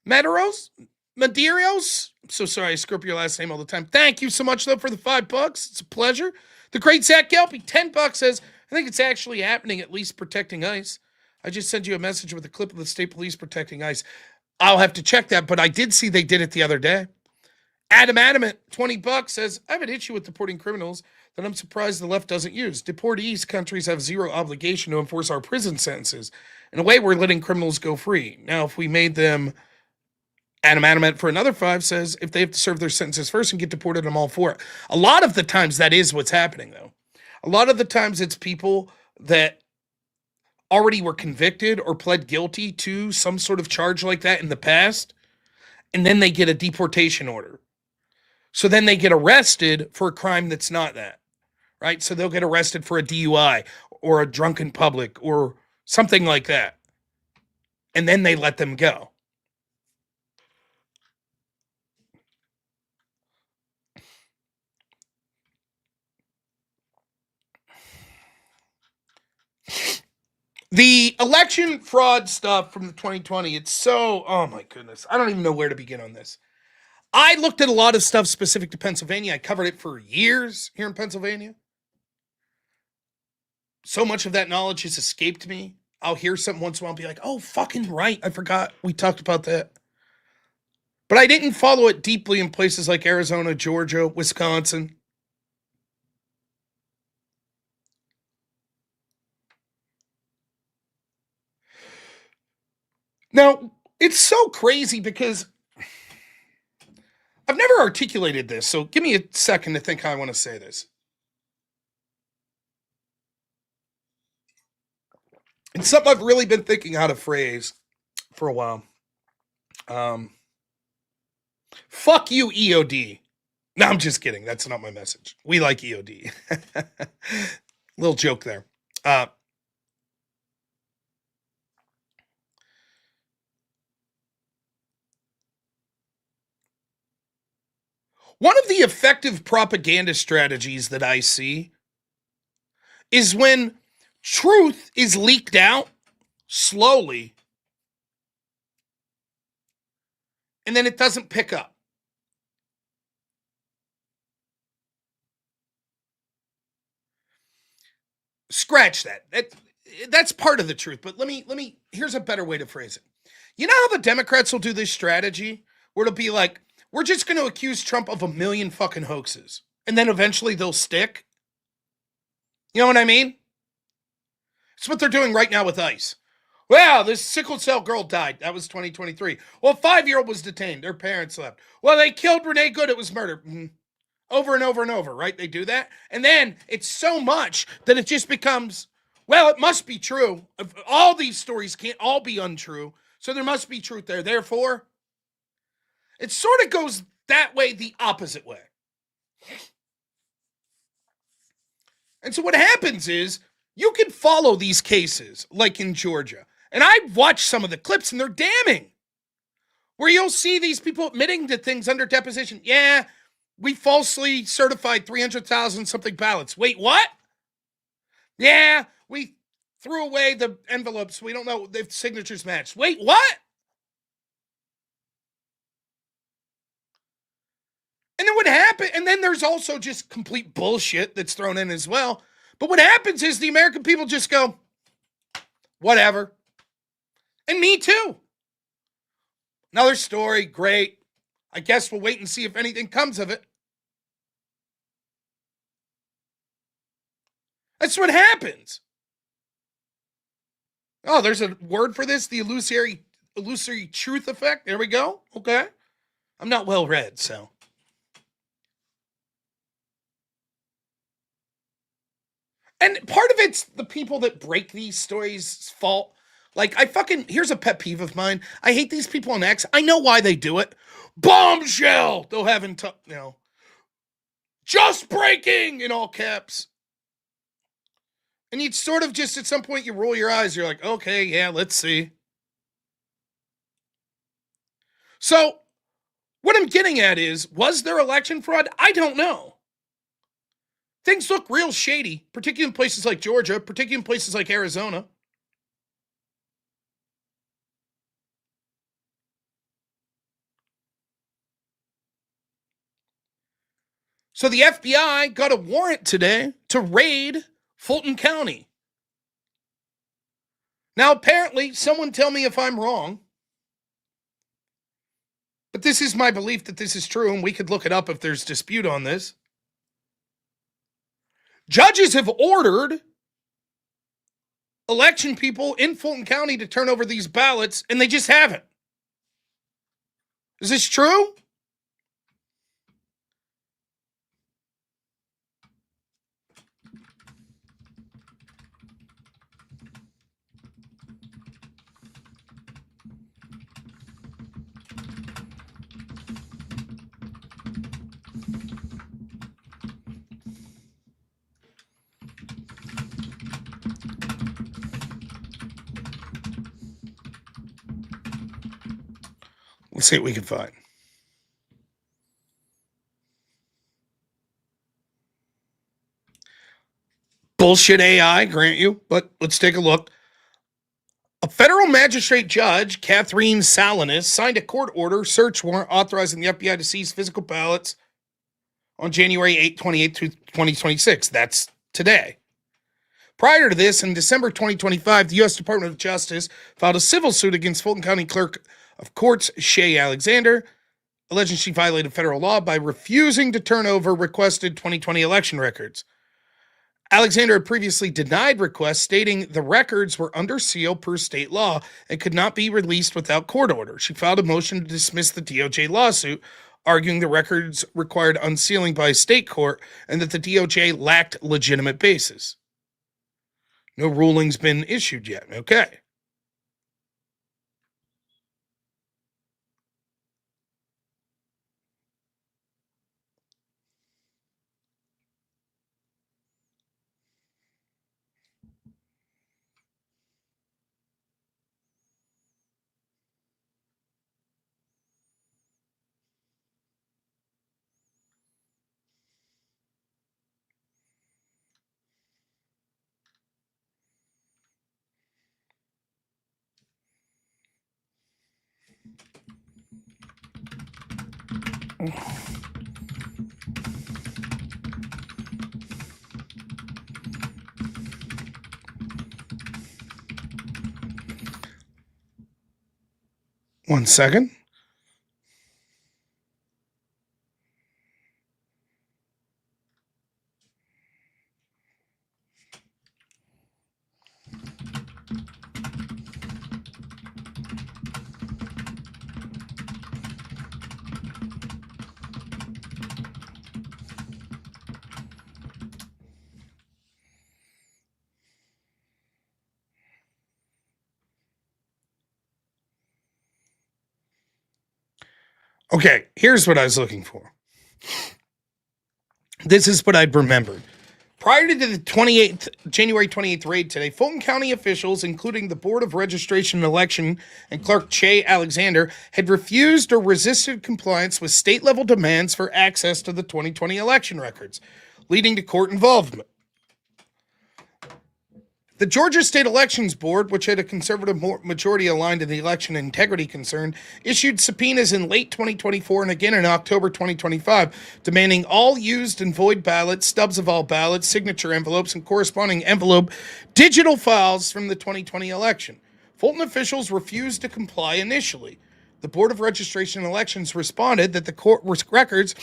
Medeiros. I'm so sorry I screw up your last name all the time. Thank you so much, though, for the $5. It's a pleasure. The great Zach Gelpy, $10 says, I think it's actually happening, at least protecting ICE. I just sent you a message with a clip of the state police protecting ICE. I'll have to check that, but I did see they did it the other day. Adam Adamant, $20 says, I have an issue with deporting criminals that I'm surprised the left doesn't use. Deportees countries have zero obligation to enforce our prison sentences. In a way, we're letting criminals go free. Now, if we made them... Adam Adamant for another $5 says, if they have to serve their sentences first and get deported, I'm all for it. A lot of the times that is what's happening, though. A lot of the times it's people that already were convicted or pled guilty to some sort of charge like that in the past, and then they get a deportation order. So then they get arrested for a crime that's not that, right? So they'll get arrested for a DUI or a drunken public or something like that. And then they let them go. The election fraud stuff from the 2020, it's so, oh my goodness. I don't even know where to begin on this. I looked at a lot of stuff specific to Pennsylvania. I covered it for years here in Pennsylvania. So much of that knowledge has escaped me. I'll hear something once in a while and be like, oh, fucking right. I forgot we talked about that. But I didn't follow it deeply in places like Arizona, Georgia, Wisconsin. Now, it's so crazy because I've never articulated this, so give me a second to think how I want to say this. It's something I've really been thinking how to phrase for a while. Fuck you, EOD. No, I'm just kidding. That's not my message. We like EOD. Little joke there. One of the effective propaganda strategies that I see is when truth is leaked out slowly and then it doesn't pick up. Scratch that. That's part of the truth, but let me here's a better way to phrase it. You know how the Democrats will do this strategy where it'll be like, we're just going to accuse Trump of 1 million fucking hoaxes. And then eventually they'll stick. You know what I mean? It's what they're doing right now with ICE. Well, this sickle cell girl died. That was 2023. Well, a 5-year-old was detained. Their parents left. Well, they killed Renee Good. It was murder. Over and over and over, right? They do that. And then it's so much that it just becomes, well, it must be true. All these stories can't all be untrue. So there must be truth there. Therefore, it sort of goes that way the opposite way. And so what happens is you can follow these cases like in Georgia. And I've watched some of the clips and they're damning. Where you'll see these people admitting to things under deposition. Yeah, we falsely certified 300,000 something ballots. Wait, what? Yeah, we threw away the envelopes. We don't know if signatures matched. Wait, what? And then what happened? And then there's also just complete bullshit that's thrown in as well. But what happens is the American people just go, whatever. And me too. Another story, great. I guess we'll wait and see if anything comes of it. That's what happens. Oh, there's a word for this, the illusory truth effect. There we go. Okay. I'm not well read, so. And part of it's the people that break these stories' fault. Like, here's a pet peeve of mine. I hate these people on X. I know why they do it. Bombshell! They'll have just breaking in all caps. And you'd sort of just, at some point, you roll your eyes. You're like, okay, yeah, let's see. So, what I'm getting at is, was there election fraud? I don't know. Things look real shady, particularly in places like Georgia, particularly in places like Arizona. So the FBI got a warrant today to raid Fulton County. Now, apparently, someone tell me if I'm wrong, but this is my belief that this is true, and we could look it up if there's dispute on this. Judges have ordered election people in Fulton County to turn over these ballots, and they just haven't. Is this true? Let's see what we can find. Bullshit AI, grant you, but let's take a look. A federal magistrate judge, Catherine Salinas, signed a court order search warrant authorizing the FBI to seize physical ballots on January 8, 2026. That's today. Prior to this, in December 2025, the U.S. Department of Justice filed a civil suit against Fulton County Clerk of Courts Shay Alexander, alleging she violated federal law by refusing to turn over requested 2020 election records. Alexander had previously denied requests, stating the records were under seal per state law and could not be released without court order. She filed a motion to dismiss the DOJ lawsuit, arguing the records required unsealing by a state court and that the DOJ lacked legitimate basis. No ruling's been issued yet. Okay. One second. Okay, here's what I was looking for. This is what I'd remembered. Prior to the January 28th raid today, Fulton County officials, including the Board of Registration and Election and Clerk Che Alexander, had refused or resisted compliance with state-level demands for access to the 2020 election records, leading to court involvement. The Georgia State Elections Board, which had a conservative majority aligned to the election integrity concern, issued subpoenas in late 2024 and again in October 2025, demanding all used and void ballots, stubs of all ballots, signature envelopes, and corresponding envelope digital files from the 2020 election. Fulton officials refused to comply initially. The Board of Registration and Elections responded that the court records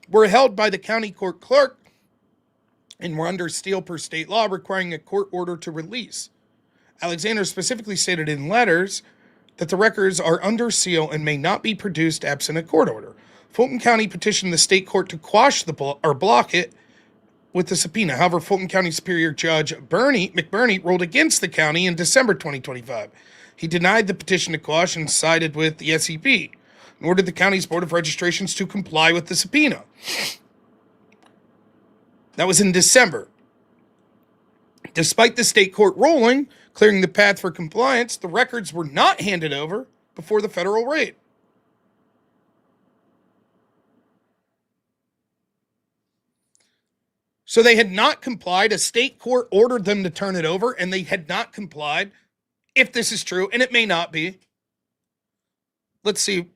were held by the county court clerk and were under seal per state law, requiring a court order to release. Alexander specifically stated in letters that the records are under seal and may not be produced absent a court order. Fulton County petitioned the state court to quash or block it with the subpoena. However, Fulton County Superior Judge McBurney ruled against the county in December 2025. He denied the petition to quash and sided with the SEP, and ordered the county's Board of Registrations to comply with the subpoena. That was in December. Despite the state court ruling, clearing the path for compliance, the records were not handed over before the federal raid. So they had not complied. A state court ordered them to turn it over, and they had not complied. If this is true, and it may not be. Let's see.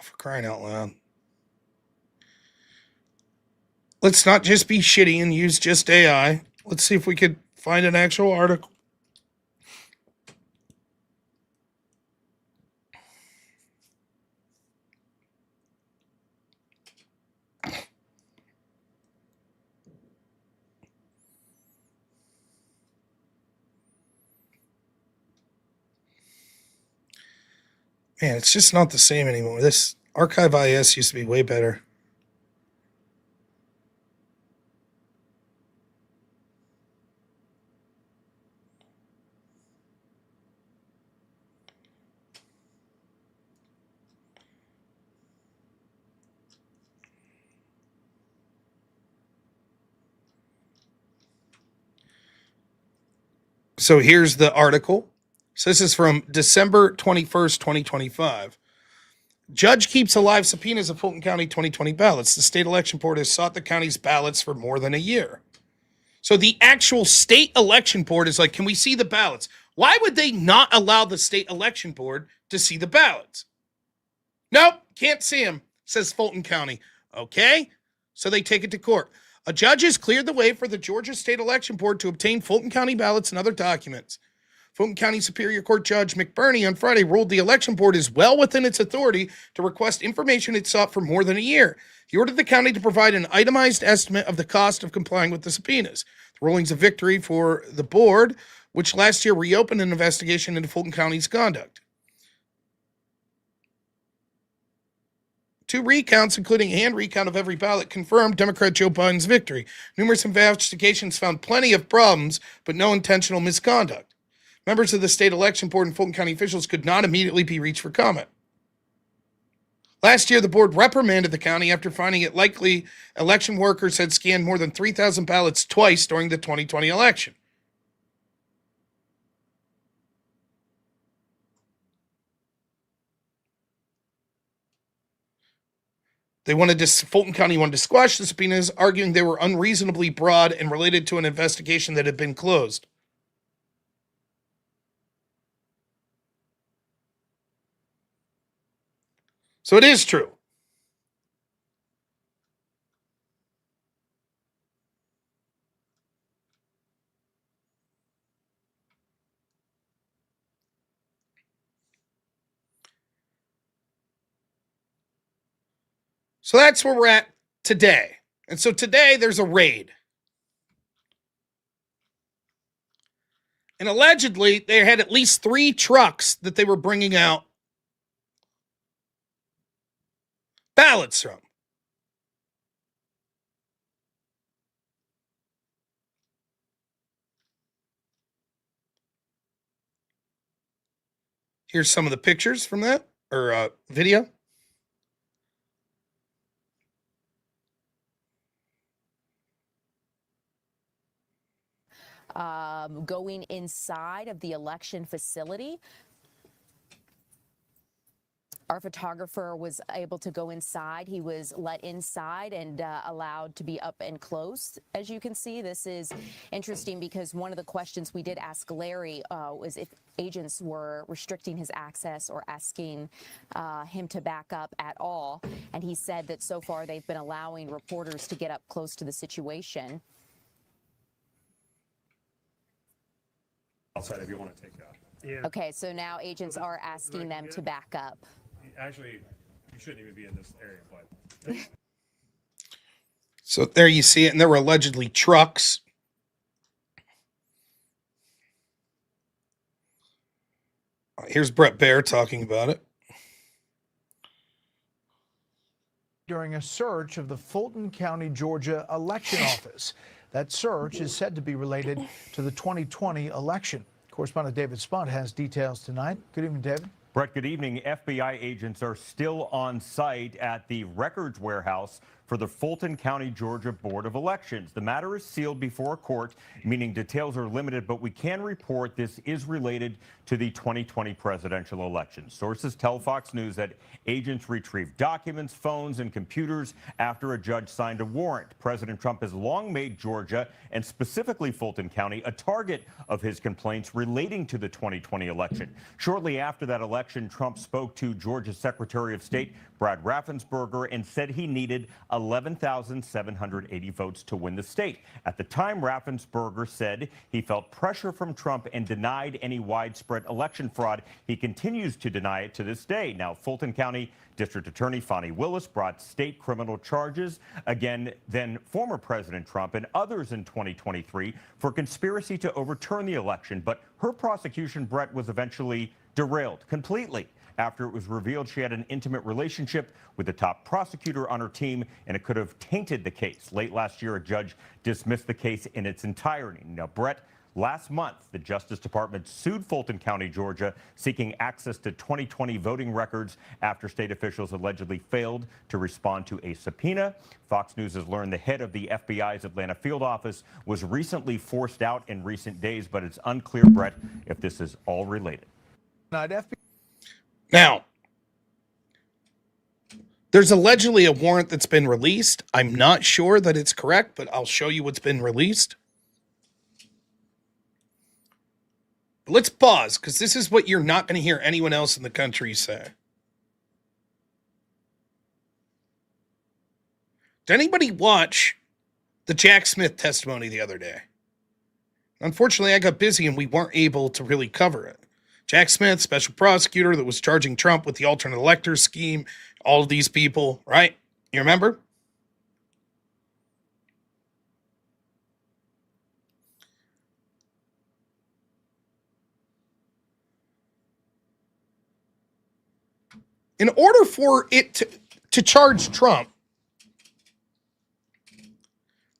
For crying out loud. Let's not just be shitty and use just AI. Let's see if we could find an actual article. Man, it's just not the same anymore. This Archive IS used to be way better. So here's the article. So this is from December 21st, 2025. Judge keeps alive subpoenas of Fulton County 2020 ballots. The state election board has sought the county's ballots for more than a year. So the actual state election board is like, can we see the ballots? Why would they not allow the state election board to see the ballots? Nope, can't see them, says Fulton County. Okay, so they take it to court. A judge has cleared the way for the Georgia State Election Board to obtain Fulton County ballots and other documents. Fulton County Superior Court Judge McBurney on Friday ruled the election board is well within its authority to request information it sought for more than a year. He ordered the county to provide an itemized estimate of the cost of complying with the subpoenas. The ruling's a victory for the board, which last year reopened an investigation into Fulton County's conduct. 2 recounts, including a hand recount of every ballot, confirmed Democrat Joe Biden's victory. Numerous investigations found plenty of problems, but no intentional misconduct. Members of the state election board and Fulton County officials could not immediately be reached for comment. Last year, the board reprimanded the county after finding it likely election workers had scanned more than 3,000 ballots twice during the 2020 election. Fulton County wanted to squash the subpoenas, arguing they were unreasonably broad and related to an investigation that had been closed. So it is true. So that's where we're at today. And so today there's a raid. And allegedly, they had at least 3 trucks that they were bringing out ballots from. Here's some of the pictures from that, or video. Going inside of the election facility. Our photographer was able to go inside. He was let inside and allowed to be up and close. As you can see, this is interesting because one of the questions we did ask Larry was if agents were restricting his access or asking him to back up at all. And he said that so far they've been allowing reporters to get up close to the situation. Outside if you want to take that. Yeah. Okay, so now agents are asking them to back up. Actually, you shouldn't even be in this area, but. So there you see it, and there were allegedly trucks. Here's Brett Baer talking about it. During a search of the Fulton County, Georgia election office. That search is said to be related to the 2020 election. Correspondent David Spunt has details tonight. Good evening, David. Brett, good evening. FBI agents are still on site at the records warehouse for the Fulton County, Georgia Board of Elections. The matter is sealed before a court, meaning details are limited, but we can report this is related to the 2020 presidential election. Sources tell Fox News that agents retrieved documents, phones, and computers after a judge signed a warrant. President Trump has long made Georgia, and specifically Fulton County, a target of his complaints relating to the 2020 election. Shortly after that election, Trump spoke to Georgia's Secretary of State, Brad Raffensperger, and said he needed 11,780 votes to win the state. At the time, Raffensperger said he felt pressure from Trump and denied any widespread election fraud. He continues to deny it to this day. Now, Fulton County District Attorney Fani Willis brought state criminal charges against then former President Trump and others in 2023 for conspiracy to overturn the election. But her prosecution, Brett, was eventually derailed completely after it was revealed she had an intimate relationship with the top prosecutor on her team, and it could have tainted the case. Late last year, a judge dismissed the case in its entirety. Now, Brett, last month, the Justice Department sued Fulton County, Georgia, seeking access to 2020 voting records after state officials allegedly failed to respond to a subpoena. Fox News has learned the head of the FBI's Atlanta field office was recently forced out in recent days, but it's unclear, Brett, if this is all related. Now, there's allegedly a warrant that's been released. I'm not sure that it's correct, but I'll show you what's been released. Let's pause, because this is what you're not going to hear anyone else in the country say. Did anybody watch the Jack Smith testimony the other day? Unfortunately, I got busy and we weren't able to really cover it. Jack Smith, special prosecutor that was charging Trump with the alternate electors scheme, all of these people, right? You remember? In order for it to charge Trump,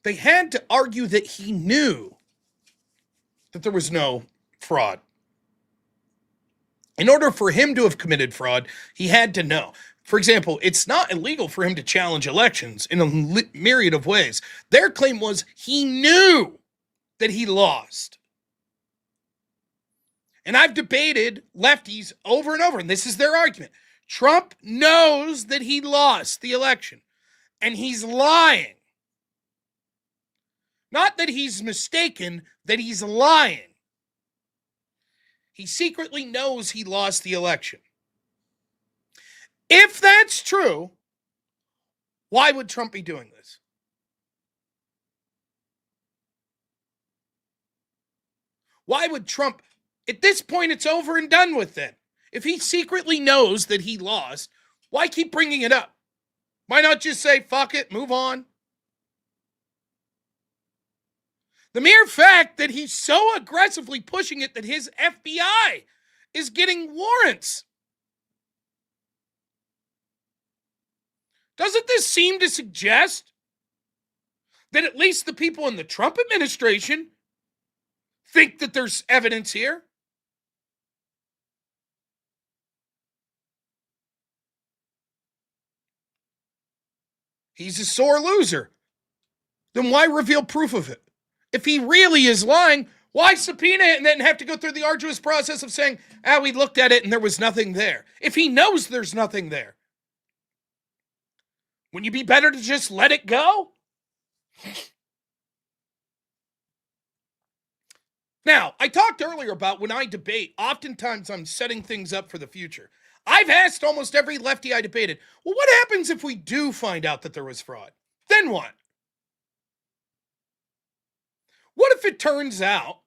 they had to argue that he knew that there was no fraud. In order for him to have committed fraud, he had to know. For example, it's not illegal for him to challenge elections in a myriad of ways. Their claim was he knew that he lost. And I've debated lefties over and over, and this is their argument. Trump knows that he lost the election, and he's lying. Not that he's mistaken, that he's lying. He secretly knows he lost the election. If that's true, why would Trump be doing this? Why would Trump, at this point, it's over and done with then. If he secretly knows that he lost, why keep bringing it up? Why not just say, fuck it, move on? The mere fact that he's so aggressively pushing it that his FBI is getting warrants. Doesn't this seem to suggest that at least the people in the Trump administration think that there's evidence here? He's a sore loser. Then why reveal proof of it? If he really is lying, why subpoena it and then have to go through the arduous process of saying, we looked at it and there was nothing there? If he knows there's nothing there, wouldn't you be better to just let it go? Now, I talked earlier about when I debate, oftentimes I'm setting things up for the future. I've asked almost every lefty I debated, well, what happens if we do find out that there was fraud? Then what? What if it turns out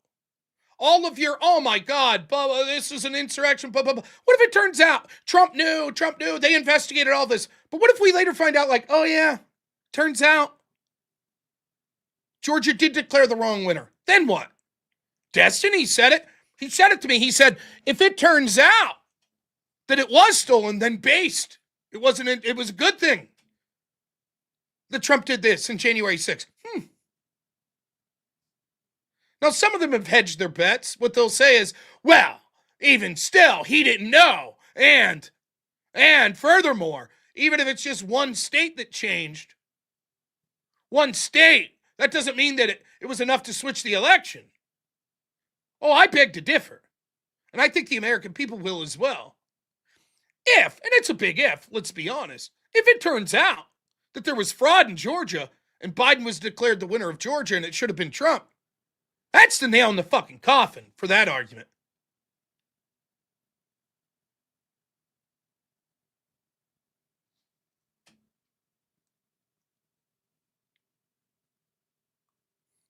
all of your, oh my God, blah, blah, this is an insurrection, blah, blah, blah. What if it turns out Trump knew, they investigated all this. But what if we later find out like, oh yeah, turns out Georgia did declare the wrong winner. Then what? Destiny said it. He said it to me. He said, if it turns out that it was stolen, then based. It was a good thing that Trump did this in January 6th. Now, some of them have hedged their bets. What they'll say is, well, even still, he didn't know. And furthermore, even if it's just one state that changed, one state, that doesn't mean that it was enough to switch the election. Oh, I beg to differ. And I think the American people will as well. If, and it's a big if, let's be honest, if it turns out that there was fraud in Georgia and Biden was declared the winner of Georgia and it should have been Trump, that's the nail in the fucking coffin for that argument.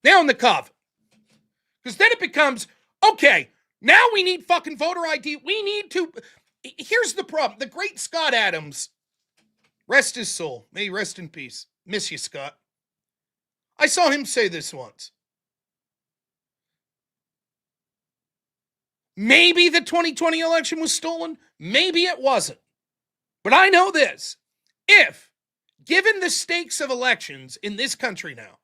Nail in the coffin. Because then it becomes, okay, now we need fucking voter ID. We need to. Here's the problem. The great Scott Adams, rest his soul. May he rest in peace. Miss you, Scott. I saw him say this once. Maybe the 2020 election was stolen. Maybe it wasn't. But I know this. If, given the stakes of elections in this country now,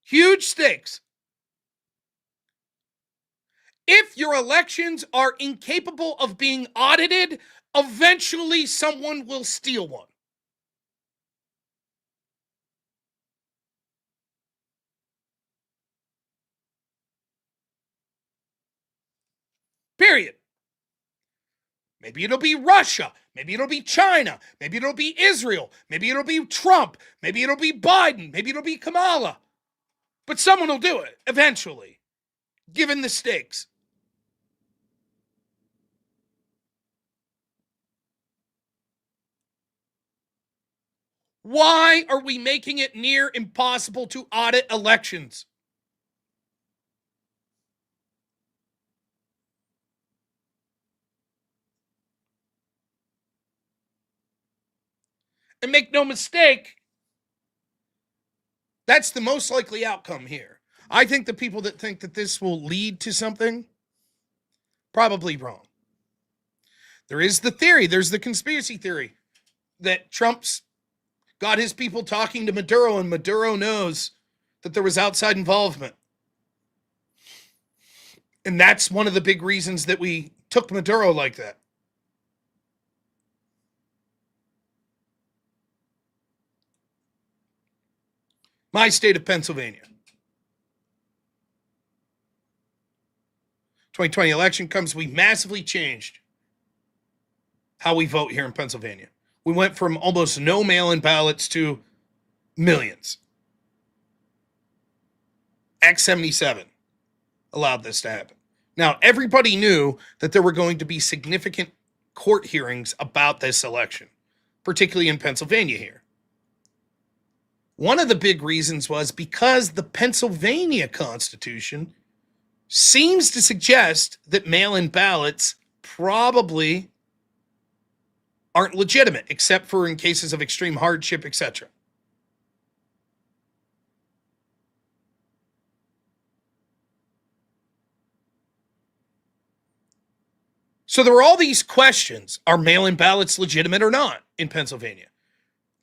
huge stakes, if your elections are incapable of being audited, eventually someone will steal one. Period. Maybe it'll be Russia. Maybe it'll be China. Maybe it'll be Israel. Maybe it'll be Trump. Maybe it'll be Biden. Maybe it'll be Kamala. But someone will do it eventually, given the stakes. Why are we making it near impossible to audit elections? And make no mistake, that's the most likely outcome here. I think the people that think that this will lead to something, probably wrong. There is the theory, there's the conspiracy theory, that Trump's got his people talking to Maduro, and Maduro knows that there was outside involvement. And that's one of the big reasons that we took Maduro like that. My state of Pennsylvania. 2020 election comes, we massively changed how we vote here in Pennsylvania. We went from almost no mail-in ballots to millions. Act 77 allowed this to happen. Now, everybody knew that there were going to be significant court hearings about this election, particularly in Pennsylvania here. One of the big reasons was because the Pennsylvania Constitution seems to suggest that mail-in ballots probably aren't legitimate, except for in cases of extreme hardship, etc. So there were all these questions. Are mail-in ballots legitimate or not in Pennsylvania?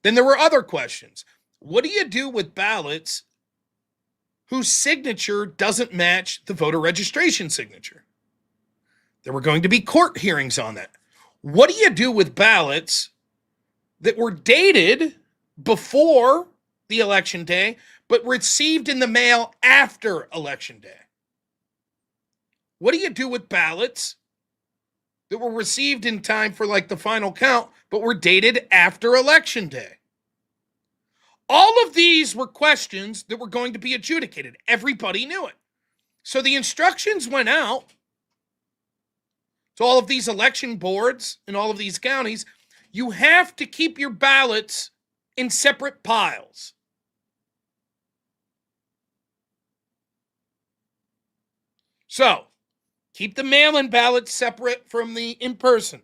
Then there were other questions. What do you do with ballots whose signature doesn't match the voter registration signature? There were going to be court hearings on that. What do you do with ballots that were dated before the election day, but received in the mail after election day? What do you do with ballots that were received in time for like the final count, but were dated after election day? All of these were questions that were going to be adjudicated. Everybody knew it. So the instructions went out to all of these election boards in all of these counties. You have to keep your ballots in separate piles. So, keep the mail-in ballots separate from the in-person.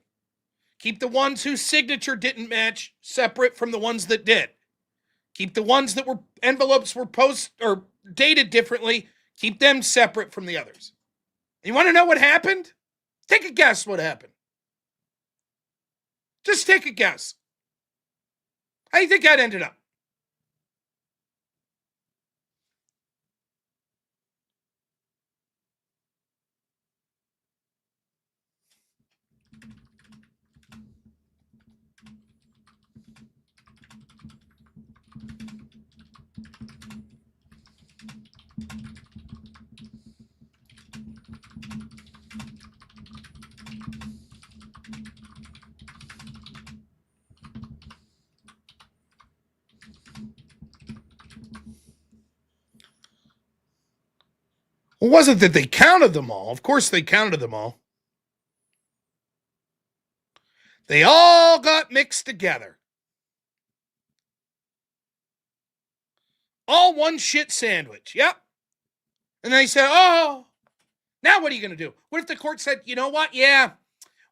Keep the ones whose signature didn't match separate from the ones that did. Keep the ones that were envelopes were or dated differently. Keep them separate from the others. You want to know what happened? Take a guess what happened. Just take a guess. How do you think that ended up? It wasn't that they counted them all. Of course they counted them all. They all got mixed together. All one shit sandwich. Yep. And they said, oh, now what are you going to do? What if the court said, you know what? Yeah,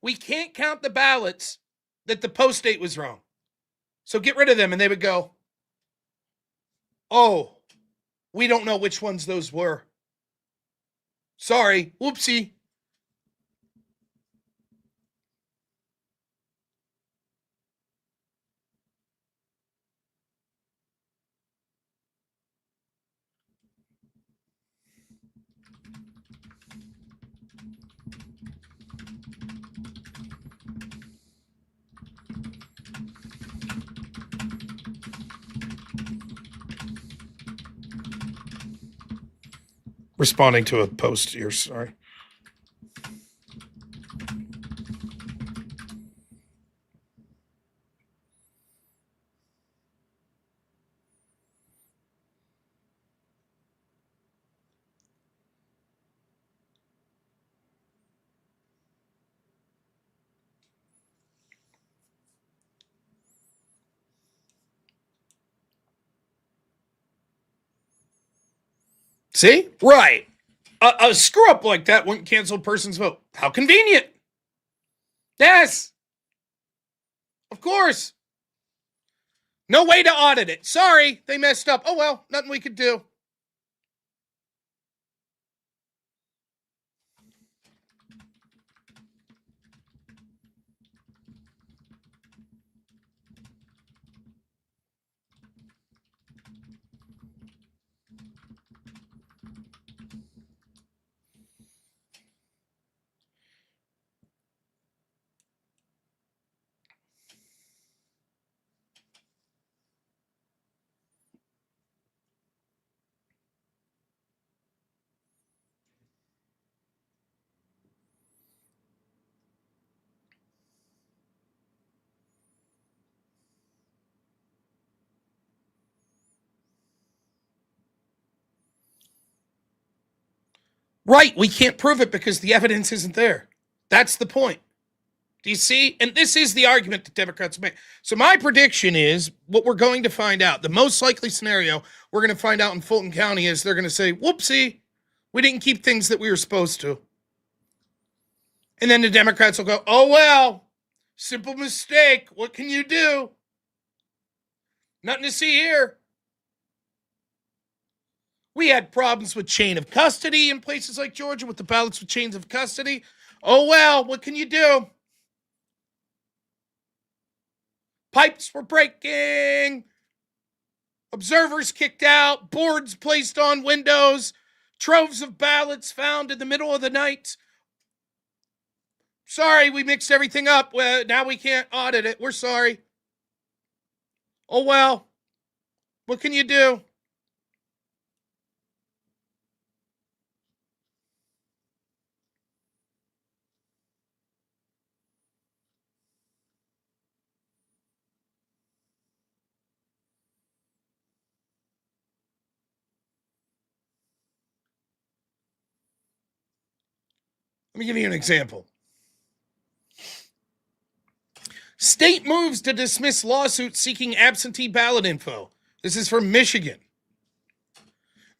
we can't count the ballots that the post date was wrong. So get rid of them. And they would go, oh, we don't know which ones those were. Sorry, whoopsie. Responding to a post here, sorry. See? Right. A screw up like that wouldn't cancel a person's vote. How convenient. Yes. Of course. No way to audit it. Sorry, they messed up. Oh well, nothing we could do. Right, we can't prove it because the evidence isn't there. That's the point. Do you see? And this is the argument that Democrats make. So my prediction is what we're going to find out. The most likely scenario we're going to find out in Fulton County is they're going to say, whoopsie, we didn't keep things that we were supposed to. And then the Democrats will go, oh, well, simple mistake. What can you do? Nothing to see here. We had problems with chain of custody in places like Georgia with the ballots with chains of custody. Oh, well, what can you do? Pipes were breaking. Observers kicked out. Boards placed on windows. Troves of ballots found in the middle of the night. Sorry, we mixed everything up. Well, now we can't audit it. We're sorry. Oh, well. What can you do? Let me give you an example. State moves to dismiss lawsuit seeking absentee ballot info. This is from Michigan.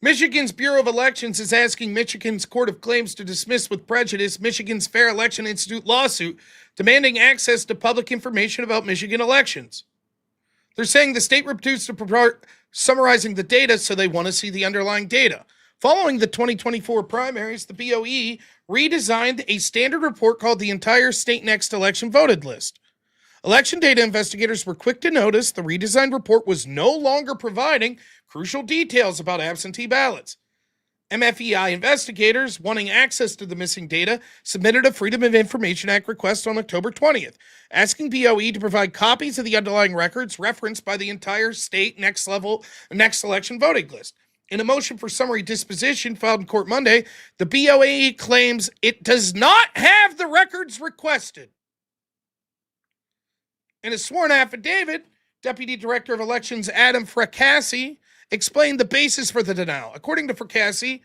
Michigan's Bureau of Elections is asking Michigan's Court of Claims to dismiss with prejudice Michigan's Fair Election Institute lawsuit demanding access to public information about Michigan elections. They're saying the state refused to provide summarizing the data, so they want to see the underlying data. Following the 2024 primaries, the BOE redesigned a standard report called the Entire State Next Election Voted List. Election data investigators were quick to notice the redesigned report was no longer providing crucial details about absentee ballots. MFEI investigators, wanting access to the missing data, submitted a Freedom of Information Act request on October 20th, asking BOE to provide copies of the underlying records referenced by the entire state next election voting list. In a motion for summary disposition filed in court Monday, the BOE claims it does not have the records requested. In a sworn affidavit, Deputy Director of Elections Adam Fracassi explained the basis for the denial. According to Fracassi,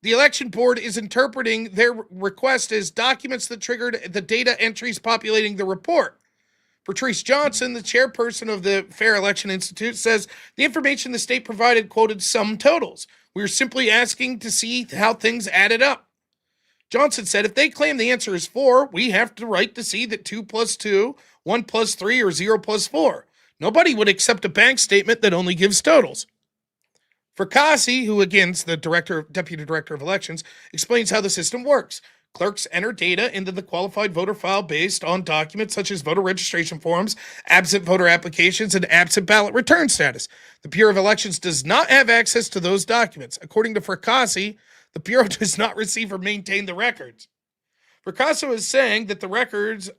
the election board is interpreting their request as documents that triggered the data entries populating the report. Patrice Johnson, the chairperson of the Fair Election Institute, says the information the state provided quoted sum totals. We are simply asking to see how things added up. Johnson said if they claim the answer is 4, we have the right to see that 2 plus 2, 1 plus 3, or 0 plus 4. Nobody would accept a bank statement that only gives totals. Fracassi, who again is the deputy director of elections, explains how the system works. Clerks enter data into the qualified voter file based on documents such as voter registration forms, absent voter applications, and absent ballot return status. The Bureau of Elections does not have access to those documents. According to Fracassi, the Bureau does not receive or maintain the records. Fracassi is saying that the records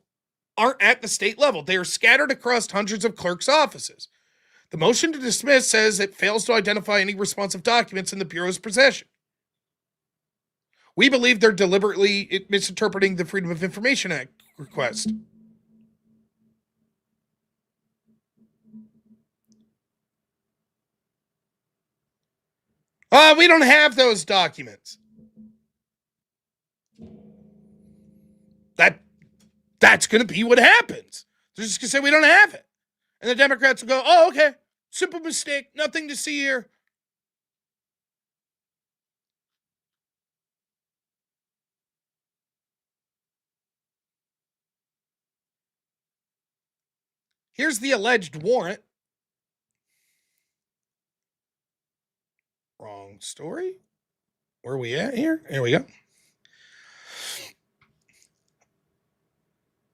aren't at the state level. They are scattered across hundreds of clerks' offices. The motion to dismiss says it fails to identify any responsive documents in the Bureau's possession. We believe they're deliberately misinterpreting the Freedom of Information Act request. We don't have those documents. That's going to be what happens. They're just going to say we don't have it. And the Democrats will go, oh, okay, simple mistake, nothing to see here. Here's the alleged warrant. Wrong story. Where are we at here? Here we go.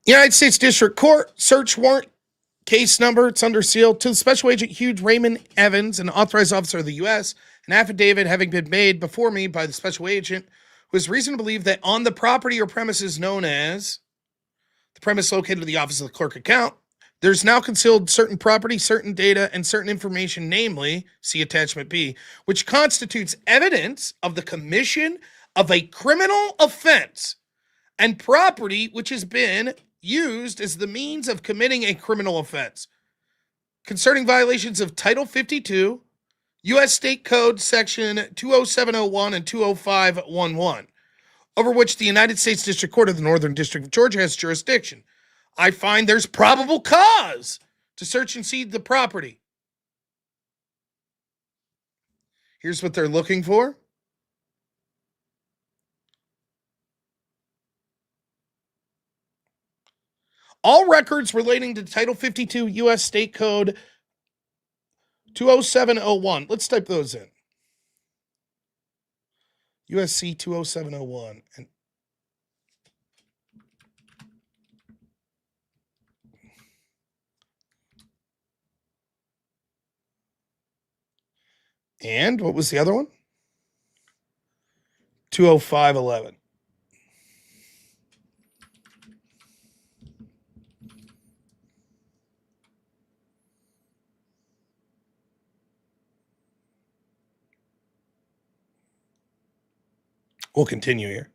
United States District Court search warrant case number. It's under seal to the Special Agent Hugh Raymond Evans, an authorized officer of the U.S., an affidavit having been made before me by the special agent who has reason to believe that on the property or premises known as the premise located at the office of the clerk account, there's now concealed certain property, certain data, and certain information, namely, see attachment B, which constitutes evidence of the commission of a criminal offense and property which has been used as the means of committing a criminal offense concerning violations of Title 52, U.S. State Code Section 20701 and 20511, over which the United States District Court of the Northern District of Georgia has jurisdiction. I find there's probable cause to search and seize the property. Here's what they're looking for. All records relating to Title 52 U.S. State Code 20701. Let's type those in. USC 20701. And And what was the other one? 20511. We'll continue here.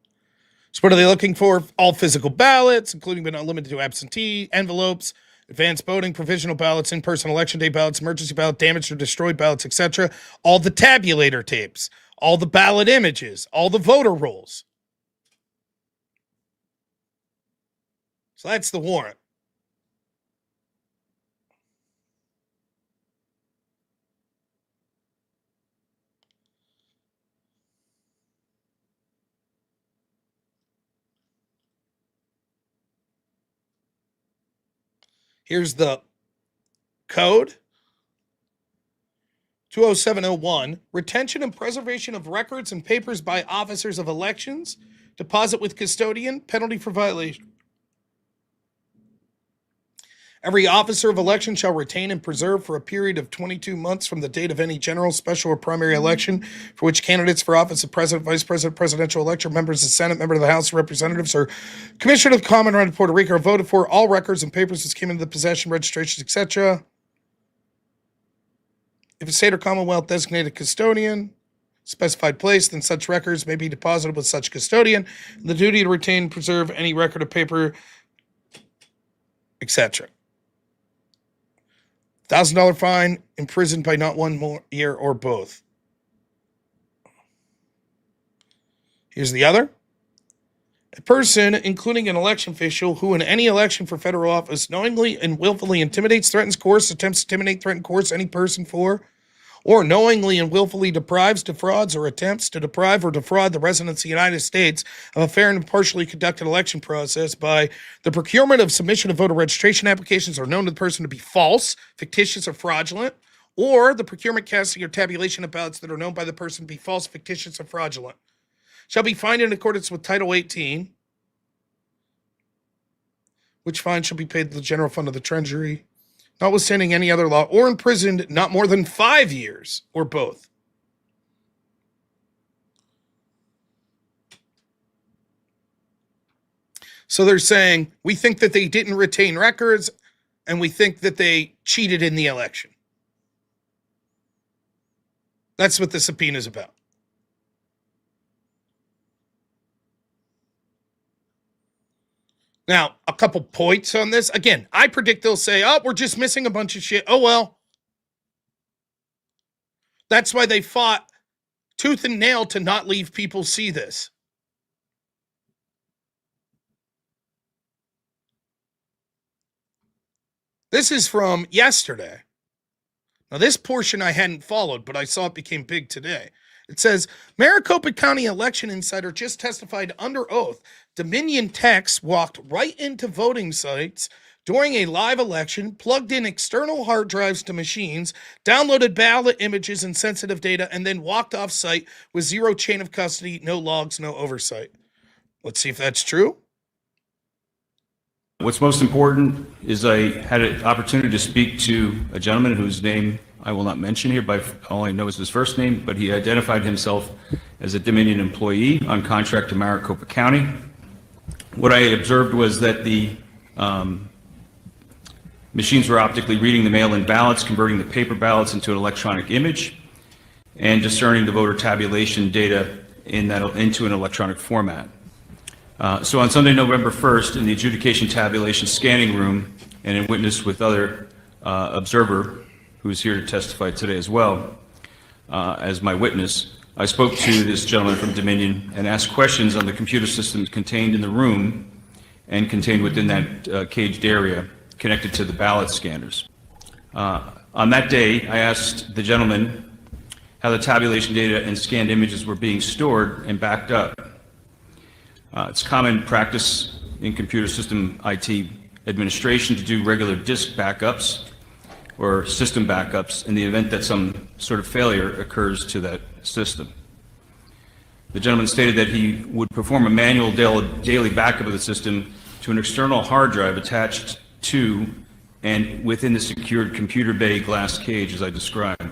So what are they looking for? All physical ballots, including but not limited to absentee, envelopes, advanced voting, provisional ballots, in-person election day ballots, emergency ballot, damaged or destroyed ballots, etc. All the tabulator tapes, all the ballot images, all the voter rolls. So that's the warrant. Here's the code. 20701, retention and preservation of records and papers by officers of elections, deposit with custodian, penalty for violation. Every officer of election shall retain and preserve for a period of 22 months from the date of any general, special, or primary election for which candidates for office of president, vice president, presidential election, members of the Senate, member of the House of Representatives, or commissioner of the Commonwealth of Puerto Rico are voted for. All records and papers that came into the possession, registrations, etc. If a state or commonwealth designated custodian, specified place, then such records may be deposited with such custodian. The duty to retain and preserve any record of paper, etc. $1,000 fine, imprisoned by not 1 more year or both. Here's the other. A person, including an election official, who in any election for federal office knowingly and willfully intimidates, threatens, coerces, attempts to intimidate, threaten, coerce any person for, or knowingly and willfully deprives, defrauds, or attempts to deprive or defraud the residents of the United States of a fair and impartially conducted election process by the procurement of submission of voter registration applications or known to the person to be false, fictitious, or fraudulent, or the procurement, casting, or tabulation of ballots that are known by the person to be false, fictitious, or fraudulent, shall be fined in accordance with Title 18, which fine shall be paid to the general fund of the Treasury, notwithstanding any other law, or imprisoned not more than 5 years, or both. So they're saying, we think that they didn't retain records, and we think that they cheated in the election. That's what the subpoena is about. Now, a couple points on this. Again, I predict they'll say, oh, we're just missing a bunch of shit. Oh, well. That's why they fought tooth and nail to not leave people see this. This is from yesterday. Now, this portion I hadn't followed, but I saw it became big today. It says, Maricopa County election insider just testified under oath Dominion techs walked right into voting sites during a live election, plugged in external hard drives to machines, downloaded ballot images and sensitive data, and then walked off site with zero chain of custody, no logs, no oversight. Let's see if that's true. What's most important is I had an opportunity to speak to a gentleman whose name I will not mention here, but all I know is his first name, but he identified himself as a Dominion employee on contract to Maricopa County. What I observed was that the machines were optically reading the mail-in ballots, converting the paper ballots into an electronic image, and discerning the voter tabulation data into an electronic format. So on Sunday, November 1st, in the adjudication tabulation scanning room, and in witness with other observer, who's here to testify today as well, as my witness, I spoke to this gentleman from Dominion and asked questions on the computer systems contained in the room and contained within that caged area connected to the ballot scanners. On that day, I asked the gentleman how the tabulation data and scanned images were being stored and backed up. It's common practice in computer system IT administration to do regular disk backups or system backups in the event that some sort of failure occurs to that system. The gentleman stated that he would perform a manual daily backup of the system to an external hard drive attached to and within the secured computer bay glass cage as I described.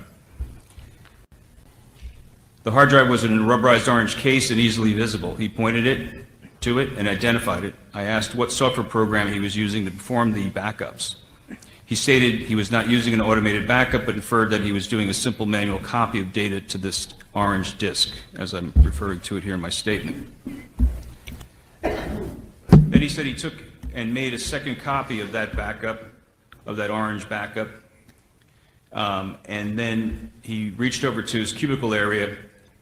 The hard drive was in a rubberized orange case and easily visible. He pointed to it and identified it. I asked what software program he was using to perform the backups. He stated he was not using an automated backup, but inferred that he was doing a simple manual copy of data to this orange disk, as I'm referring to it here in my statement. Then he said he took and made a second copy of that backup, of that orange backup, and then he reached over to his cubicle area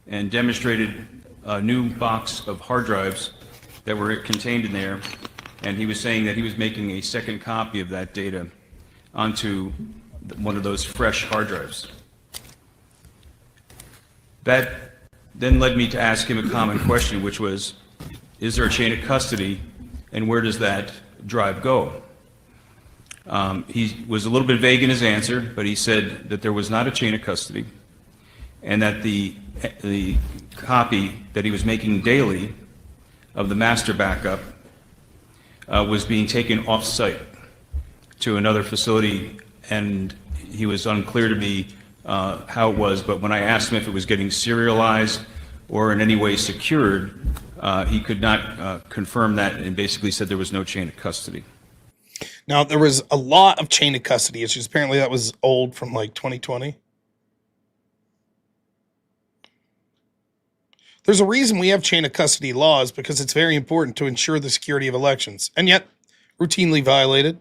and demonstrated a new box of hard drives that were contained in there, and he was saying that he was making a second copy of that data onto one of those fresh hard drives. That then led me to ask him a common question, which was, is there a chain of custody, and where does that drive go? He was a little bit vague in his answer, but he said that there was not a chain of custody, and that the copy that he was making daily of the master backup was being taken off-site to another facility, and he was unclear to me how it was, but when I asked him if it was getting serialized or in any way secured, he could not confirm that, and basically said there was no chain of custody. Now, there was a lot of chain of custody issues. Apparently that was old from like 2020. There's a reason we have chain of custody laws, because it's very important to ensure the security of elections, and yet routinely violated.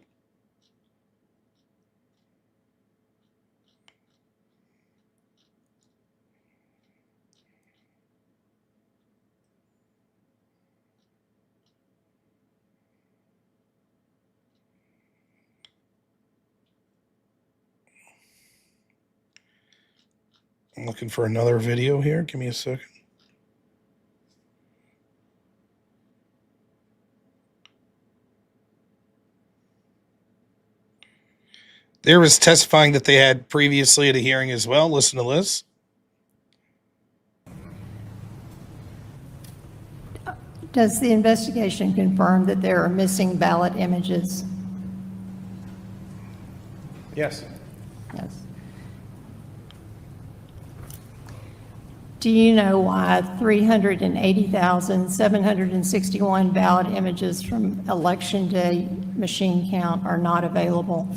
I'm looking for another video here. Give me a second. There was testifying that they had previously at a hearing as well. Listen to this. Does the investigation confirm that there are missing ballot images? Yes. Yes. Do you know why 380,761 ballot images from Election Day machine count are not available?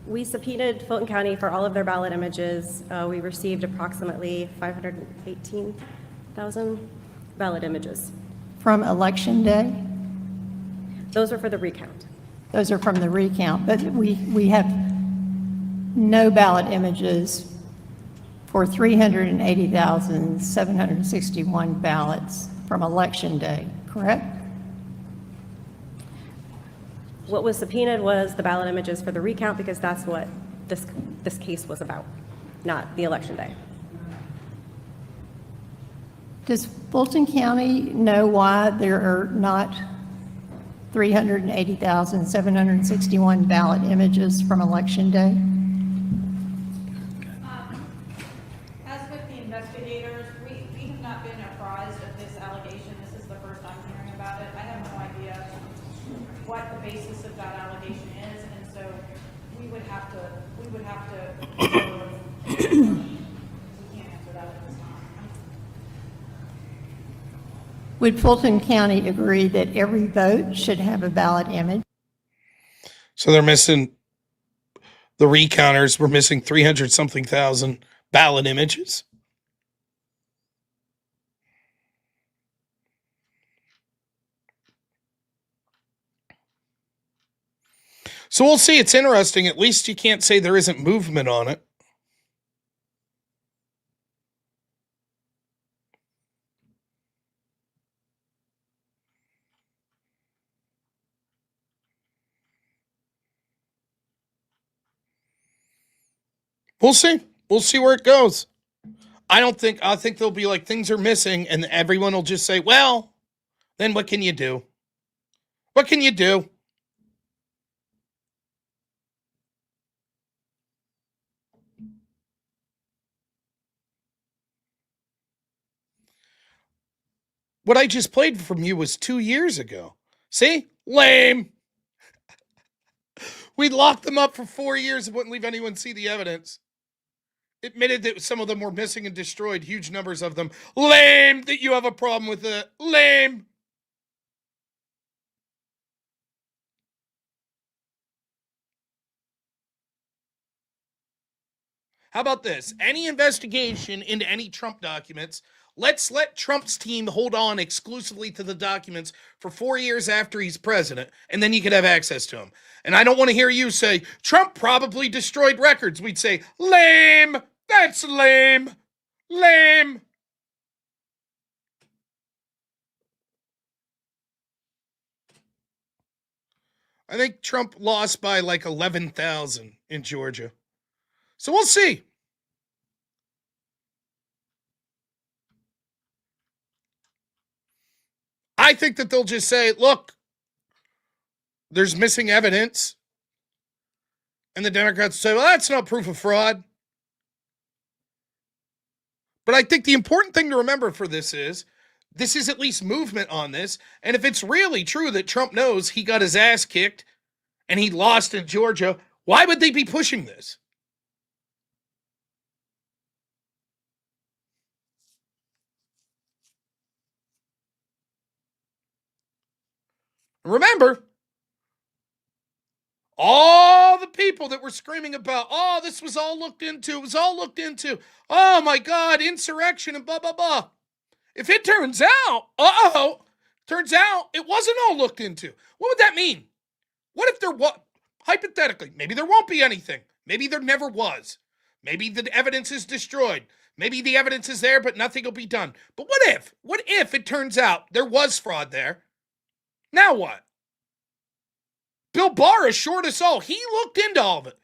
We subpoenaed Fulton County for all of their ballot images. We received approximately 518,000 ballot images. From Election Day? Those are for the recount. Those are from the recount, but we have no ballot images for 380,761 ballots from Election Day, correct? What was subpoenaed was the ballot images for the recount, because that's what this case was about, not the Election Day. Does Fulton County know why there are not 380,761 ballot images from Election Day? As with the investigators, we have not been apprised of this allegation. This is the first I'm hearing about it. I have no idea what the basis of that allegation is, and so we would have to we can't answer that at this time. Would Fulton County agree that every vote should have a ballot image? So they're missing, the recounters were missing 300-something thousand ballot images. So we'll see. It's interesting. At least you can't say there isn't movement on it. We'll see. We'll see where it goes. I think they'll be like, things are missing, and everyone will just say, well, then what can you do? What can you do? What I just played from you was 2 years ago. See? Lame. We locked them up for 4 years and wouldn't leave anyone see the evidence. admitted that some of them were missing and destroyed, huge numbers of them. Lame that you have a problem with it. Lame. How about this? Any investigation into any Trump documents, let's let Trump's team hold on exclusively to the documents for 4 years after he's president, and then you could have access to them. And I don't want to hear you say, Trump probably destroyed records. We'd say, lame. That's lame. Lame. I think Trump lost by like 11,000 in Georgia. So we'll see. I think that they'll just say, look, there's missing evidence. And the Democrats say, well, that's not proof of fraud. But I think the important thing to remember for this is at least movement on this. And if it's really true that Trump knows he got his ass kicked and he lost in Georgia, why would they be pushing this? Remember, all the people that were screaming about, oh, this was all looked into. It was all looked into. Oh, my God, insurrection and blah, blah, blah. If it turns out, turns out it wasn't all looked into. What would that mean? What if there was, hypothetically, maybe there won't be anything. Maybe there never was. Maybe the evidence is destroyed. Maybe the evidence is there, but nothing will be done. But what if? What if it turns out there was fraud there? Now what? Bill Barr assured us all. He looked into all of it.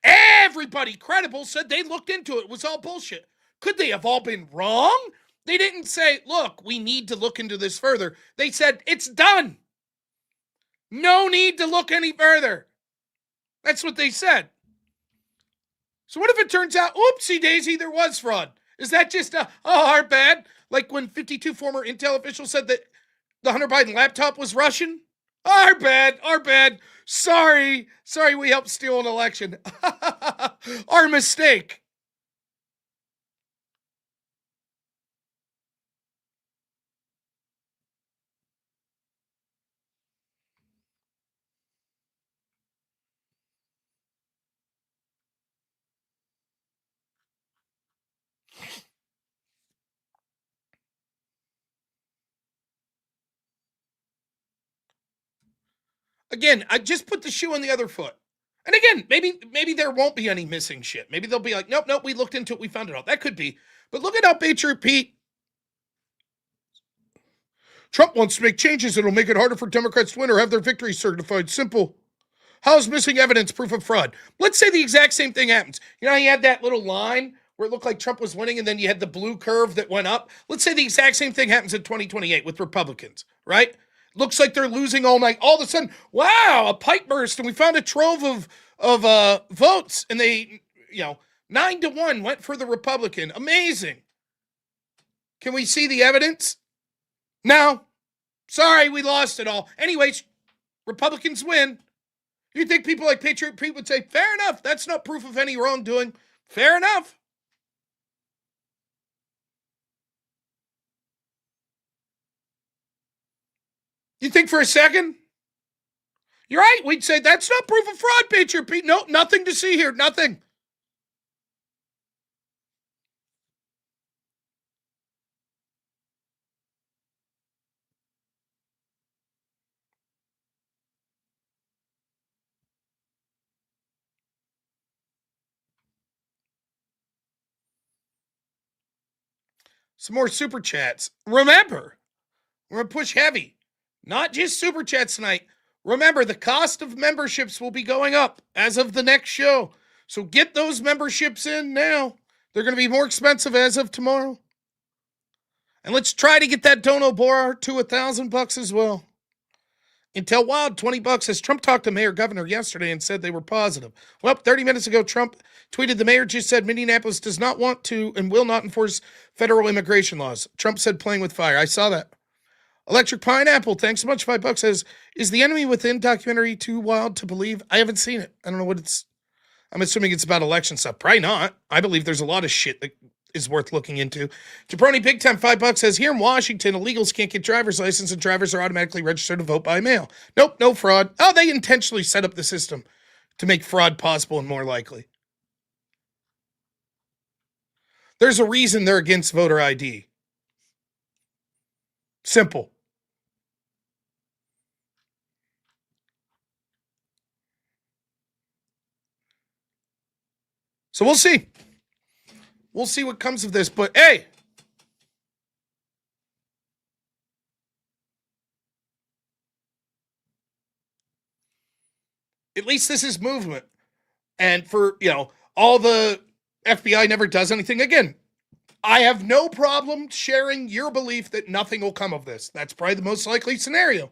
Everybody credible said they looked into it. It was all bullshit. Could they have all been wrong? They didn't say, look, we need to look into this further. They said, it's done. No need to look any further. That's what they said. So what if it turns out, oopsie daisy, there was fraud? Is that just our bad? Like when 52 former Intel officials said that the Hunter Biden laptop was Russian? Our bad, our bad. Sorry, we helped steal an election. Our mistake. Again, I just put the shoe on the other foot. And again, maybe there won't be any missing shit. Maybe they'll be like, nope, we looked into it, we found it all. That could be. But look at how Patriot Pete. Trump wants to make changes that'll make it harder for Democrats to win or have their victory certified. Simple. How's missing evidence proof of fraud? Let's say the exact same thing happens. You know, you had that little line where it looked like Trump was winning and then you had the blue curve that went up. Let's say the exact same thing happens in 2028 with Republicans, right? Looks like they're losing all night. All of a sudden, wow, a pipe burst, and we found a trove of votes, and they, 9-1 went for the Republican. Amazing. Can we see the evidence? No. Sorry, we lost it all. Anyways, Republicans win. You think people like Patriot Pete would say, fair enough, that's not proof of any wrongdoing. Fair enough. You think for a second? You're right. We'd say that's not proof of fraud, Patriot Pete. No, nothing to see here. Nothing. Some more super chats. Remember, we're going to push heavy. Not just super chats tonight. Remember, the cost of memberships will be going up as of the next show. So get those memberships in now. They're going to be more expensive as of tomorrow. And let's try to get that dono bar to $1,000 as well. Intel Wild, $20. As Trump talked to Mayor Governor yesterday and said they were positive. Well, 30 minutes ago, Trump tweeted the mayor just said Minneapolis does not want to and will not enforce federal immigration laws. Trump said playing with fire. I saw that. Electric Pineapple, thanks so much. $5 says, is The Enemy Within documentary too wild to believe? I haven't seen it. I don't know what it's. I'm assuming it's about election stuff. Probably not. I believe there's a lot of shit that is worth looking into. Jabroni Big Time $5 says, here in Washington, illegals can't get driver's license and drivers are automatically registered to vote by mail. Nope, no fraud. Oh, they intentionally set up the system to make fraud possible and more likely. There's a reason they're against voter ID. Simple. So we'll see. We'll see what comes of this. But hey, at least this is movement. And for, all the FBI never does anything. Again, I have no problem sharing your belief that nothing will come of this. That's probably the most likely scenario.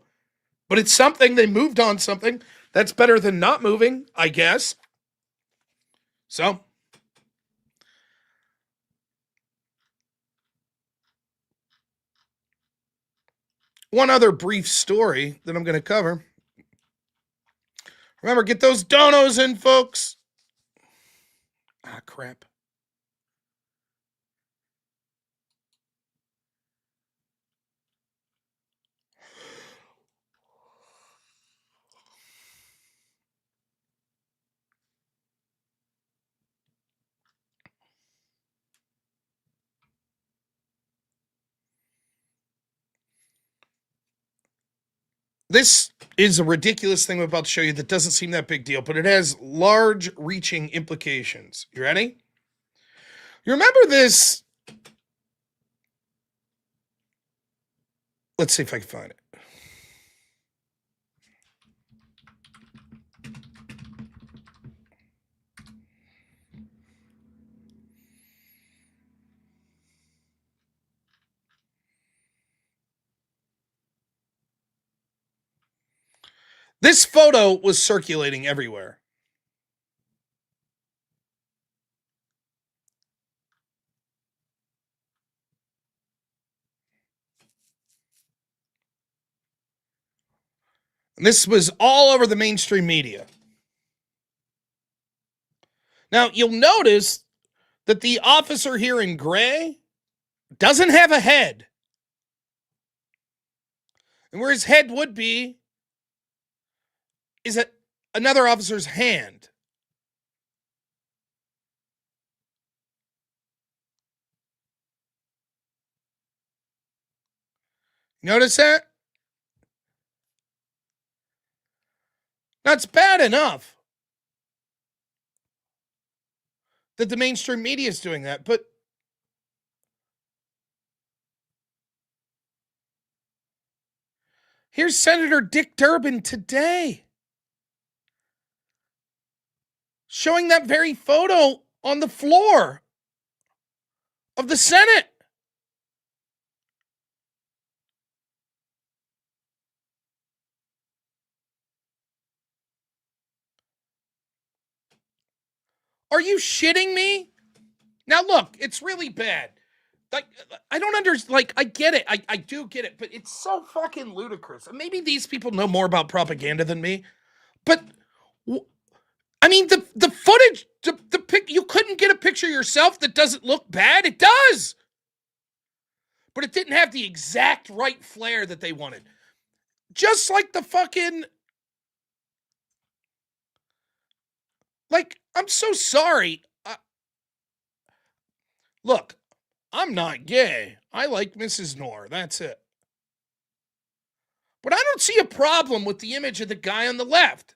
But it's something. They moved on something. That's better than not moving, I guess. So. One other brief story that I'm going to cover. Remember, get those donos in, folks. Ah, crap. This is a ridiculous thing I'm about to show you that doesn't seem that big deal, but it has large-reaching implications. You ready? You remember this? Let's see if I can find it. This photo was circulating everywhere. And this was all over the mainstream media. Now, you'll notice that the officer here in gray doesn't have a head. And where his head would be is at another officer's hand. Notice that? That's bad enough that the mainstream media is doing that, but here's Senator Dick Durbin today showing that very photo on the floor of the Senate. Are you shitting me? Now look, it's really bad. Like, I don't understand. Like, I get it. I do get it, but it's so fucking ludicrous. And maybe these people know more about propaganda than me, but I mean, the footage, the pic, you couldn't get a picture yourself that doesn't look bad. It does, but it didn't have the exact right flair that they wanted. Just like the fucking, like, I'm so sorry. Look, I'm not gay. I like Mrs. Noor. That's it. But I don't see a problem with the image of the guy on the left.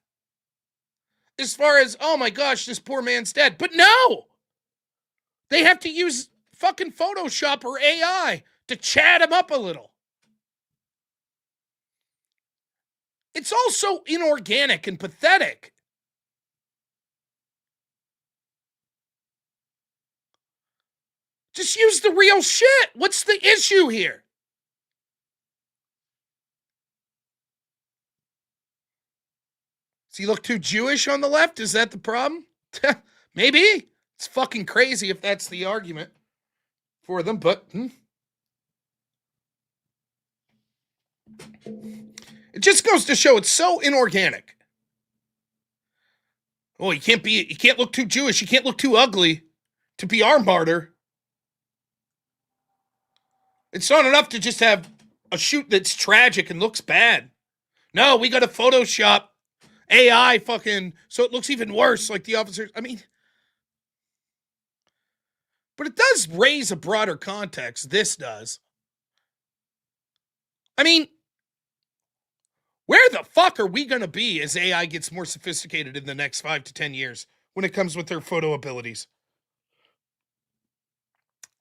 As far as, oh my gosh, this poor man's dead. But no! They have to use fucking Photoshop or AI to chat him up a little. It's all so inorganic and pathetic. Just use the real shit. What's the issue here? Does he look too Jewish on the left? Is that the problem? Maybe. It's fucking crazy if that's the argument for them, but it just goes to show it's so inorganic. Oh, you can't look too Jewish. You can't look too ugly to be our martyr. It's not enough to just have a shoot that's tragic and looks bad. No, we got to Photoshop AI fucking so it looks even worse, like the officers. I mean, but it does raise a broader context. This does. I mean, where the fuck are we going to be as AI gets more sophisticated in the next 5 to 10 years when it comes with their photo abilities?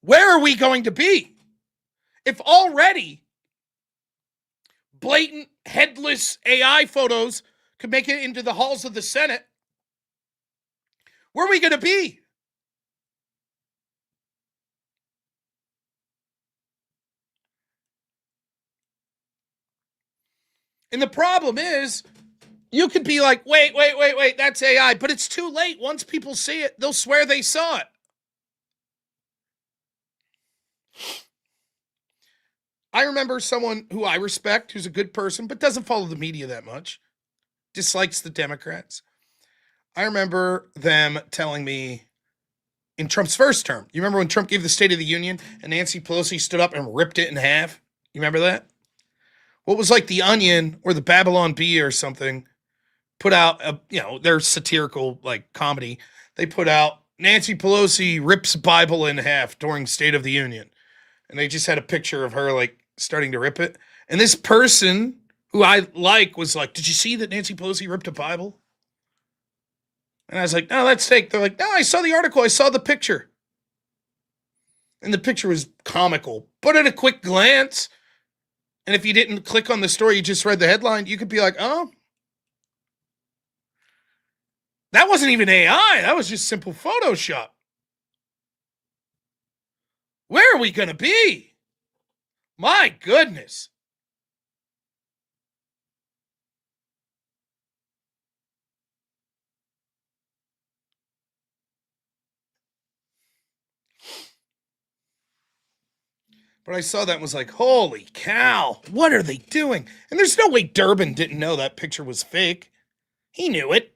Where are we going to be? If already blatant, headless AI photos could make it into the halls of the Senate, where are we going to be? And the problem is, you could be like, wait, that's AI. But it's too late. Once people see it, they'll swear they saw it. I remember someone who I respect, who's a good person, but doesn't follow the media that much, dislikes the Democrats. I remember them telling me in Trump's first term, you remember when Trump gave the State of the Union and Nancy Pelosi stood up and ripped it in half? You remember that? What was like The Onion or the Babylon Bee or something put out, their satirical like comedy. They put out Nancy Pelosi rips Bible in half during State of the Union. And they just had a picture of her like starting to rip it. And this person who I like was like, did you see that Nancy Pelosi ripped a Bible? And I was like, no, that's fake. They're like, no, I saw the article. I saw the picture. And the picture was comical. But at a quick glance, and if you didn't click on the story, you just read the headline, you could be like, oh, that wasn't even AI. That was just simple Photoshop. Where are we going to be? My goodness. But I saw that and was like, holy cow, what are they doing? And there's no way Durbin didn't know that picture was fake. He knew it.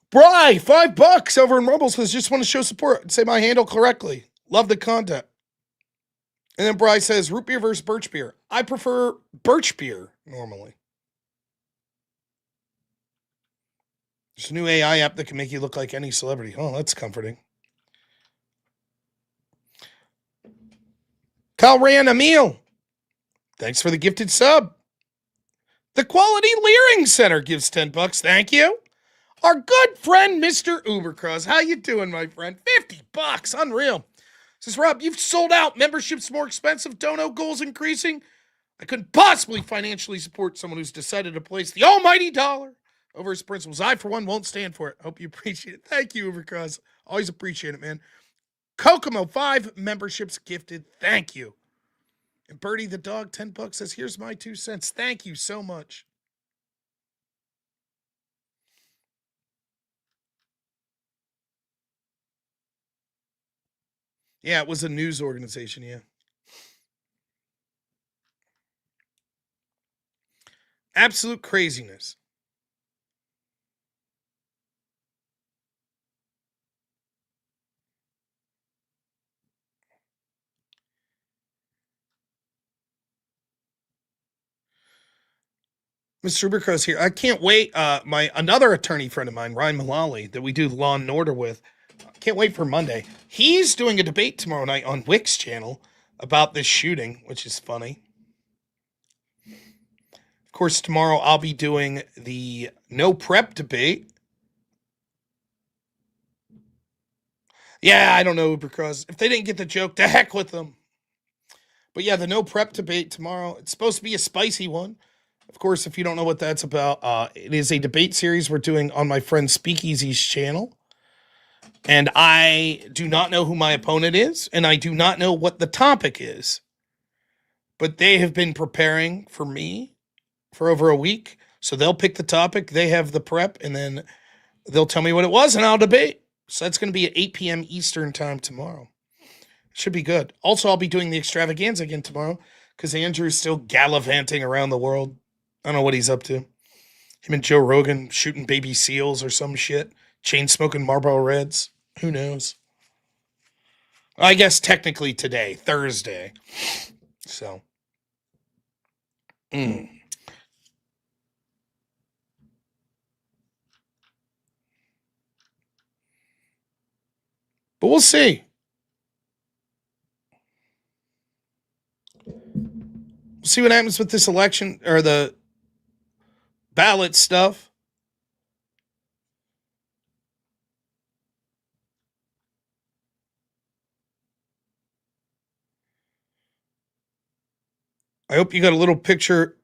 Bry, $5 over in Rumble says, just want to show support. Say my handle correctly. Love the content. And then Bry says, root beer versus birch beer. I prefer birch beer normally. There's a new AI app that can make you look like any celebrity. Oh, that's comforting. Kyle Ran Emil. Thanks for the gifted sub. The Quality Leering Center gives $10. Thank you. Our good friend, Mr. Ubercross. How you doing, my friend? $50. Unreal. Says, Rob, you've sold out. Membership's more expensive. Dono goals increasing. I couldn't possibly financially support someone who's decided to place the almighty dollar over his principles. I, for one, won't stand for it. Hope you appreciate it. Thank you, Ubercross. Always appreciate it, man. Kokomo, 5 memberships gifted. Thank you. And Birdie the dog, $10 says, here's my 2 cents. Thank you so much. Yeah, it was a news organization, yeah. Absolute craziness. Mr. Ubercross here. I can't wait. Another attorney friend of mine, Ryan Mullally, that we do Law and Order with. Can't wait for Monday. He's doing a debate tomorrow night on Whick's channel about this shooting, which is funny. Of course, tomorrow I'll be doing the no prep debate. Yeah, I don't know, Ubercross. If they didn't get the joke, to heck with them. But yeah, the no prep debate tomorrow. It's supposed to be a spicy one. Of course, if you don't know what that's about, it is a debate series we're doing on my friend Speakeasy's channel. And I do not know who my opponent is, and I do not know what the topic is. But they have been preparing for me for over a week. So they'll pick the topic, they have the prep, and then they'll tell me what it was, and I'll debate. So that's going to be at 8 p.m. Eastern time tomorrow. Should be good. Also, I'll be doing the extravaganza again tomorrow because Andrew's still gallivanting around the world. I don't know what he's up to. Him and Joe Rogan shooting baby seals or some shit. Chain smoking Marlboro Reds. Who knows? I guess technically today, Thursday. So. But we'll see. We'll see what happens with this election or the ballot stuff. I hope you got a little picture.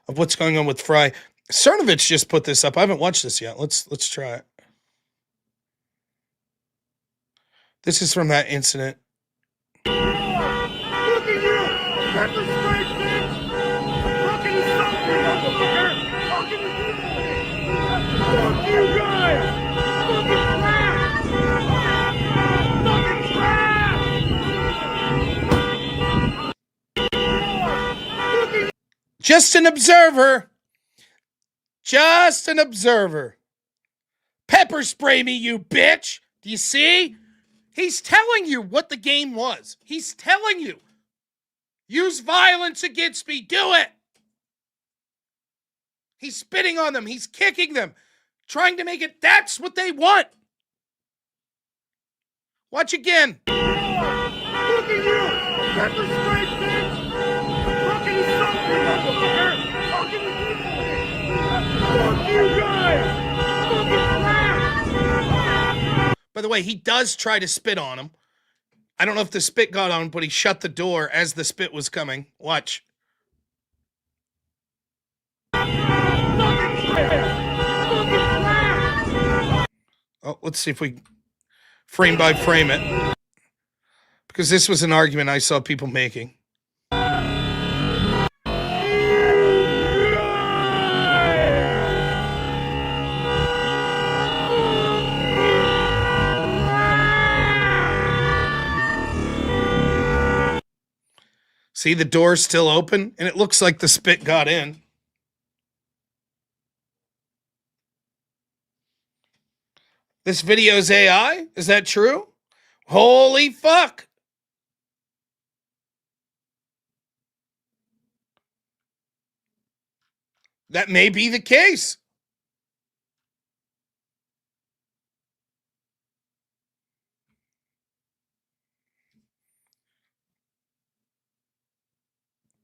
Of what's going on with Fry. Cernovich just put this up. I haven't watched this yet. Let's try it. This is from that incident. Look at you! Pepper spray, bitch! Fucking something, motherfucker! Fucking fuck you guys! Fucking trash! Just an observer. Just an observer. Pepper spray me, you bitch. Do you see? He's telling you what the game was. He's telling you. Use violence against me. Do it. He's spitting on them. He's kicking them. Trying to make it. That's what they want. Watch again. Look at you! Pepper spray, bitch! Fucking something, motherfucker! Fucking fuck you guys! Fucking trash! By the way, he does try to spit on him. I don't know if the spit got on him, but he shut the door as the spit was coming. Watch. Oh, let's see if we frame by frame it. Because this was an argument I saw people making. See, the door's still open, and it looks like the spit got in. This video's AI? Is that true? Holy fuck. That may be the case.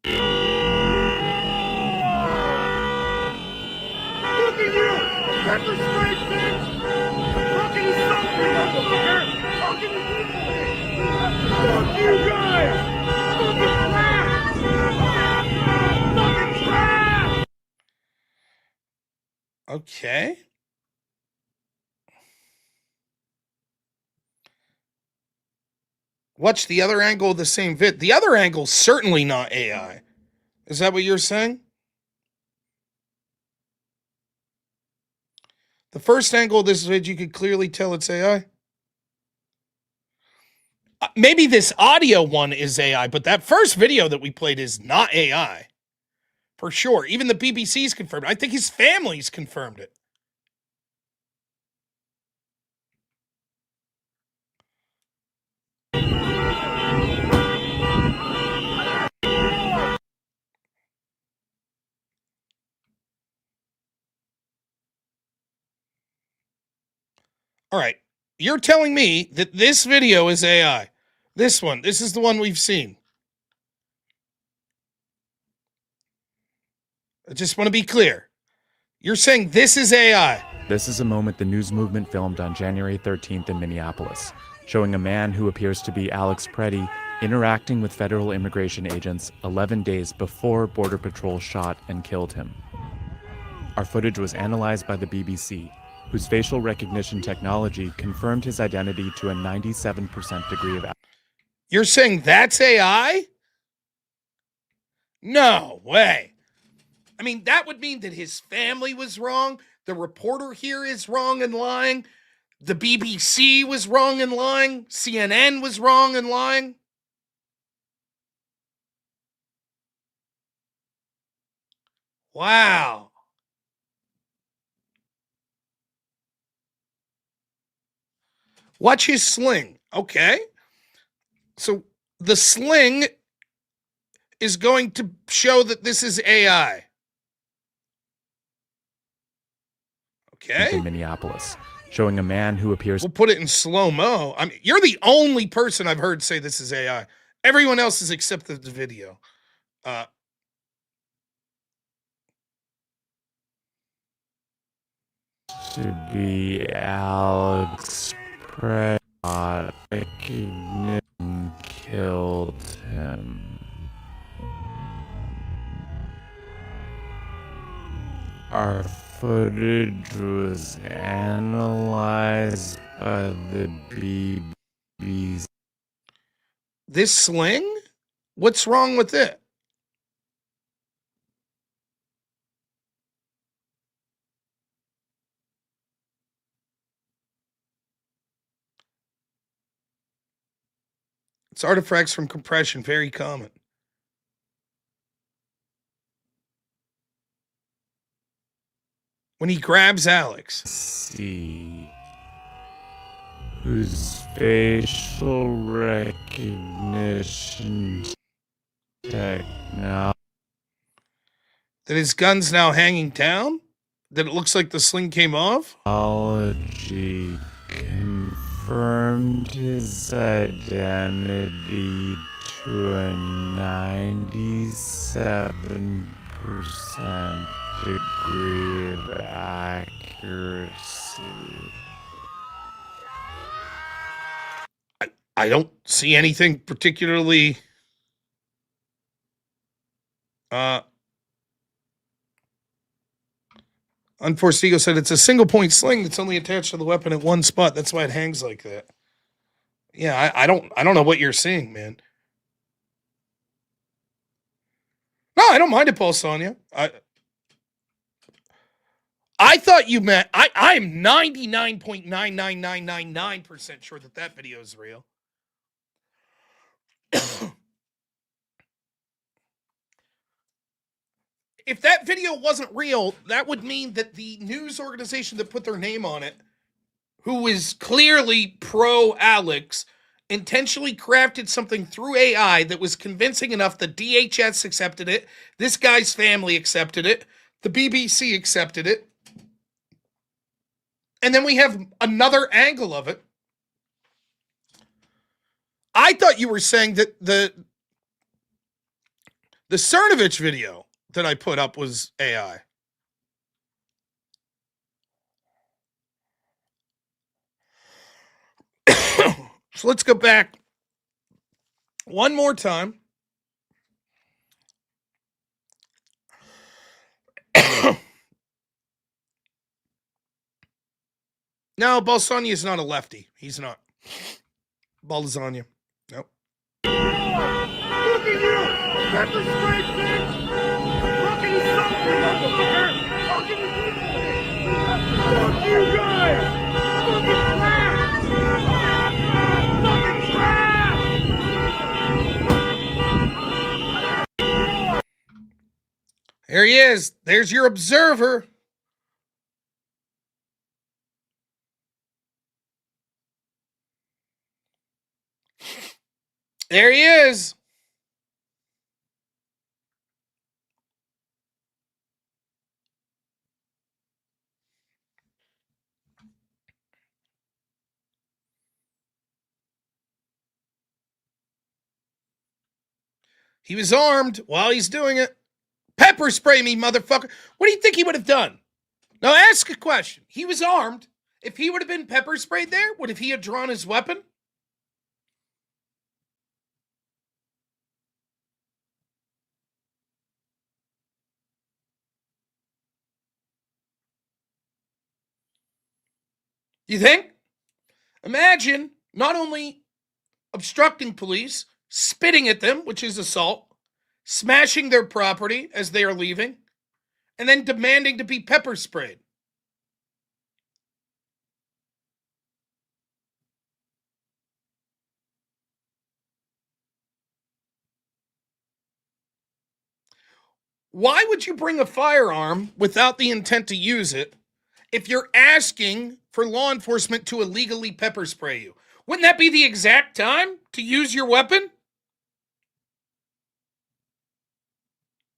Look at you! Pepper spray, bitch! Fucking something, motherfucker! Fucking fuck you guys! Fucking trash! Fucking trash! Okay. Watch the other angle of the same vid. The other angle's certainly not AI. Is that what you're saying? The first angle of this vid, you could clearly tell it's AI. Maybe this audio one is AI, but that first video that we played is not AI. For sure. Even the BBC's confirmed it. I think his family's confirmed it. All right. You're telling me that this video is AI. This one. This is the one we've seen. I just want to be clear. You're saying this is AI. This is a moment the news movement filmed on January 13th in Minneapolis, showing a man who appears to be Alex Pretti interacting with federal immigration agents 11 days before Border Patrol shot and killed him. Our footage was analyzed by the BBC, whose facial recognition technology confirmed his identity to a 97% degree of accuracy. You're saying that's AI? No way. I mean, that would mean that his family was wrong. The reporter here is wrong and lying. The BBC was wrong and lying. CNN was wrong and lying. Wow. Watch his sling. Okay. So the sling is going to show that this is AI. Okay. In Minneapolis, showing a man who appears. We'll put it in slow-mo. I mean, you're the only person I've heard say this is AI. Everyone else has accepted the video. To be Alex Pretti. Recognition killed him. Our footage was analyzed by the BBC. This sling? What's wrong with it? It's artifacts from compression, very common. When he grabs Alex. See whose facial recognition technology. That his gun's now hanging down? That it looks like the sling came off? Technology confirmed his identity to a 97% degree of accuracy. I don't see anything particularly Unforced Ego said it's a single point sling that's only attached to the weapon at one spot. That's why it hangs like that. Yeah, I don't know what you're seeing, man. No, I don't mind it, Paul Sonia. I thought you meant I'm 99.99999% sure that video is real. If that video wasn't real, that would mean that the news organization that put their name on it, who is clearly pro-Alex, intentionally crafted something through AI that was convincing enough that DHS accepted it, this guy's family accepted it, the BBC accepted it, and then we have another angle of it. I thought you were saying that the Cernovich video that I put up was AI. So let's go back one more time. No, Balsania is not a lefty. He's not. Balsania. Nope. Look at you! That's a straight bitch! Fucking something, motherfucker! Fucking fuck you guys! Fucking trash! Fucking trash! There he is. There's your observer. There he is. He was armed while he's doing it. Pepper spray me, motherfucker. What do you think he would have done? Now ask a question. He was armed. If he would have been pepper sprayed there, would he have drawn his weapon? You think? Imagine not only obstructing police, spitting at them, which is assault, smashing their property as they are leaving, and then demanding to be pepper sprayed. Why would you bring a firearm without the intent to use it if you're asking for law enforcement to illegally pepper spray you? Wouldn't that be the exact time to use your weapon?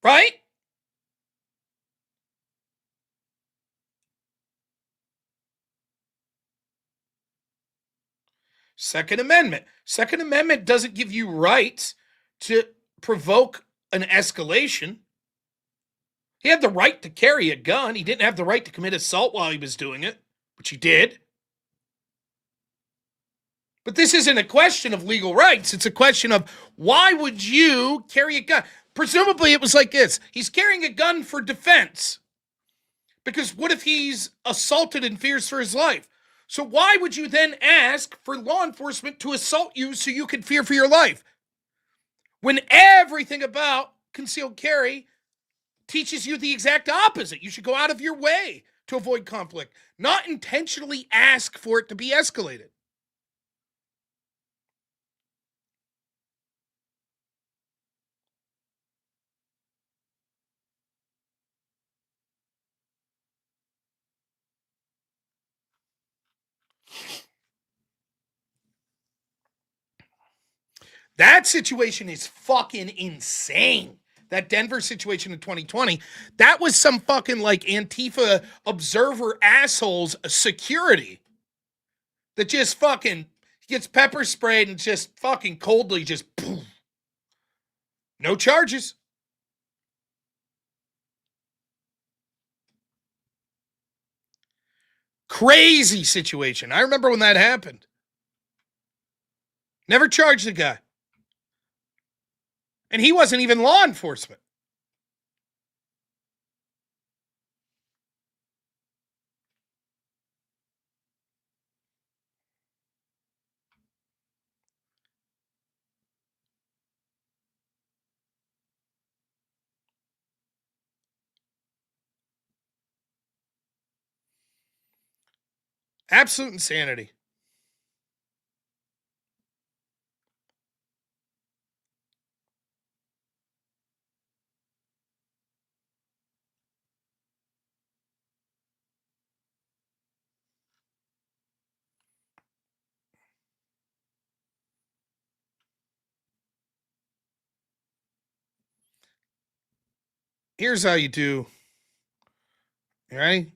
Right? Second Amendment. Second Amendment doesn't give you rights to provoke an escalation. He had the right to carry a gun. He didn't have the right to commit assault while he was doing it, which he did. But this isn't a question of legal rights. It's a question of why would you carry a gun? Presumably it was like this. He's carrying a gun for defense. Because what if he's assaulted and fears for his life? So why would you then ask for law enforcement to assault you so you could fear for your life? When everything about concealed carry teaches you the exact opposite. You should go out of your way to avoid conflict, not intentionally ask for it to be escalated. That situation is fucking insane. That Denver situation in 2020, that was some fucking like Antifa observer assholes security that just fucking gets pepper sprayed and just fucking coldly just poof. No charges. Crazy situation. I remember when that happened. Never charged the guy. And he wasn't even law enforcement. Absolute insanity. Here's how you do. You ready?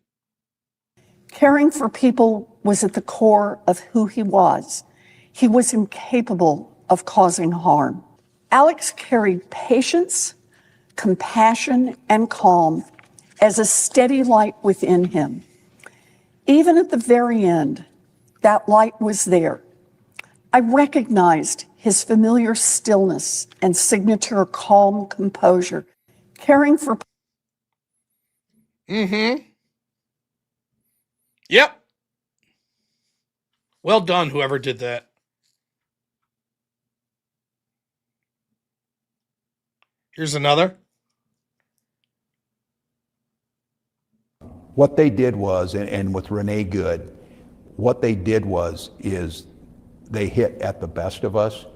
Caring for people was at the core of who he was. He was incapable of causing harm. Alex carried patience, compassion, and calm as a steady light within him. Even at the very end, that light was there. I recognized his familiar stillness and signature calm composure. Caring for Yep. Well done, whoever did that. Here's another. What they did was, and with Renee Good, what they did is they hit at the best of us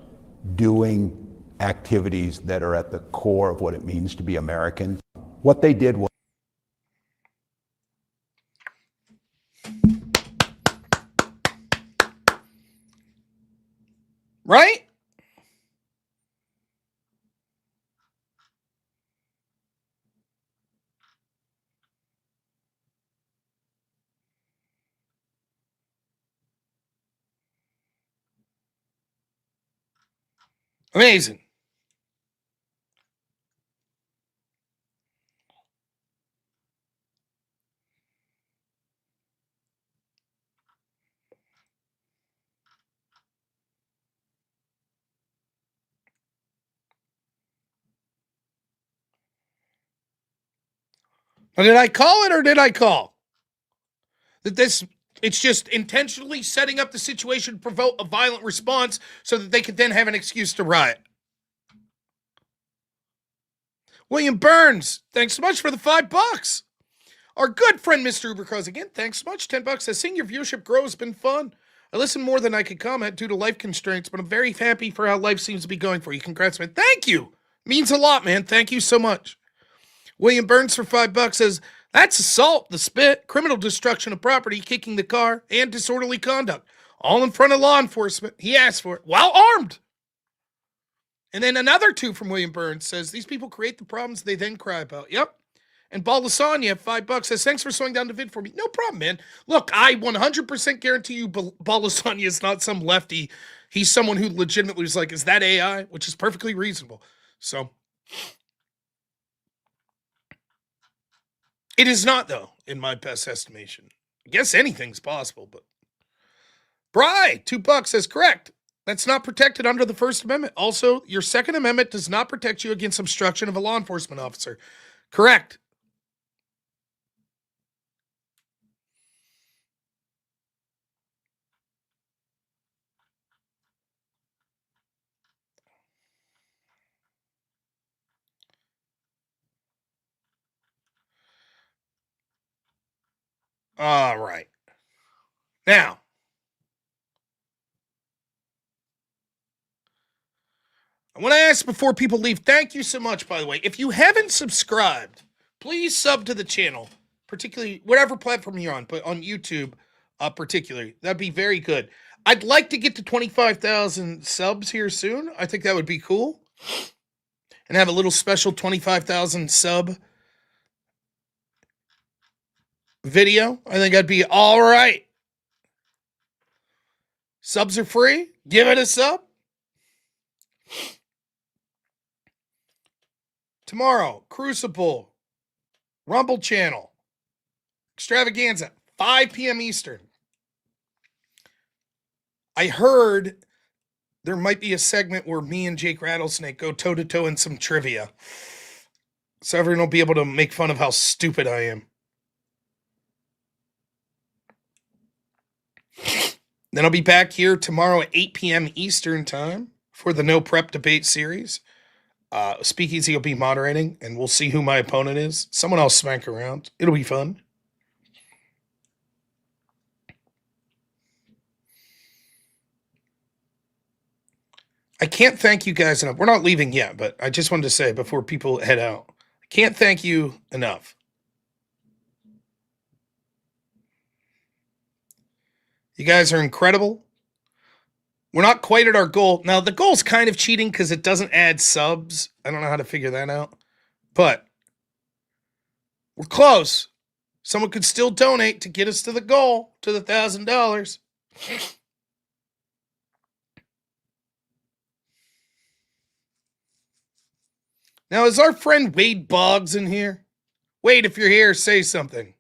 doing activities that are at the core of what it means to be American. What they did was right? Amazing. Now, did I call it or did I call? That this, it's just intentionally setting up the situation to provoke a violent response so that they could then have an excuse to riot. William Burns, thanks so much for the $5. Our good friend, Mr. Ubercross, again, thanks so much. $10 says, seeing your viewership grow has been fun. I listen more than I could comment due to life constraints, but I'm very happy for how life seems to be going for you. Congrats, man. Thank you. Means a lot, man. Thank you so much. William Burns for $5 says, that's assault, the spit, criminal destruction of property, kicking the car, and disorderly conduct. All in front of law enforcement. He asked for it while armed. And then another 2 from William Burns says, these people create the problems they then cry about. Yep. And Balasanya, $5 says, thanks for slowing down the vid for me. No problem, man. Look, I 100% guarantee you Balasanya is not some lefty. He's someone who legitimately was like, is that AI? Which is perfectly reasonable. So it is not, though, in my best estimation. I guess anything's possible, but Bry, $2 says, correct. That's not protected under the First Amendment. Also, your Second Amendment does not protect you against obstruction of a law enforcement officer. Correct. All right. Now, I want to ask before people leave, thank you so much, by the way. If you haven't subscribed, please sub to the channel, particularly whatever platform you're on, but on YouTube particularly. That'd be very good. I'd like to get to 25,000 subs here soon. I think that would be cool. And have a little special 25,000 sub video. I think that'd be all right. Subs are free. Give it a sub. Tomorrow, Crucible, Rumble Channel, Extravaganza, 5 p.m. Eastern. I heard there might be a segment where me and Jake Rattlesnake go toe-to-toe in some trivia. So everyone will be able to make fun of how stupid I am. Then I'll be back here tomorrow at 8 p.m. Eastern time for the No Prep Debate series. Speakeasy will be moderating, and we'll see who my opponent is. Someone else smack around. It'll be fun. I can't thank you guys enough. We're not leaving yet, but I just wanted to say before people head out, I can't thank you enough. You guys are incredible. We're not quite at our goal. Now, the goal's kind of cheating because it doesn't add subs. I don't know how to figure that out. But we're close. Someone could still donate to get us to the goal, to the $1,000. Now, is our friend Wade Boggs in here? Wade, if you're here, say something.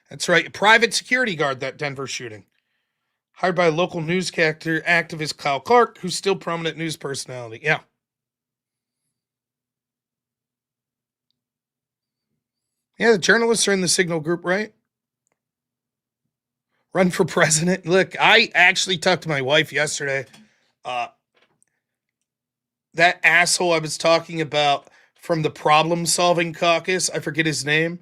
That's right, a private security guard, that Denver shooting. Hired by a local newscaster activist Kyle Clark, who's still prominent news personality. Yeah. Yeah, the journalists are in the Signal group, right? Run for president. Look, I actually talked to my wife yesterday. That asshole I was talking about from the problem-solving caucus, I forget his name.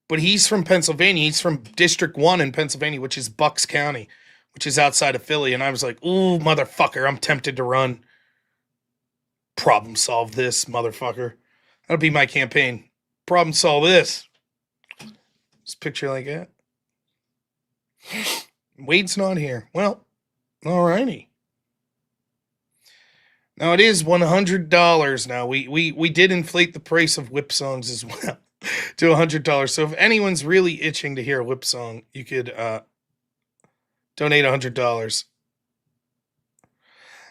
But he's from Pennsylvania. He's from District 1 in Pennsylvania, which is Bucks County, which is outside of Philly. And I was like, ooh, motherfucker, I'm tempted to run. Problem solve this, motherfucker. That'll be my campaign. Problem solve this. Just picture like that. Wade's not here. Well, alrighty. Now it is $100 now. We did inflate the price of whip songs as well. To $100. So if anyone's really itching to hear a whip song, you could donate $100.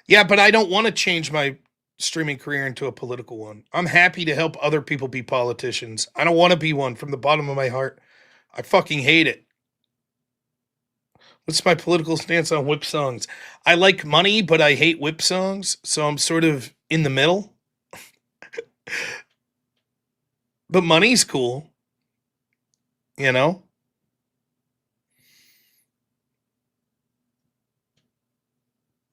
Yeah, but I don't want to change my streaming career into a political one. I'm happy to help other people be politicians. I don't want to be one from the bottom of my heart. I fucking hate it. What's my political stance on whip songs? I like money, but I hate whip songs, so I'm sort of in the middle. But money's cool. You know?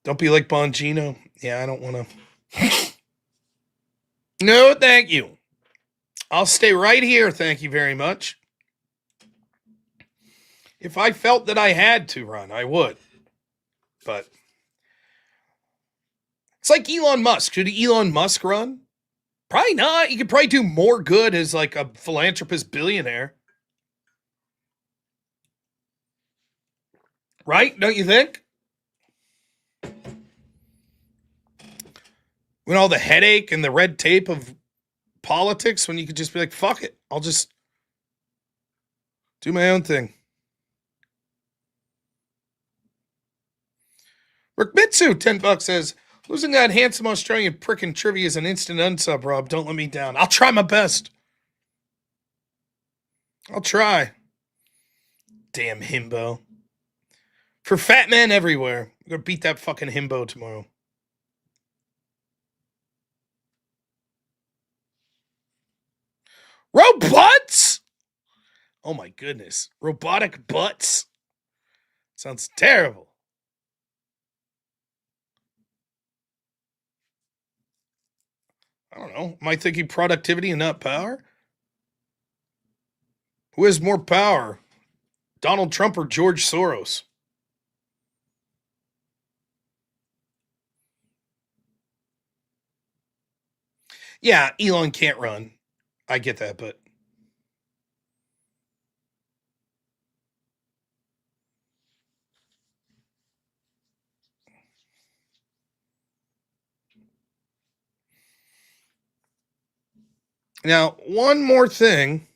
Don't be like Bongino. Yeah, I don't want to. No, thank you. I'll stay right here. Thank you very much. If I felt that I had to run, I would. But it's like Elon Musk. Should Elon Musk run? Probably not. He could probably do more good as like a philanthropist billionaire. Right? Don't you think? When all the headache and the red tape of politics, when you could just be like, fuck it. I'll just do my own thing. Rick Mitsu, $10 says, losing that handsome Australian prick in trivia is an instant unsub, Rob. Don't let me down. I'll try my best. I'll try. Damn himbo. For fat men everywhere. I'm going to beat that fucking himbo tomorrow. Robots? Oh my goodness. Robotic butts? Sounds terrible. I don't know. Am I thinking productivity and not power? Who has more power? Donald Trump or George Soros? Yeah, Elon can't run. I get that, but now, one more thing.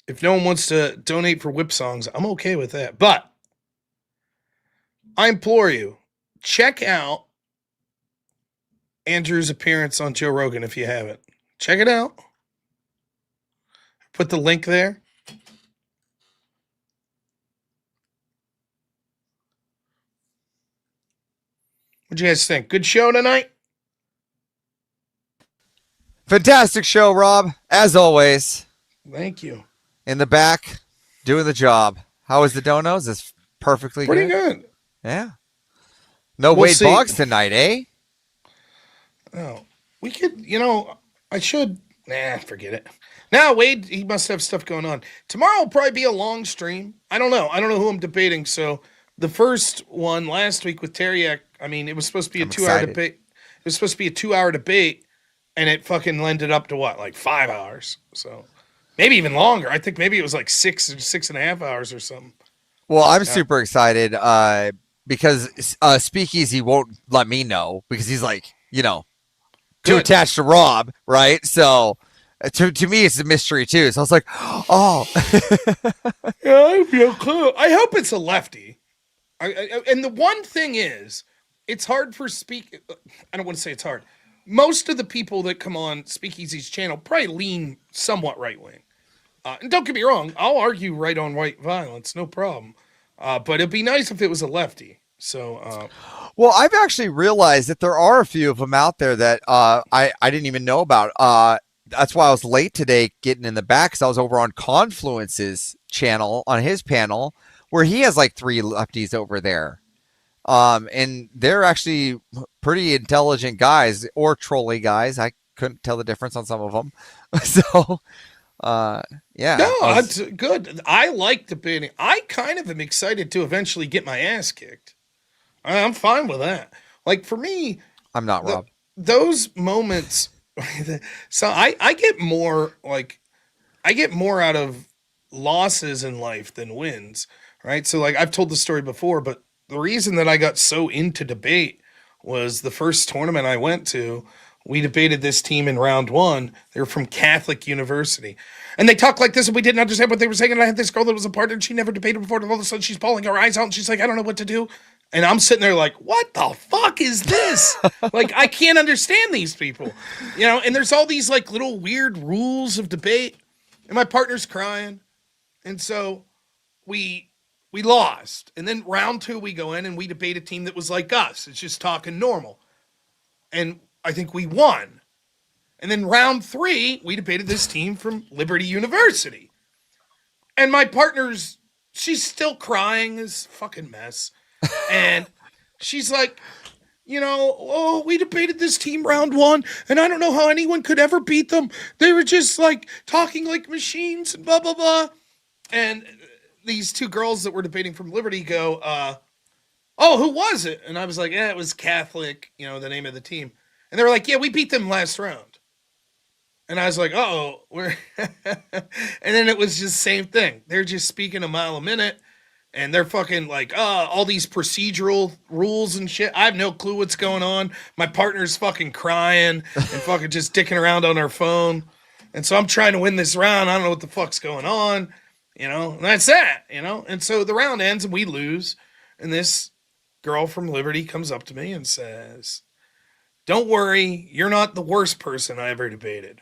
If no one wants to donate for whip songs, I'm okay with that. But I implore you, check out Andrew's appearance on Joe Rogan if you haven't. Check it out. Put the link there. What'd you guys think? Good show tonight? Fantastic show, Rob. As always. Thank you. In the back, doing the job. How was the donos? It's perfectly Pretty good. Yeah. No We'll Wade see. Boggs tonight, eh? Oh, we could, I should. Nah, forget it. Now, Wade, he must have stuff going on. Tomorrow will probably be a long stream. I don't know. I don't know who I'm debating. So the first one last week with Teriak, I mean, it was supposed to be a 2-hour debate. It was supposed to be a 2-hour debate, and it fucking ended up to what, like 5 hours? So maybe even longer. I think maybe it was like 6.5 hours or something. Well, I'm super excited because Speakeasy won't let me know because he's like, too attached to Rob, right? So to me, it's a mystery too. So I was like, oh. Yeah, I feel cool. I hope it's a lefty. And the one thing is, it's hard for I don't want to say it's hard. Most of the people that come on Speakeasy's channel probably lean somewhat right wing. And don't get me wrong, I'll argue right on white violence, no problem. But it'd be nice if it was a lefty. So, well, I've actually realized that there are a few of them out there that I didn't even know about. That's why I was late today getting in the back because I was over on Confluence's channel on his panel where he has like 3 lefties over there. And they're actually pretty intelligent guys or trolly guys. I couldn't tell the difference on some of them. So, yeah. No, that's good. I like debating. I kind of am excited to eventually get my ass kicked. I'm fine with that. Like for me, I'm not Rob. Those moments. So I get more out of losses in life than wins, right? So like I've told the story before, but the reason that I got so into debate was the first tournament I went to. We debated this team in round 1. They were from Catholic University. And they talked like this, and we didn't understand what they were saying. And I had this girl that was a partner, and she never debated before. And all of a sudden, she's bawling her eyes out, and she's like, I don't know what to do. And I'm sitting there like, what the fuck is this? Like, I can't understand these people. And there's all these, like, little weird rules of debate. And my partner's crying. And so we lost. And then round 2, we go in, and we debate a team that was like us. It's just talking normal. And I think we won. And then round 3, we debated this team from Liberty University. And my partner's, she's still crying, this fucking mess. And she's like, you know, oh, we debated this team round 1, and I don't know how anyone could ever beat them. They were just like talking like machines and blah, blah, blah. And these 2 girls that were debating from Liberty go, oh, who was it? And I was like, yeah, it was Catholic, you know, the name of the team. And they were like, yeah, we beat them last round. And I was like, oh, we're, and then it was just same thing. They're just speaking a mile a minute. And they're fucking like, all these procedural rules and shit. I have no clue what's going on. My partner's fucking crying and fucking just dicking around on our phone. And so I'm trying to win this round. I don't know what the fuck's going on, you know, and that's that, you know. And so the round ends and we lose. And this girl from Liberty comes up to me and says, don't worry, you're not the worst person I ever debated.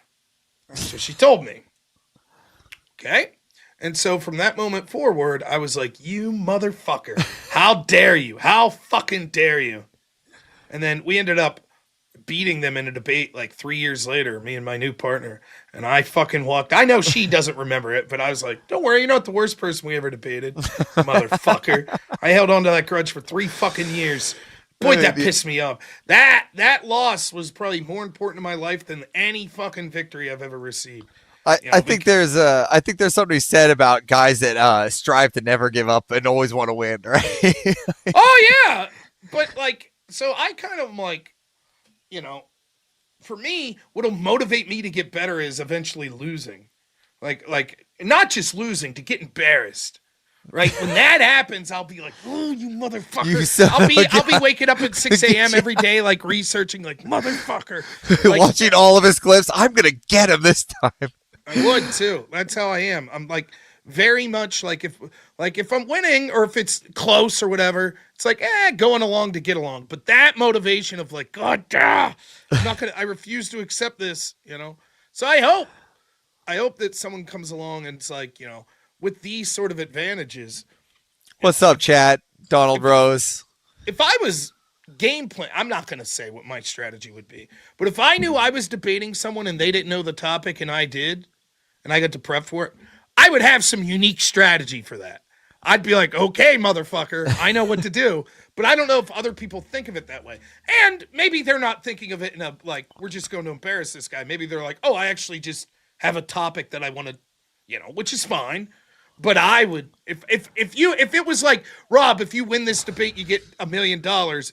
So she told me. Okay. And so from that moment forward, I was like, you motherfucker. How dare you? How fucking dare you? And then we ended up beating them in a debate like 3 years later, me and my new partner. And I fucking walked. I know she doesn't remember it, but I was like, don't worry, you're not the worst person we ever debated. Motherfucker. I held on to that grudge for 3 fucking years. Boy, that pissed me off. That loss was probably more important in my life than any fucking victory I've ever received. I think there's something said about guys that strive to never give up and always want to win, right? Oh yeah, but like, so I kind of like, you know, for me, what'll motivate me to get better is eventually losing, like not just losing, to get embarrassed. Right when that happens, I'll be like, "Oh, you motherfucker!" I'll be waking up at 6 a.m. every day, like researching, like motherfucker, like, watching all of his clips. I'm gonna get him this time. I would too. That's how I am. I'm like very much like if I'm winning or if it's close or whatever, it's like going along to get along. But that motivation of like, God, I'm not gonna. I refuse to accept this. You know. So I hope that someone comes along and it's like, you know, with these sort of advantages. What's up, chat? Donald Rose. If I was game plan, I'm not going to say what my strategy would be, but if I knew I was debating someone and they didn't know the topic and I did, and I got to prep for it, I would have some unique strategy for that. I'd be like, okay, motherfucker, I know what to do, but I don't know if other people think of it that way. And maybe they're not thinking of it in a, like, we're just going to embarrass this guy. Maybe they're like, oh, I actually just have a topic that I want to, you know, which is fine. But I would, if it was like, Rob, if you win this debate, you get $1 million.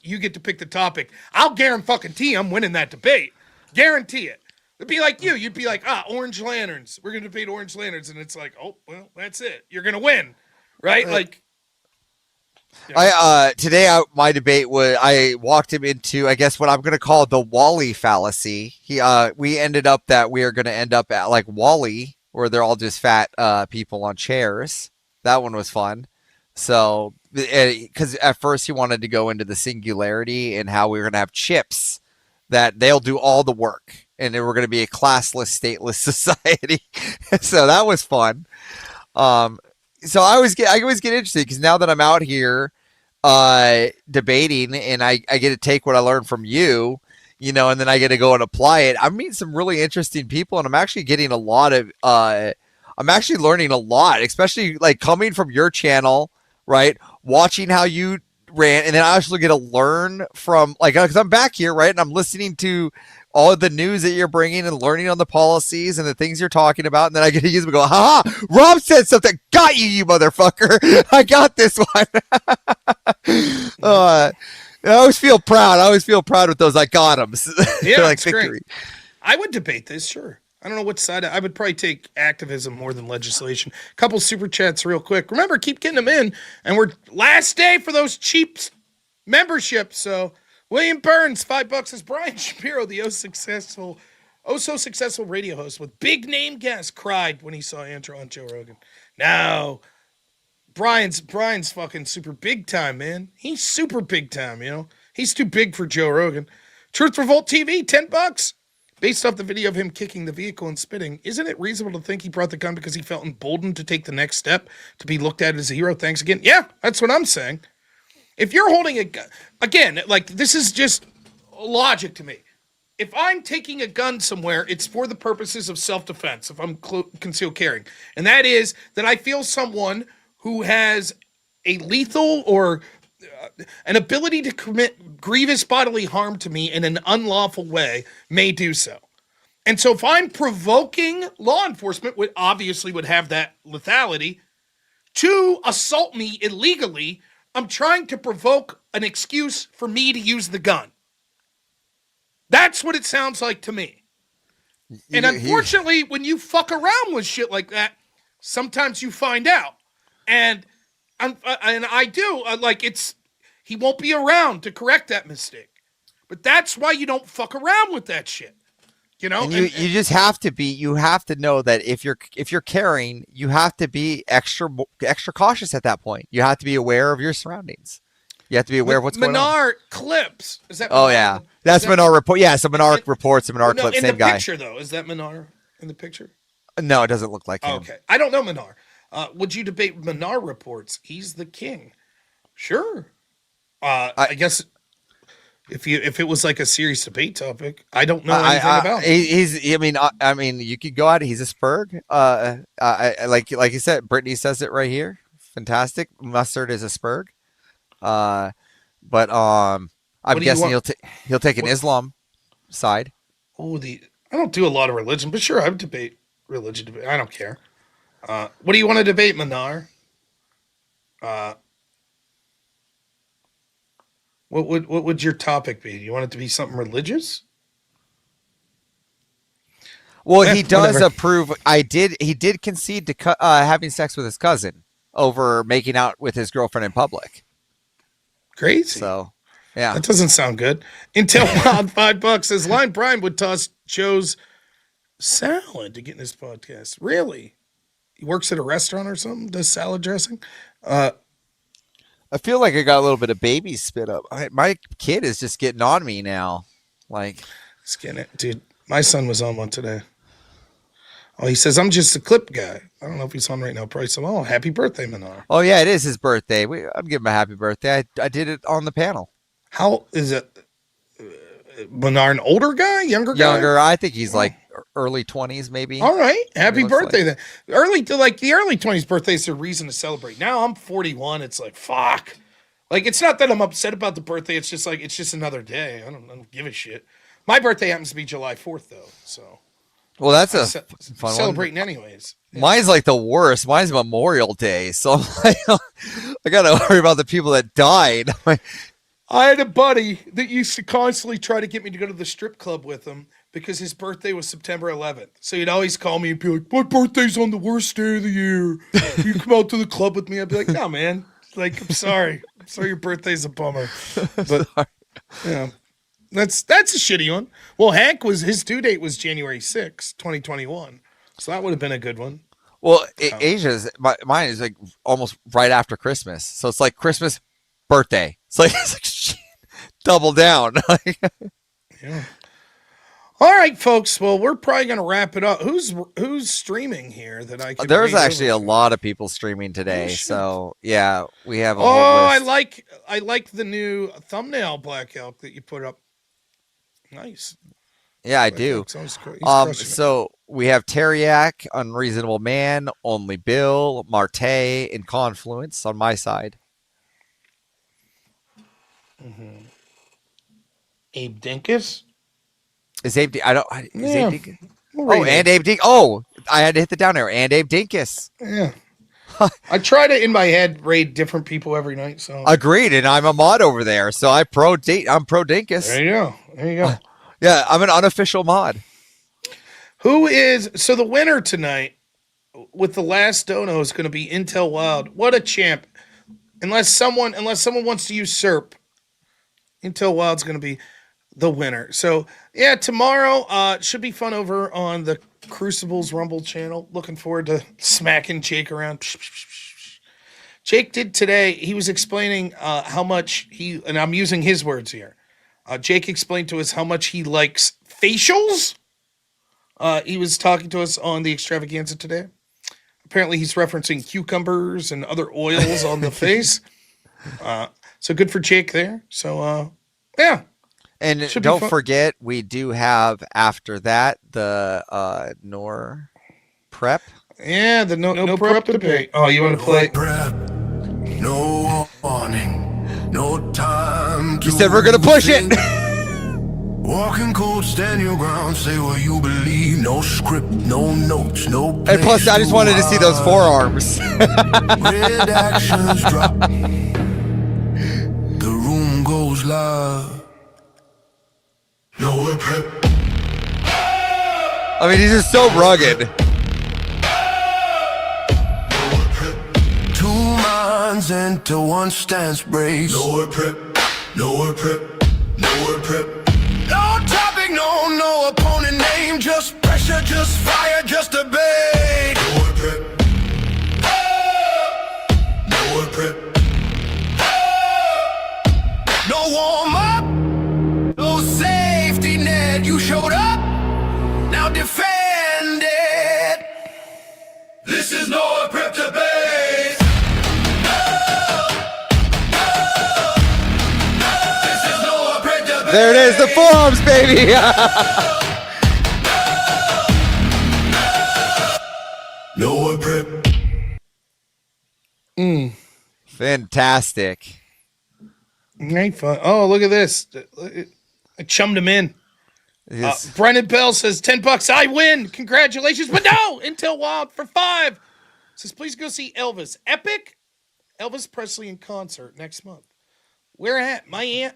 You get to pick the topic. I'll guarantee I'm winning that debate. Guarantee it. It'd be like you. You'd be like, Orange Lanterns. We're gonna debate Orange Lanterns, and it's like, oh well, that's it. You're gonna win, right? Like, yeah. My debate was I walked him into, I guess, what I'm gonna call the Wall-E fallacy. We ended up that we are gonna end up at like Wall-E, where they're all just fat people on chairs. That one was fun. So, because at first he wanted to go into the singularity and how we were going to have chips, that they'll do all the work. And then we're going to be a classless, stateless society. So that was fun. So I always get interested because now that I'm out here debating and I get to take what I learned from you, you know, and then I get to go and apply it. I'm meeting some really interesting people, and I'm actually getting a lot of, I'm actually learning a lot, especially like coming from your channel, right? Watching how you ran, and then I actually get to learn from, like, because I'm back here, right? And I'm listening to all of the news that you're bringing and learning on the policies and the things you're talking about. And then I get to use them and go, ha, Rob said something. Got you, you motherfucker. I got this one. I always feel proud. I always feel proud with those I got them. Yeah, like it's victory. great. I would debate this, sure. I don't know what side. I would probably take activism more than legislation. Couple super chats real quick. Remember, keep getting them in. And we're last day for those cheap memberships. So William Burns, $5 says Brian Shapiro, the so successful radio host with big name guests, cried when he saw Andrew on Joe Rogan. Now, Brian's fucking super big time, man. He's super big time, you know. He's too big for Joe Rogan. Truth Revolt TV, $10. Based off the video of him kicking the vehicle and spitting, isn't it reasonable to think he brought the gun because he felt emboldened to take the next step to be looked at as a hero? Thanks again. Yeah, that's what I'm saying. If you're holding a gun, again, like, this is just logic to me. if I'm taking a gun somewhere, it's for the purposes of self-defense, if I'm concealed carrying. And that is that I feel someone who has a lethal or an ability to commit grievous bodily harm to me in an unlawful way may do so. And so if I'm provoking law enforcement, which obviously would have that lethality, to assault me illegally, I'm trying to provoke an excuse for me to use the gun. That's what it sounds like to me. And unfortunately, when you fuck around with shit like that, sometimes you find out. And I do, he won't be around to correct that mistake. But that's why you don't fuck around with that shit. You know, and you just have to know that if you're carrying, you have to be extra cautious at that point. You have to be aware of your surroundings. You have to be aware of what's going on. Menard clips. Is that? Oh Menard? yeah, that's Menard report. Yeah, so Menard reports, the Menard clips, same guy. In the picture though, is that Menard in the picture? No, it doesn't look like him. Okay, I don't know Menard. Would you debate Menard reports? He's the king. Sure. I guess. If it was like a serious debate topic, I don't know anything about it. I mean, you could go out. He's a Spurg. Like you said, Brittany says it right here. Fantastic. Mustard is a Spurg. I'm guessing he'll take an Islam side. Oh, I don't do a lot of religion, but sure, I would debate religion. I don't care. What do you want to debate, Manar? What would your topic be? Do you want it to be something religious? Well, he does approve. He did concede to having sex with his cousin over making out with his girlfriend in public. Crazy. So, yeah. That doesn't sound good. Intel Wild $5 says Line Brian would toss Joe's salad to get in his podcast. Really? He works at a restaurant or something? Does salad dressing? I feel like I got a little bit of baby spit up. My kid is just getting on me now. Like, skin it, dude. My son was on one today. Oh, he says I'm just a clip guy. I don't know if he's on right now. Probably some. Oh, happy birthday, Manar. Oh yeah, it is his birthday. I'm giving him a happy birthday. I did it on the panel. How is it? Manar, an older guy, younger guy? Younger. I think he's like early 20s, maybe. All right, happy birthday then. The early 20s birthday is a reason to celebrate. Now I'm 41. It's like fuck. Like it's not that I'm upset about the birthday. It's just like it's just another day. I don't give a shit. My birthday happens to be July 4th though, so. Well, that's a fun celebrating one. anyways. Yeah. Mine's like the worst. Mine's Memorial Day, so I got to worry about the people that died. I had a buddy that used to constantly try to get me to go to the strip club with him because his birthday was September 11th. So he'd always call me and be like, "My birthday's on the worst day of the year. You come out to the club with me?" I'd be like, "No, man. Like, I'm sorry. I'm sorry your birthday's a bummer." But yeah. That's a shitty one. Well, his due date was January 6th, 2021. So that would have been a good one. Well, Asia's mine is like almost right after Christmas. So it's like Christmas, birthday. It's like shit, double down. Yeah. All right, folks. Well, we're probably going to wrap it up. Who's streaming here that I can There's actually a lot of people streaming today. So, yeah, we have a whole list. I like the new thumbnail, Black Elk, that you put up. Nice. Yeah, I do. So we have Teriak, Unreasonable Man, Only Bill, Marte, and Confluence on my side. Mm-hmm. Abe Dinkus? Is Abe? Abe Dinkus? And Abe Dinkus. Oh, I had to hit the down arrow. And Abe Dinkus. Yeah. I try to in my head raid different people every night. So agreed, and I'm a mod over there, so I'm pro Dinkus. There you go. There you go. Yeah, I'm an unofficial mod. So the winner tonight with the last dono is going to be Intel Wild. What a champ! Unless someone wants to usurp, Intel Wild's going to be the winner. So yeah, tomorrow it should be fun over on the Crucibles Rumble channel. Looking forward to smacking Jake around. Jake did today. He was explaining how much and I'm using his words here. Jake explained to us how much he likes facials. He was talking to us on the extravaganza today. Apparently he's referencing cucumbers and other oils on the face. So good for Jake there. So, yeah. And Should be don't fun. forget, we do have after that the NOR prep. Yeah, the no prep debate. Oh, you want to play? No warning, no time. You said we're gonna push it. Walking cold, stand your ground, say what you believe. No script, no notes, no. And plus, I just wanted to see those forearms. Red actions drop. The room goes loud. No prep. I mean, he's just so rugged. Two minds into one stance brace. No prep, no prep, no prep. No topic, no opponent name. Just pressure, just fire, just debate. No prep, no prep. No warm up, no safety net. You showed up, now defend it. This is no prep debate. There it is, the forearms, baby. No prep. Fantastic. Ain't fun. Oh, look at this. I chummed him in. Brennan Bell says $10. I win. Congratulations. But no, Intel Wild for $5. Says, please go see Elvis. Epic Elvis Presley in concert next month. Where at? My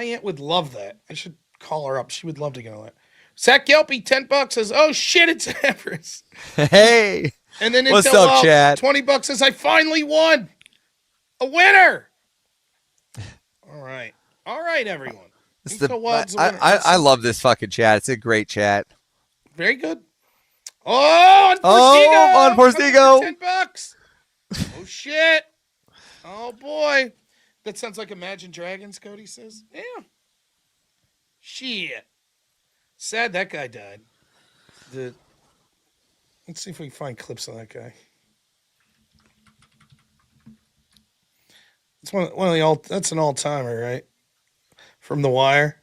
aunt would love that. I should call her up. She would love to go to that. Zach Gelpy, $10 says, oh shit, it's Everest. Hey. And then What's Intel up, Wild, Chad? $20 says, I finally won. A winner. All right, everyone. This is Intel Wild's a winner. I love this fucking chat. It's a great chat. Very good. Oh, on Porstigo. $10. Oh shit. Oh boy. That sounds like Imagine Dragons, Cody says. Yeah. Shit. Sad that guy died. Let's see if we can find clips of that guy. It's one of the that's an all-timer, right? From The Wire.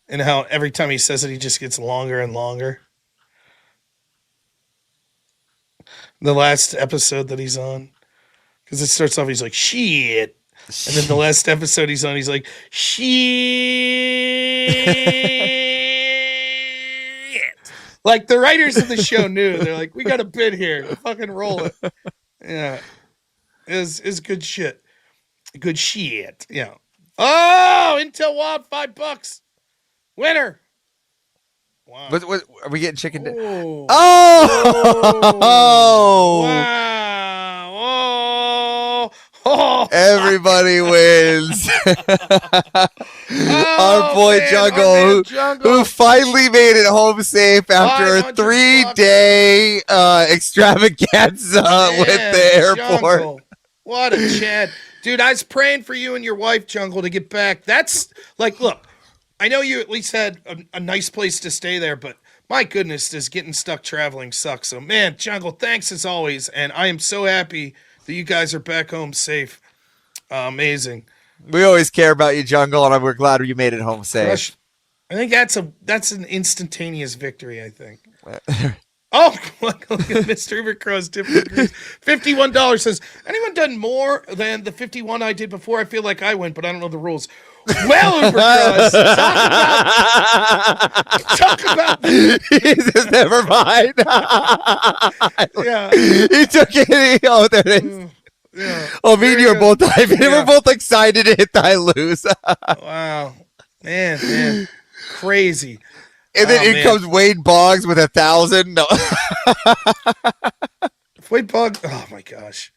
And how every time he says it, he just gets longer and longer. The last episode that he's on. Because it starts off, he's like, shit. And then the last episode he's on, he's like, shit. Like the writers of the show knew. They're like, we got a bit here. Fucking roll it. Yeah. It's good shit. Good shit. Yeah. Oh, Intel Wild, $5. Winner. Wow. What, are we getting chicken? Oh. Oh. Wow. Oh. Everybody wins. Our boy Jungle, who finally made it home safe after a 3-day extravaganza with the airport. Jungle. What a Chad. Dude, I was praying for you and your wife, Jungle, to get back. That's like, look, I know you at least had a nice place to stay there, but my goodness, this getting stuck traveling sucks. So, man, Jungle, thanks as always. And I am so happy that you guys are back home safe. Amazing. We always care about you, Jungle, and we're glad you made it home safe. I think that's an instantaneous victory, I think. Oh, look at Mr. Ubercrow's different degrees. $51 says, anyone done more than the 51 I did before? I feel like I win, but I don't know the rules. Well, Ubercross, talk about Jesus, never mind. Yeah. He took it. Oh, there it is. Yeah. Oh, me and you are both diving. We're both excited to hit die lose. Wow. Man. Crazy. And then in comes Wade Boggs with 1,000. No. Wade Boggs. Oh my gosh.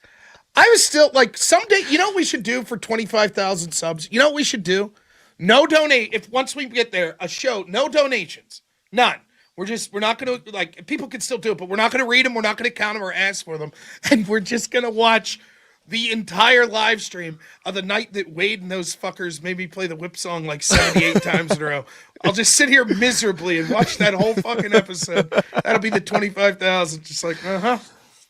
I was still like, someday, you know what we should do for 25,000 subs? You know what we should do? No donate. If once we get there, a show, no donations. None. We're not going to, like, people can still do it, but we're not going to read them. We're not going to count them or ask for them. And we're just going to watch the entire live stream of the night that Wade and those fuckers made me play the whip song like 78 times in a row. I'll just sit here miserably and watch that whole fucking episode. That'll be the 25,000. Just like,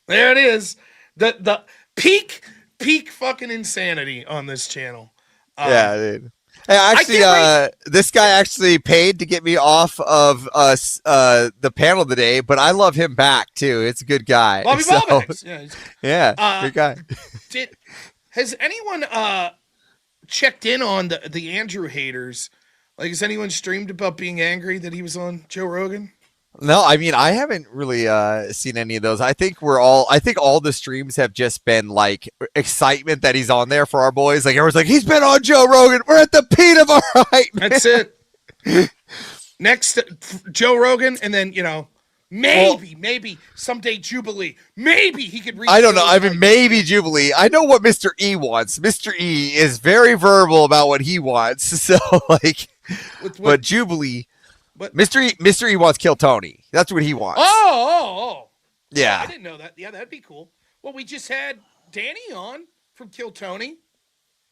there it is. The peak fucking insanity on this channel. Yeah, dude. Hey, actually, this guy actually paid to get me off of the panel today, but I love him back too. It's a good guy. Bobby So, Bobbitt. yeah, good guy. Has anyone checked in on the Andrew haters? Like, has anyone streamed about being angry that he was on Joe Rogan? No, I mean, I haven't really seen any of those. I think all the streams have just been like excitement that he's on there for our boys. Like everyone's like, he's been on Joe Rogan. We're at the peak of our hype. That's it. Next, Joe Rogan, and then maybe someday Jubilee. Maybe he could reach. I don't know. I mean, maybe Jubilee. I know what Mr. E wants. Mr. E is very verbal about what he wants. So like, but Jubilee. But Mr. E wants Kill Tony. That's what he wants. Oh. Yeah. I didn't know that. Yeah, that'd be cool. Well, we just had Danny on from Kill Tony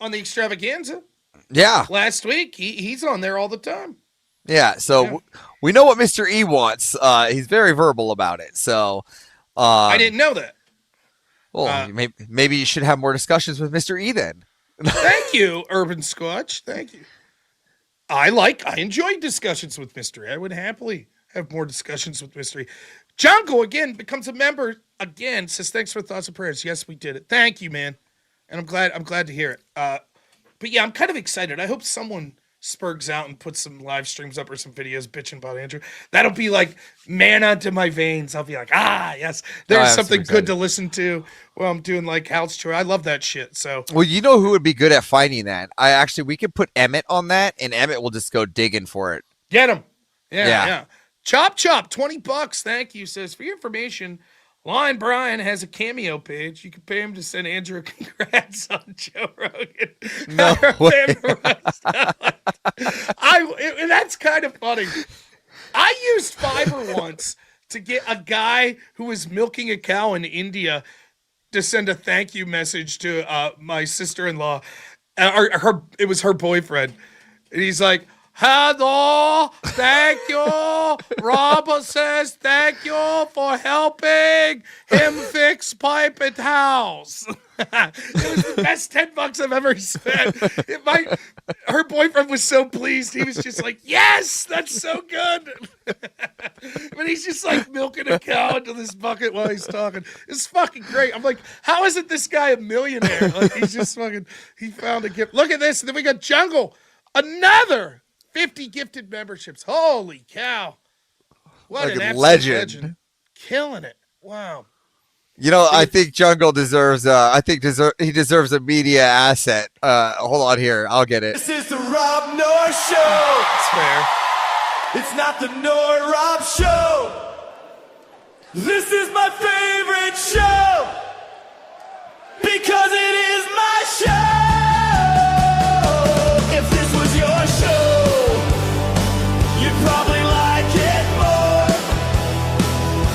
on the extravaganza. Yeah. Last week. He's on there all the time. Yeah. So we know what Mr. E wants. He's very verbal about it. So I didn't know that. Well, maybe you should have more discussions with Mr. E then. Thank you, Urban Squatch. Thank you. I enjoyed discussions with Mr. E. I would happily have more discussions with Mr. E. Jungle again becomes a member again. Says thanks for thoughts and prayers. Yes, we did it. Thank you, man. And I'm glad to hear it. But yeah, I'm kind of excited. I hope someone spurgs out and puts some live streams up or some videos bitching about Andrew. That'll be like manna to my veins. I'll be like, yes, there's something good to listen to while I'm doing like house chore. I love that shit. So, well, you know who would be good at finding that? We could put Emmett on that, and Emmett will just go digging for it. Get him. Yeah. Chop, $20. Thank you. Says for your information, Lion Brian has a Cameo page. You can pay him to send Andrew a congrats on Joe Rogan. No way. That's kind of funny. I used Fiverr once to get a guy who was milking a cow in India to send a thank you message to my sister-in-law. It was her boyfriend. And he's like, hello, thank you. Robert says thank you for helping him fix pipe at house. It was the best $10 I've ever spent. Her boyfriend was so pleased. He was just like, yes, that's so good. But he's just like milking a cow into this bucket while he's talking. It's fucking great. I'm like, how isn't this guy a millionaire? Like, he's just he found a gift. Look at this. And then we got Jungle. Another 50 gifted memberships. Holy cow. What like an a absolute legend. Killing it. Wow. You know, I think Jungle deserves. He deserves a media asset. Hold on here, I'll get it. This is the Rob Noah Show. It's fair. It's not the Noah Rob Show. This is my favorite show because it is my show. If this was your show, you'd probably like it more.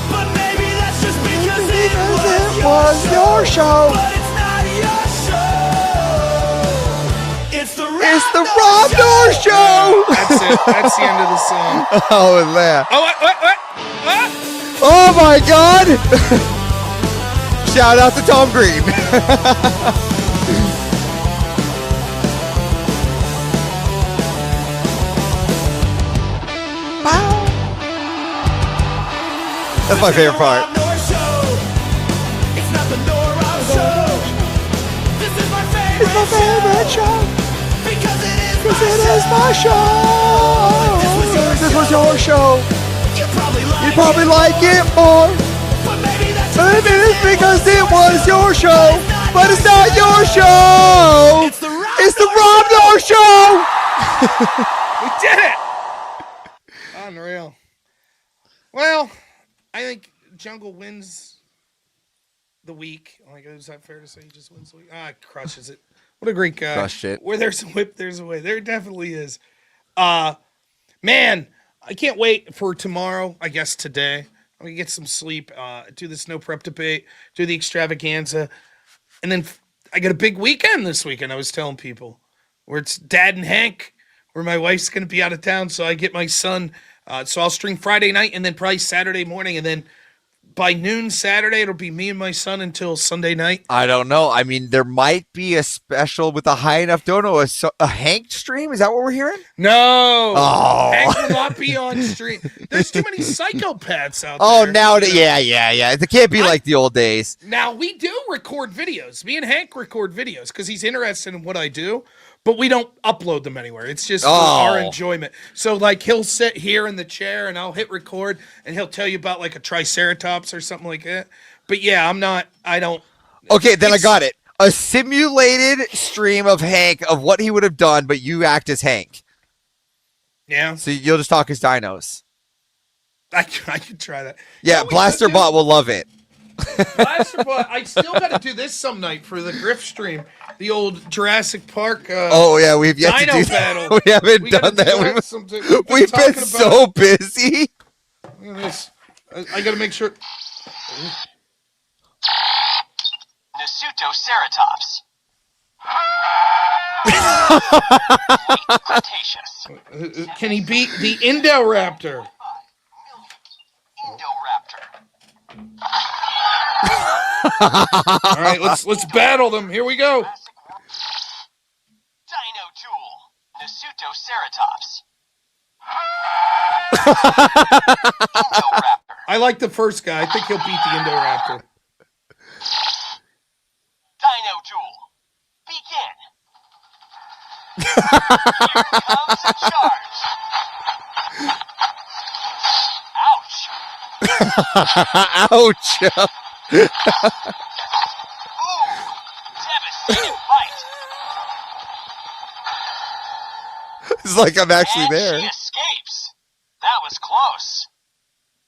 But maybe that's just because it was your show. But it's not your show. It's the Rob Noah Show. That's it. That's the end of the song. Oh, and there. Oh, what? Oh my God! Shout out to Tom Green. That's my favorite part. It's not the Noah Rob Show. This is my favorite show. Because it is my show. If this was your show, you'd probably like it more. Maybe it's because it was your show, but it's not your show. It's the Rob Noah Show. We did it. Unreal. Well, I think Jungle wins the week. Like, is that fair to say he just wins the week? Crushes it. What a great guy. Crushed it. Where there's a whip, there's a way. There definitely is. Man, I can't wait for tomorrow. I guess today. I'm going to get some sleep, do this no prep debate, do the extravaganza. And then I got a big weekend this weekend, I was telling people, where it's Dad and Hank, where my wife's going to be out of town. So I get my son. So I'll stream Friday night and then probably Saturday morning. And then by noon Saturday, it'll be me and my son until Sunday night. I don't know. I mean, there might be a special with a high enough dono, a Hank stream. Is that what we're hearing? No. Oh. Hank will not be on stream. There's too many psychopaths out Oh, there. now, yeah. It can't be like the old days. Now, we do record videos. Me and Hank record videos because he's interested in what I do, but we don't upload them anywhere. It's just for our enjoyment. So, like, he'll sit here in the chair and I'll hit record and he'll tell you about, like, a triceratops or something like that. But, yeah, I don't. Okay, then I got it. A simulated stream of Hank of what he would have done, but you act as Hank. Yeah. So you'll just talk as dinos. I could try that. Yeah, Blasterbot will love it. Blasterbot, I still got to do this some night for the Griff stream. The old Jurassic Park. Oh yeah, we've yet Dino to do battle. that. We haven't done that. We've been so busy. Look at this. I got to make sure. Nasutoceratops. Can he beat the Indoraptor? All right, let's battle them. Here we go. Dino Jewel. Nasutoceratops. I like the first guy. I think he'll beat the Indoraptor. Dino Jewel. Begin. Here comes a charge. Ouch. Devastating fight. It's like I'm actually And there. She escapes. That was close.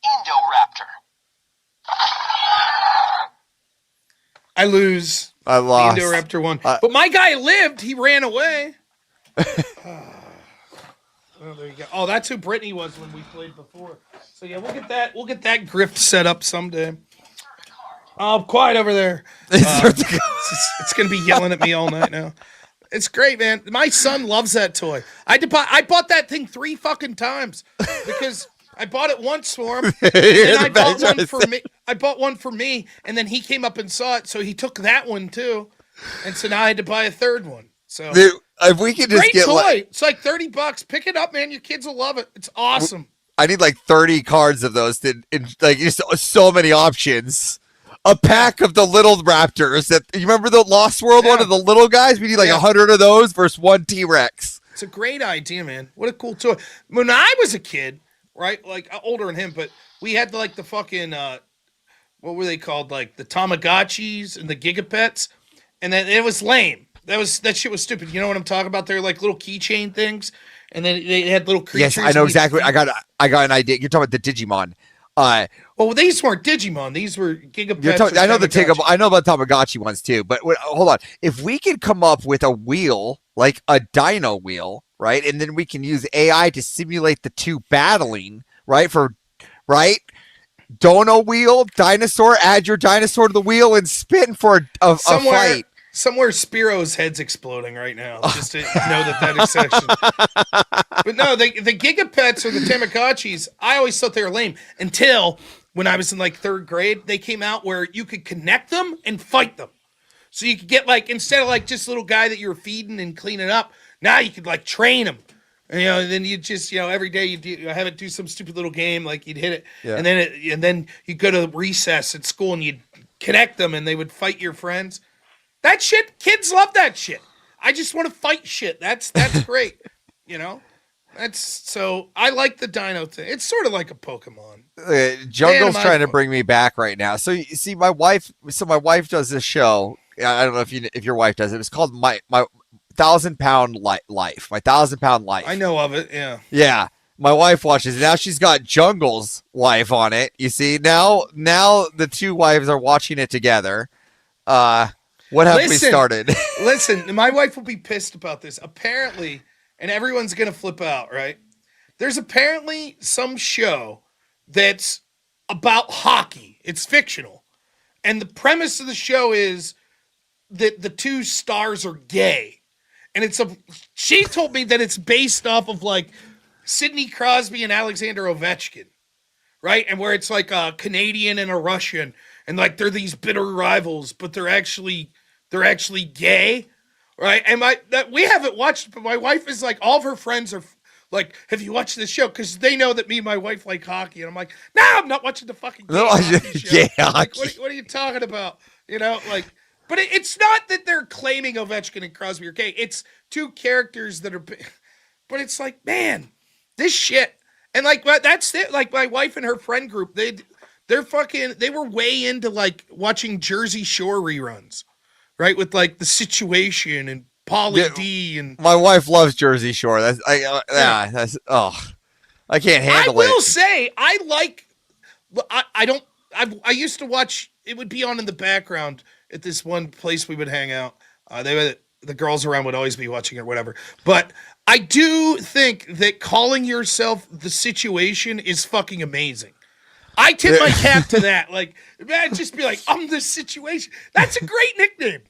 Indoraptor. I lose. I lost. The Indoraptor won. But my guy lived. He ran away. Oh, there you go. Oh, that's who Brittany was when we played before. So yeah, we'll get that grift set up someday. Oh, quiet over there. It's gonna be yelling at me all night now. It's great, man. My son loves that toy. I bought that thing 3 fucking times because I bought it once for him. And I bought one for me. I bought one for me, and then he came up and saw it, so he took that one too. And so now I had to buy a third one. So Dude, if we could just great get toy. It's like $30. Pick it up, man. Your kids will love it. It's awesome. I need like 30 cards of those. Like just so many options. A pack of the little raptors. That you remember the Lost World one of the little guys? We need like 100 of those versus 1 T-Rex. It's a great idea, man. What a cool toy. When I was a kid, right, like older than him, but we had like the fucking what were they called? Like the Tamagotchis and the Gigapets, and then it was lame. That shit was stupid. You know what I'm talking about? They're like little keychain things, and then they had little creatures. Yes, I know exactly. I got an idea. You're talking about the Digimon. Well, these weren't Digimon. These were Gigapets. I know I know about Tamagotchi ones too. But hold on. If we could come up with a wheel, like a dino wheel, right, and then we can use AI to simulate the two battling, right? Dono wheel, dinosaur. Add your dinosaur to the wheel and spin for a fight. Somewhere Spiro's head's exploding right now, just to know that exception. But no, the Gigapets or the Tamagotchis, I always thought they were lame until when I was in like 3rd grade, they came out where you could connect them and fight them. So you could get like, instead of like just little guy that you were feeding and cleaning up, now you could like train them. And then you just, every day you have it do some stupid little game, like you'd hit it. Yeah. And then you go to recess at school and you'd connect them and they would fight your friends. That shit, kids love that shit. I just want to fight shit. That's great. So I like the dino thing. It's sort of like a Pokemon. Jungle's trying to bring me back right now. So you see, my wife does this show. I don't know if your wife does it. It's called my 1,000-pound life. My 1,000-pound life. I know of it. Yeah. Yeah. My wife watches it. Now she's got Jungle's wife on it. You see, now the two wives are watching it together. What have we started? Listen, my wife will be pissed about this. Apparently, and everyone's going to flip out, right? There's apparently some show that's about hockey. It's fictional. And the premise of the show is that the two stars are gay. And she told me that it's based off of like Sidney Crosby and Alexander Ovechkin. right? And where it's like a Canadian and a Russian, and like they're these bitter rivals, but they're actually gay, right? And we haven't watched, but my wife is like, all of her friends are like, have you watched this show? Because they know that me and my wife like hockey, and I'm like, no, I'm not watching the fucking hockey show. Like, what are you talking about? You know, like, but it's not that they're claiming Ovechkin and Crosby are gay. It's two characters that are, but it's like, man, this shit. And like, that's it. Like my wife and her friend group, they were way into like watching Jersey Shore reruns, right? With like The Situation and Pauly D and my wife loves Jersey Shore. I can't handle it. I will say I used to watch. It would be on in the background at this one place we would hang out. The girls around would always be watching it, or whatever. But I do think that calling yourself The Situation is fucking amazing. I tip my cap to that. Like, man, just be like, I'm The Situation. That's a great nickname.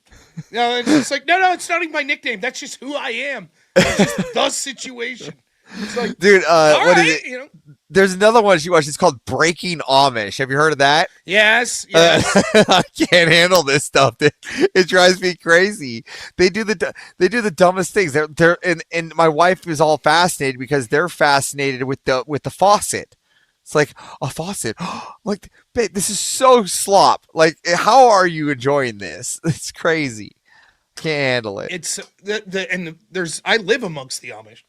You know, it's just like, no, it's not even my nickname. That's just who I am. It's just The Situation. It's like, dude, what right, is it? You know? There's another one she watched. It's called Breaking Amish. Have you heard of that? Yes. I can't handle this stuff. It drives me crazy. They do the dumbest things. And my wife is all fascinated because they're fascinated with the faucet. It's like a faucet. Like, babe, this is so slop. Like, how are you enjoying this? It's crazy. Can't handle it. It's I live amongst the Amish,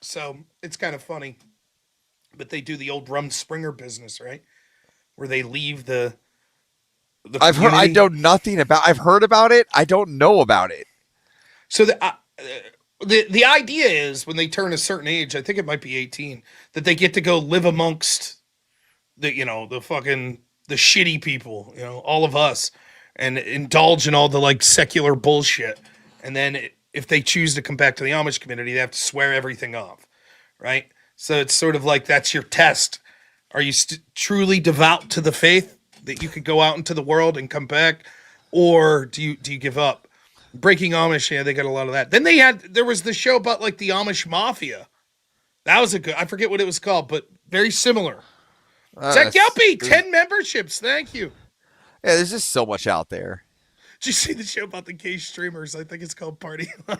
so it's kind of funny. But they do the old Rum Springer business, right? Where they leave the I've heard. I know nothing about. I've heard about it. I don't know about it. So the idea is when they turn a certain age, I think it might be 18, that they get to go live amongst the shitty people, all of us, and indulge in all the like secular bullshit. And then if they choose to come back to the Amish community, they have to swear everything off, right? So it's sort of like that's your test. Are you truly devout to the faith that you could go out into the world and come back, or do you give up? Breaking Amish, yeah, they got a lot of that. Then there was the show about like the Amish Mafia. That was I forget what it was called, but very similar. Zach Yelpy, 10 memberships. Thank you. Yeah, there's just so much out there. Did you see the show about the gay streamers? I think it's called Party Line.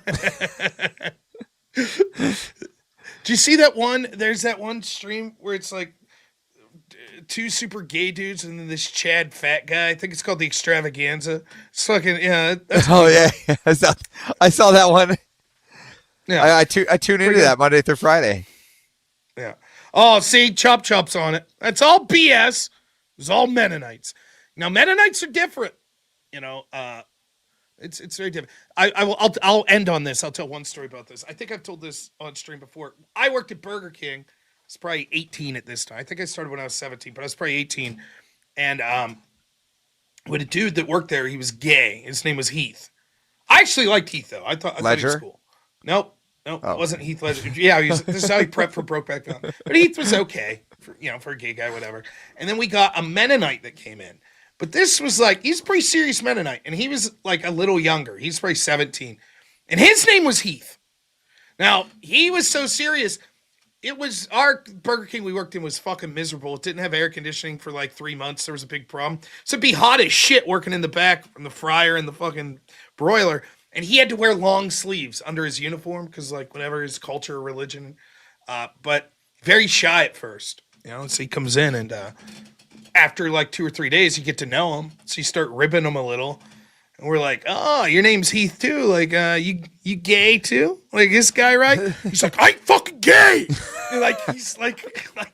Do you see that one? There's that one stream where it's like two super gay dudes and then this Chad fat guy. I think it's called The Extravaganza. It's fucking, yeah. Yeah. I saw that one. Yeah. I tune into that Monday through Friday. Yeah. Oh, see, Chop's on it. That's all BS. It's all Mennonites. Now, Mennonites are different. It's very different. I'll end on this. I'll tell one story about this. I think I've told this on stream before. I worked at Burger King. I was probably 18 at this time. I think I started when I was 17, but I was probably 18. And with a dude that worked there, he was gay. His name was Heath. I actually liked Heath though. I thought he was cool. Nope, it wasn't Heath Ledger. Yeah, this is how he prepped for Brokeback Mountain. But Heath was okay for a gay guy, whatever. And then we got a Mennonite that came in. But this was like, he's a pretty serious Mennonite, and he was like a little younger. He's probably 17. And his name was Heath. Now, he was so serious. It was our Burger King we worked in was fucking miserable. It didn't have air conditioning for like 3 months. There was a big problem. So it'd be hot as shit working in the back from the fryer and the fucking broiler. And he had to wear long sleeves under his uniform because like whatever his culture or religion. But very shy at first. So he comes in and after like 2 or 3 days, you get to know him. So you start ribbing him a little. And we're like, oh, your name's Heath too. Like, you gay too? Like this guy, right? He's like, I ain't fucking gay. And like, he's like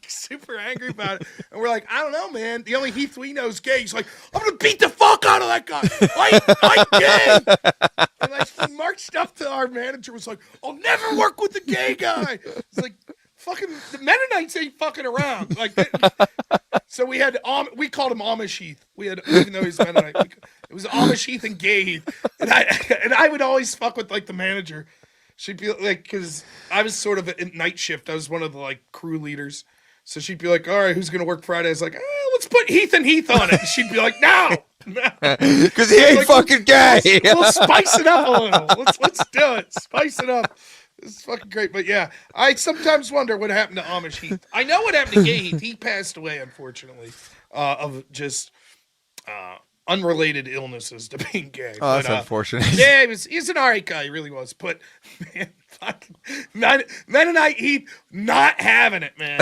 super angry about it. And we're like, I don't know, man. The only Heath we know is gay. He's like, I'm going to beat the fuck out of that guy. I'm gay. And like, he marched up to our manager, was like, I'll never work with the gay guy. It's like, fucking, the Mennonites ain't fucking around. Like, so we called him Amish Heath. Even though he's Mennonite, it was Amish Heath and Gay Heath. And I would always fuck with like the manager. She'd be like, because I was sort of at night shift. I was one of the like crew leaders. So she'd be like, all right, who's going to work Friday? I was like, let's put Heath and Heath on it. And she'd be like, no. Because he ain't fucking gay. We'll spice it up a little. Let's do it. Spice it up. It's fucking great. But yeah, I sometimes wonder what happened to Amish Heath. I know what happened to Gay Heath. He passed away, unfortunately, of just unrelated illnesses to being gay. Oh, that's unfortunate. Yeah, he's an alright guy. He really was. But man, fucking Mennonite Heath not having it, man.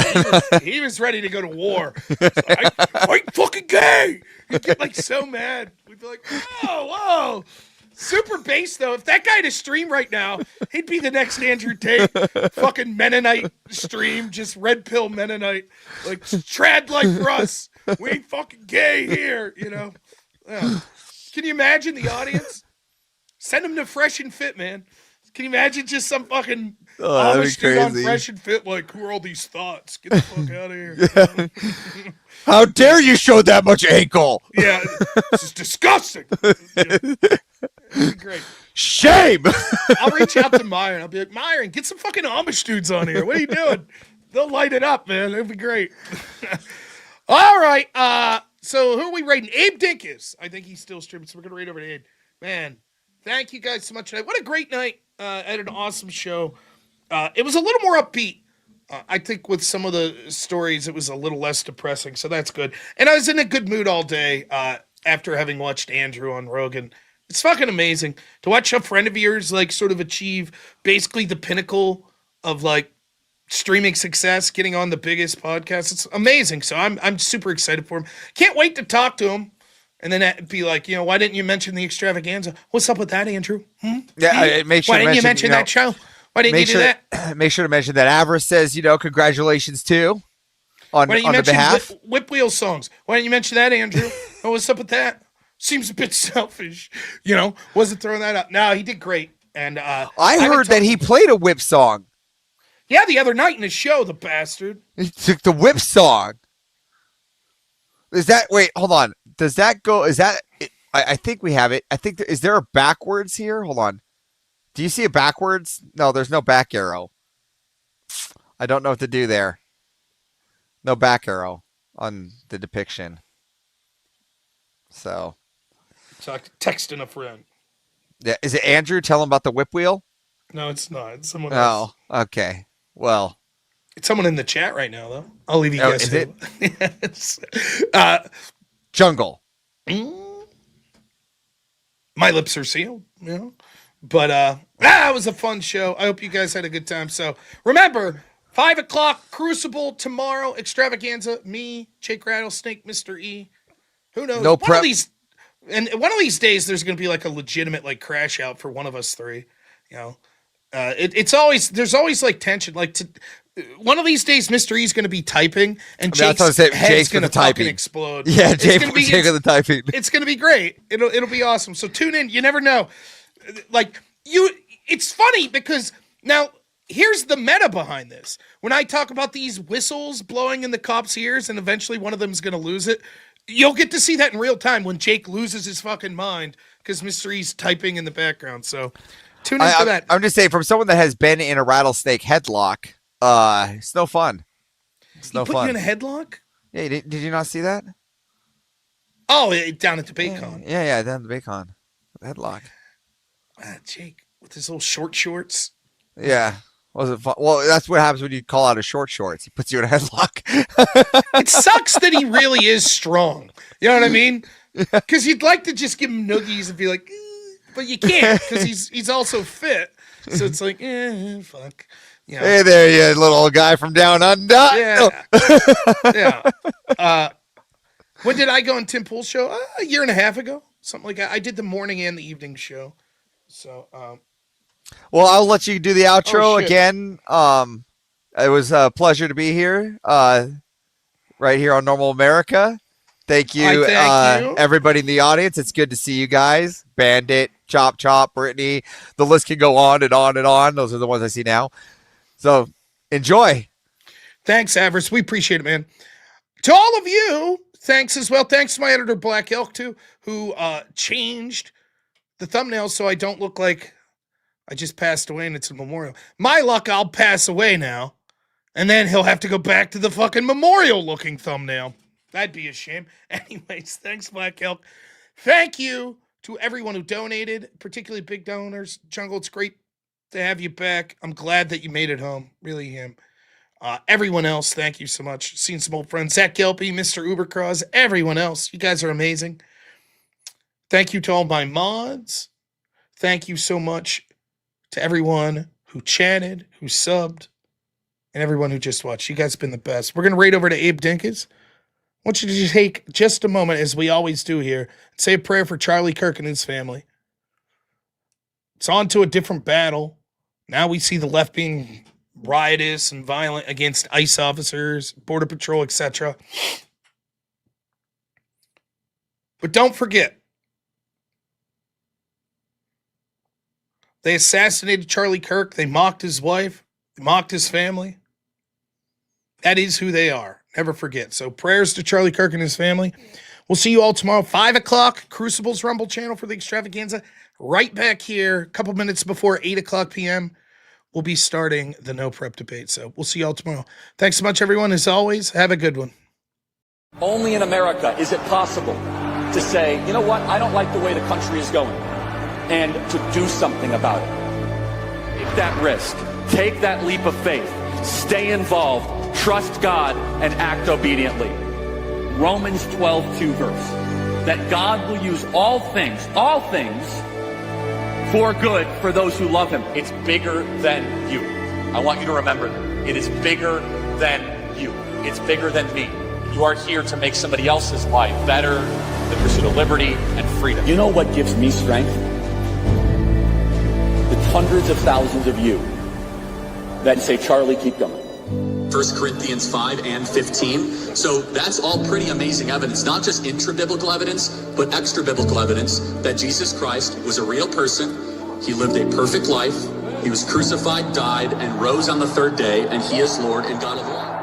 He was ready to go to war. I ain't fucking gay. He'd get like so mad. We'd be like, whoa. Super bass though. If that guy had a stream right now, he'd be the next Andrew Tate. Fucking Mennonite stream, just red pill Mennonite. Like trad like for us. We ain't fucking gay here, you know. Yeah. Can you imagine the audience? Send them to Fresh and Fit, man. Can you imagine just some fucking Amish dude on Fresh and Fit? Like, who are all these thoughts? Get the fuck out of here. How dare you show that much ankle? Yeah, this is disgusting. Great. Shame. I'll reach out to Myron. I'll be like, Myron, get some fucking Amish dudes on here. What are you doing? They'll light it up, man. It'll be great. All right. So who are we rating? Abe Dinkus. I think he's still streaming, so we're gonna rate over to Abe. Man, thank you guys so much tonight. What a great night. I had an awesome show. It was a little more upbeat. I think with some of the stories, it was a little less depressing, so that's good. And I was in a good mood all day after having watched Andrew on Rogan. It's fucking amazing to watch a friend of yours like sort of achieve basically the pinnacle of like streaming success, getting on the biggest podcast. It's amazing. So I'm super excited for him. Can't wait to talk to him. And then be like, why didn't you mention the extravaganza? What's up with that, Andrew? Yeah, make sure. Why didn't you mention that show? Why didn't you do that? Make sure to mention that Avarice says, congratulations too. On the behalf. Whip Wheel songs. Why didn't you mention that, Andrew? What's up with that? Seems a bit selfish. Wasn't throwing that up. No, he did great. And I heard that he played a Whip song. Yeah, the other night in his show, the bastard. He took the Whip song. Wait, hold on. Does that go? I think we have it. Is there a backwards here? Hold on. Do you see a backwards? No, there's no back arrow. I don't know what to do there. No back arrow on the depiction. So. Texting a friend. Yeah, is it Andrew? Tell him about the whip wheel? No, it's not. It's someone else. Oh, okay. Well. It's someone in the chat right now, though. I'll leave you guys. Is it? Yes. Jungle. My lips are sealed, But it was a fun show. I hope you guys had a good time. So remember, 5 o'clock, Crucible tomorrow, Extravaganza, me, Jake Rattlesnake, Mr. E. Who knows? No prep. One of these days, there's going to be like a legitimate like crash out for one of us three. There's always like tension. Like one of these days, Mr. E's going to be typing, and Jake's head's going to fucking explode. Yeah, Jake of the typing. It's going to be great. It'll be awesome. So tune in. You never know. It's funny because now here's the meta behind this. When I talk about these whistles blowing in the cops' ears, and eventually one of them is going to lose it, you'll get to see that in real time when Jake loses his fucking mind because Mr. E's typing in the background. So tune in for that. I'm just saying, from someone that has been in a rattlesnake headlock. It's no fun. It's no fun. Put you in a headlock? Yeah, did you not see that? Oh, down at the Bacon. Yeah, down at the Bacon. Headlock. Jake, with his little short shorts. Yeah. Was it fun? Well, that's what happens when you call out his short shorts. He puts you in a headlock. It sucks that he really is strong. You know what I mean? Because you'd like to just give him noogies and be like, but you can't because he's also fit. So it's like, fuck. Hey there, you little guy from down under. Yeah. Yeah. When did I go on Tim Pool's show? A year and a half ago. Something like that. I did the morning and the evening show. So, well, I'll let you do the outro again. It was a pleasure to be here, right here on Normal America. Thank you, everybody in the audience. It's good to see you guys. Bandit, Chop, Brittany. The list can go on and on and on. Those are the ones I see now. So enjoy. Thanks, Avarice. We appreciate it, man. To all of you, thanks as well. Thanks to my editor, Black Elk, too, who changed the thumbnail so I don't look like I just passed away and it's a memorial. My luck, I'll pass away now, and then he'll have to go back to the fucking memorial-looking thumbnail. That'd be a shame. Anyways, thanks, Black Elk. Thank you to everyone who donated, particularly big donors. Jungle, it's great to have you back. I'm glad that you made it home. Really am. Everyone else, thank you so much. Seen some old friends. Zach Gelpy, Mr. Ubercross, everyone else. You guys are amazing. Thank you to all my mods. Thank you so much to everyone who chatted, who subbed, and everyone who just watched. You guys have been the best. We're going to raid over to Abe Dinkins. I want you to take just a moment, as we always do here, and say a prayer for Charlie Kirk and his family. It's on to a different battle. Now we see the left being riotous and violent against ICE officers, Border Patrol, etc. But don't forget, they assassinated Charlie Kirk. They mocked his wife. They mocked his family. That is who they are. Never forget. So prayers to Charlie Kirk and his family. We'll see you all tomorrow, 5 o'clock, Crucible's Rumble channel for the extravaganza. Right back here, a couple minutes before 8 o'clock p.m., we'll be starting the No Prep debate. So we'll see you all tomorrow. Thanks so much, everyone. As always, have a good one. Only in America is it possible to say, you know what, I don't like the way the country is going, and to do something about it. Take that risk. Take that leap of faith. Stay involved. Trust God and act obediently. Romans 12:2 verse. That God will use all things, for good for those who love him. It's bigger than you. I want you to remember that. It is bigger than you. It's bigger than me. You are here to make somebody else's life better, the pursuit of liberty and freedom. You know what gives me strength? The hundreds of thousands of you that say, Charlie, keep going. 1 Corinthians 5 and 15. So that's all pretty amazing evidence, not just intra-biblical evidence, but extra-biblical evidence that Jesus Christ was a real person. He lived a perfect life. He was crucified, died, and rose on the third day, and he is Lord and God of all.